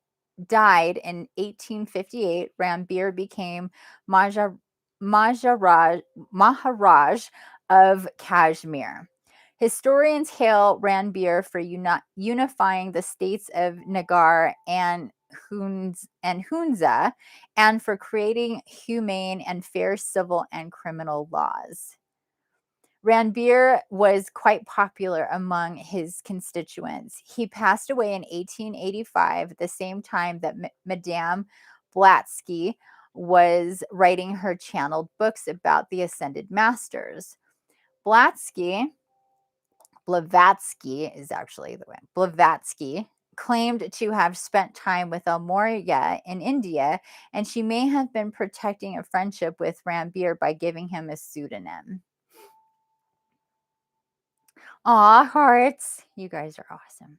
died in 1858, Ranbir became Maharaj of Kashmir. Historians hail Ranbir for unifying the states of Nagar and Hunza, and for creating humane and fair civil and criminal laws. Ranbir was quite popular among his constituents. He passed away in 1885, the same time that Madame Blatsky was writing her channeled books about the ascended masters. Blavatsky is actually the way. Blavatsky claimed to have spent time with Almoria in India, and she may have been protecting a friendship with Ranbir by giving him a pseudonym. Aw, hearts. You guys are awesome.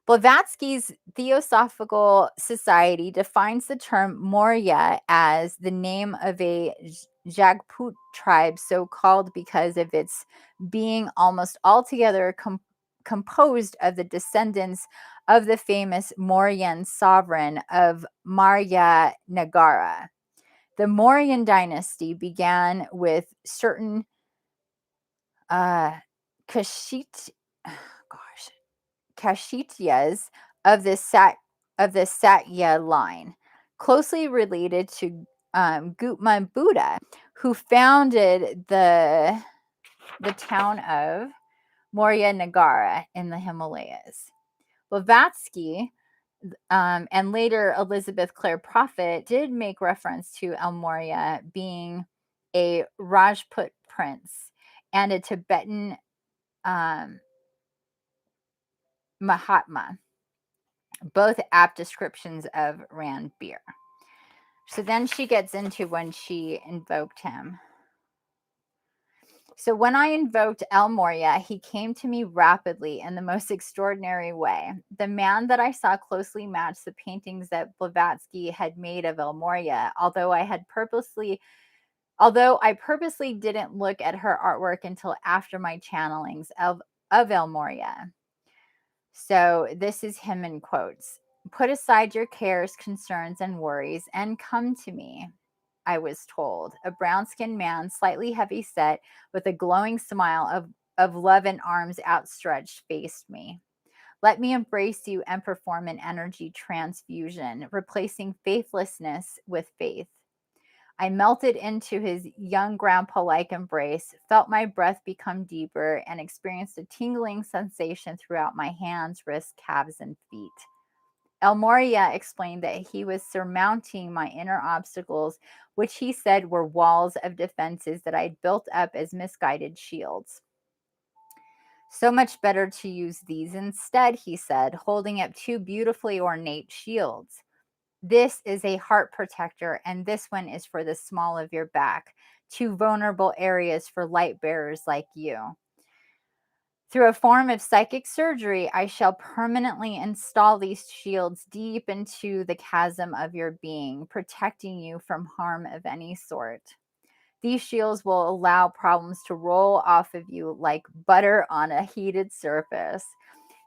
Blavatsky's Theosophical Society defines the term Maurya as the name of a Jagput tribe, so called because of its being almost altogether composed of the descendants of the famous Mauryan sovereign of Maurya Nagara. The Mauryan dynasty began with certain Kashit, gosh, Kashityas of the Satya line, closely related to Gautama Buddha, who founded the town of Maurya Nagara in the Himalayas. Blavatsky and later Elizabeth Clare Prophet did make reference to El Morya being a Rajput prince and a Tibetan Mahatma, both apt descriptions of Ranbir. So then she gets into when she invoked him. So when I invoked El Morya, he came to me rapidly in the most extraordinary way. The man that I saw closely matched the paintings that Blavatsky had made of El Morya, although I purposely didn't look at her artwork until after my channelings of El Morya. So this is him in quotes. Put aside your cares, concerns, and worries and come to me, I was told. A brown-skinned man, slightly heavy-set, with a glowing smile of love and arms outstretched, faced me. Let me embrace you and perform an energy transfusion, replacing faithlessness with faith. I melted into his young grandpa-like embrace, felt my breath become deeper, and experienced a tingling sensation throughout my hands, wrists, calves, and feet. El Morya explained that he was surmounting my inner obstacles, which he said were walls of defenses that I'd built up as misguided shields. So much better to use these instead, he said, holding up two beautifully ornate shields. This is a heart protector, and this one is for the small of your back, two vulnerable areas for light bearers like you. Through a form of psychic surgery, I shall permanently install these shields deep into the chasm of your being, protecting you from harm of any sort. These shields will allow problems to roll off of you like butter on a heated surface.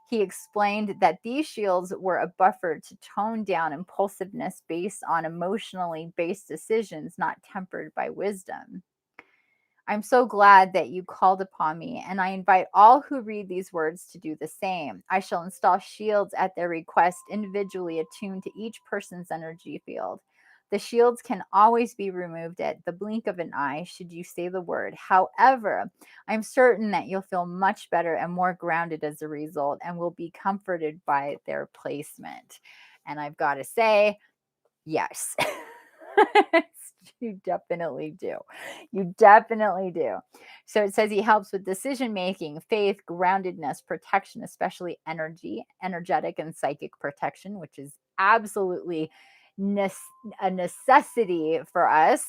He explained that these shields were a buffer to tone down impulsiveness based on emotionally based decisions not tempered by wisdom. I'm so glad that you called upon me, and I invite all who read these words to do the same. I shall install shields at their request, individually attuned to each person's energy field. The shields can always be removed at the blink of an eye should you say the word. However, I'm certain that you'll feel much better and more grounded as a result and will be comforted by their placement. And I've got to say, yes. You definitely do. You definitely do. So it says he helps with decision making, faith, groundedness, protection, especially energetic and psychic protection, which is absolutely a necessity for us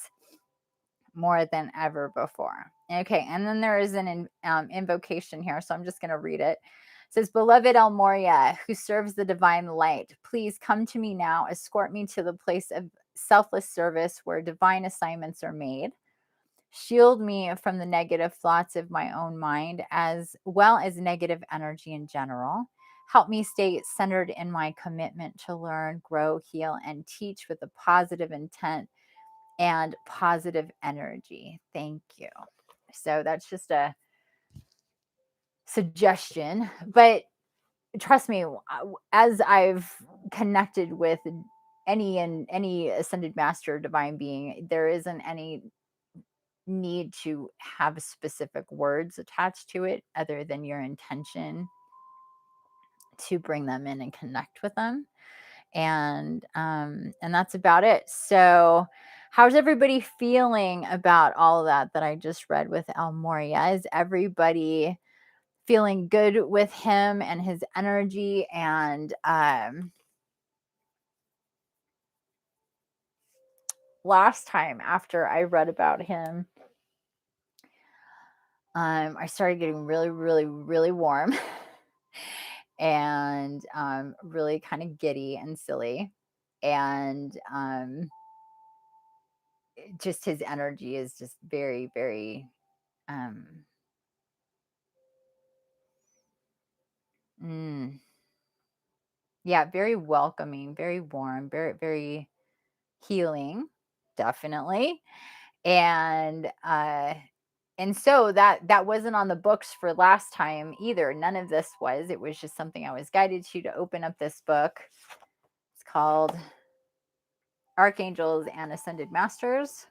more than ever before. Okay, and then there is an invocation here, so I'm just going to read it. It says, Beloved El Morya, who serves the divine light, please come to me now, escort me to the place of selfless service where divine assignments are made. Shield me from the negative thoughts of my own mind, as well as negative energy in general. Help me stay centered in my commitment to learn, grow, heal, and teach with a positive intent and positive energy. Thank you. So that's just a suggestion, but trust me, as I've connected with any ascended master divine being, there isn't any need to have specific words attached to it other than your intention to bring them in and connect with them. And that's about it. So how's everybody feeling about all of that I just read with El Morya? Is everybody feeling good with him and his energy? And last time after I read about him, I started getting really, really, really warm and really kind of giddy and silly. And just his energy is just very, very yeah, very welcoming, very warm, very, very healing, definitely. And so that wasn't on the books for last time either. None of this was. It was just something I was guided to open up this book. It's called Archangels and Ascended Masters.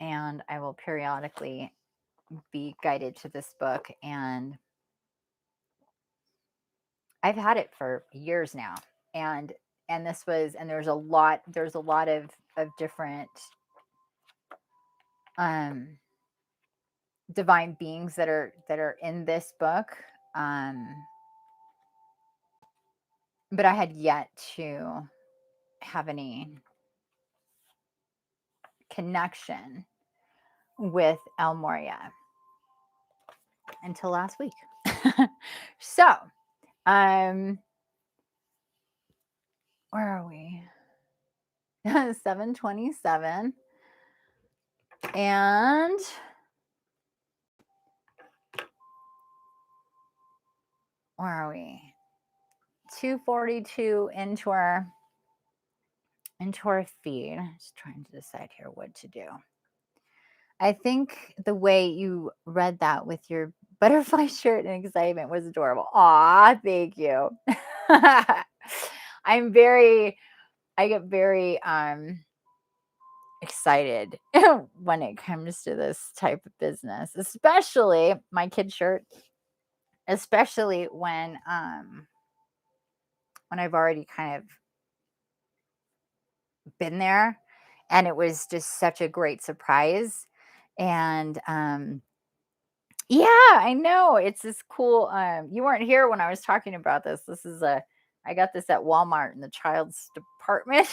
And I will periodically be guided to this book, and I've had it for years now. And there's a lot of different divine beings that are in this book. But I had yet to have any connection with El Moria until last week. So, where are we? 7:27. And where are we? 2:42 into our feed. Just trying to decide here what to do. I think the way you read that with your butterfly shirt and excitement was adorable. Aw, thank you. I get very excited when it comes to this type of business, especially my kid shirt, especially when I've already kind of been there and it was just such a great surprise. And yeah, I know. It's this cool. You weren't here when I was talking about this. I got this at Walmart in the child's department.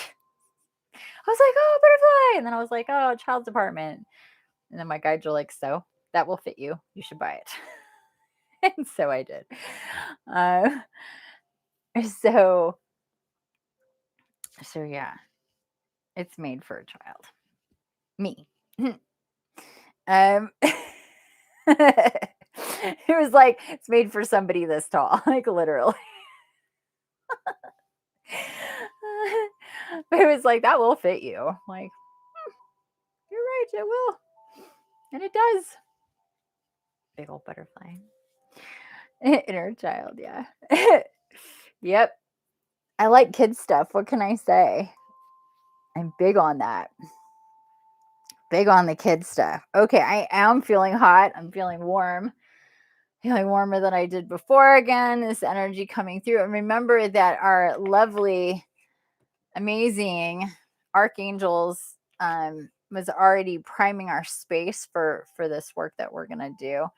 I was like, oh, butterfly. And then I was like, oh, child's department. And then my guides were like, so that will fit you. You should buy it. And so I did. So yeah, it's made for a child. Me. It was like, it's made for somebody this tall, like literally. But it was like, that will fit you. I'm like, you're right, it will. And it does. Big old butterfly. Inner child, yeah. Yep. I like kids stuff. What can I say? I'm big on that. Big on the kids stuff. Okay, I am feeling hot. I'm feeling warm. Feeling warmer than I did before again. This energy coming through. And remember that our lovely, amazing archangels was already priming our space for this work that we're gonna do.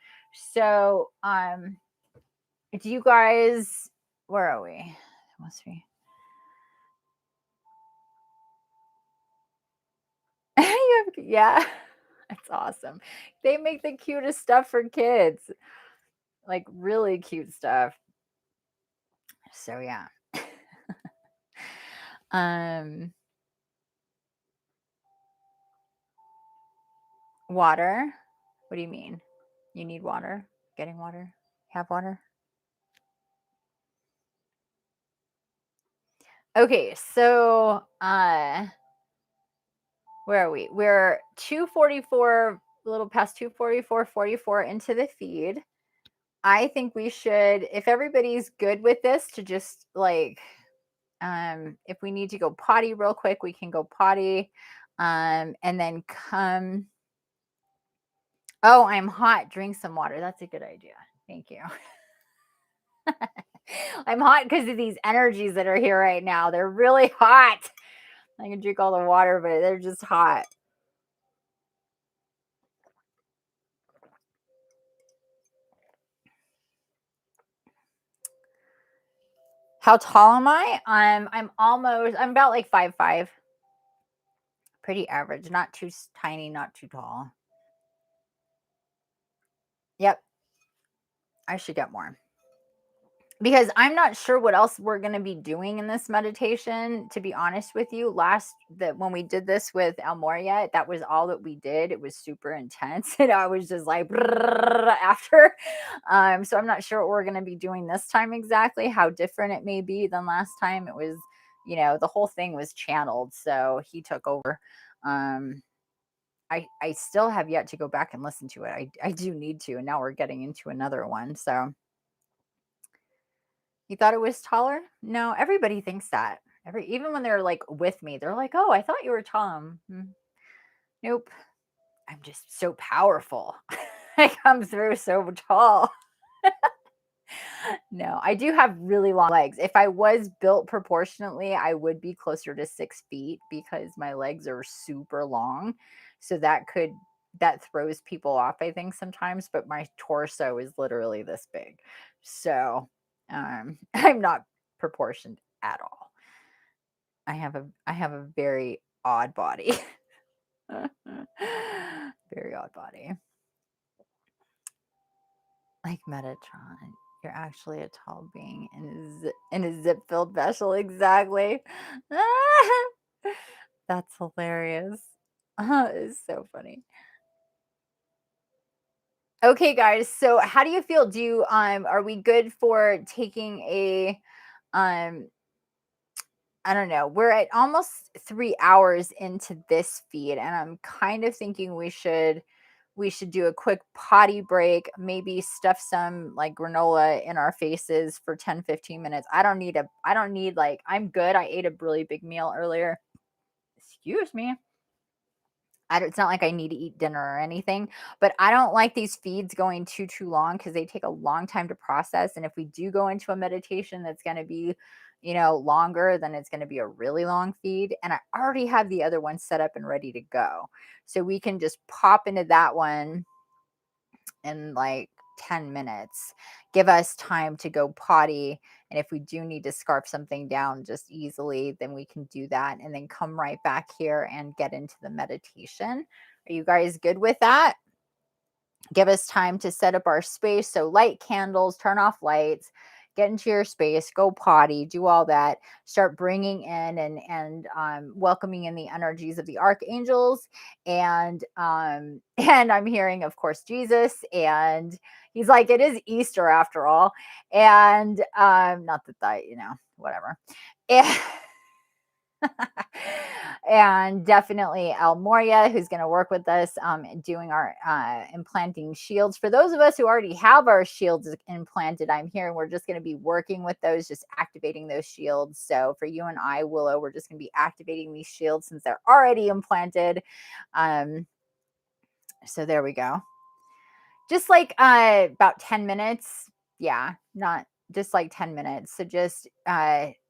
So do you guys, where are we? Must be. Yeah, it's awesome. They make the cutest stuff for kids, like really cute stuff. So yeah. Water. What do you mean? You need water? Getting water? Have water? Okay, so where are we? We're 2:44, a little past 2:44 into the feed. I think we should, if everybody's good with this, to just like if we need to go potty real quick, we can go potty. And then come. Oh, I'm hot. Drink some water. That's a good idea. Thank you. I'm hot because of these energies that are here right now. They're really hot. I can drink all the water, but they're just hot. How tall am I? I'm about like 5'5". Pretty average. Not too tiny, not too tall. Yep. I should get more. because I'm not sure what else we're going to be doing in this meditation, to be honest with you. When we did this with El Moria, that was all that we did. It was super intense and I was just like after. So I'm not sure what we're going to be doing this time exactly, how different it may be than last time. It was, the whole thing was channeled, so he took over. um I still have yet to go back and listen to it. I do need to, and now we're getting into another one. So you thought it was taller? No, everybody thinks that. Even when they're like with me, they're like, "Oh, I thought you were tall." Nope. I'm just so powerful. I come through so tall. No, I do have really long legs. If I was built proportionately, I would be closer to 6 feet because my legs are super long. So that throws people off, I think, sometimes. But my torso is literally this big. So I'm not proportioned at all. I have a very odd body. Very odd body. Like Metatron. You're actually a tall being in a zip-filled vessel, exactly. That's hilarious. It's so funny. Okay, guys, so how do you feel? Are we good for taking a um I don't know. We're at almost 3 hours into this feed, and I'm kind of thinking we should do a quick potty break, maybe stuff some like granola in our faces for 10-15 minutes. I don't need like, I'm good. I ate a really big meal earlier. Excuse me. It's not like I need to eat dinner or anything, but I don't like these feeds going too long because they take a long time to process. And if we do go into a meditation that's going to be, longer, then it's going to be a really long feed. And I already have the other one set up and ready to go. So we can just pop into that one in like 10 minutes, give us time to go potty. And if we do need to scarf something down just easily, then we can do that and then come right back here and get into the meditation. Are you guys good with that? Give us time to set up our space. So light candles, turn off lights, get into your space, go potty, do all that. Start bringing in and welcoming in the energies of the archangels, and I'm hearing, of course, Jesus, and he's like, it is Easter after all, and not that whatever. And and definitely El Moria, who's going to work with us doing our implanting shields. For those of us who already have our shields implanted, I'm here and we're just going to be working with those, just activating those shields. So for you and I, Willow, we're just going to be activating these shields since they're already implanted. So there we go. Just like about 10 minutes. Yeah, not just like 10 minutes. So just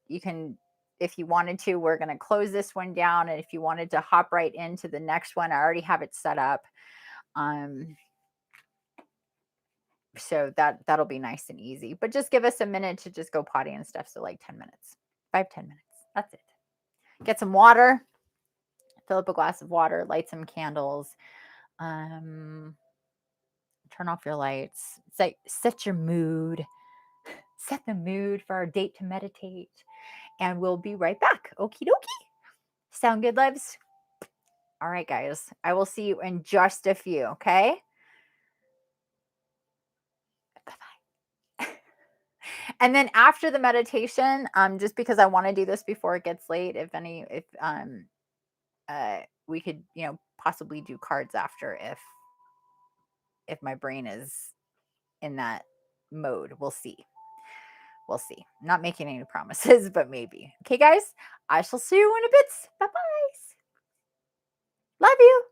you can, if you wanted to, we're going to close this one down. And if you wanted to hop right into the next one, I already have it set up. So that'll be nice and easy. But just give us a minute to just go potty and stuff. So like 10 minutes, 5-10 minutes. That's it. Get some water, fill up a glass of water, light some candles. Turn off your lights. Set your mood. Set the mood for our date to meditate. And we'll be right back. Okie dokie. Sound good, loves? All right, guys. I will see you in just a few, okay? Bye-bye. And then after the meditation, just because I want to do this before it gets late, if we could, possibly do cards after if my brain is in that mode. We'll see. We'll see. Not making any promises, but maybe. Okay, guys, I shall see you in a bit. Bye bye. Love you.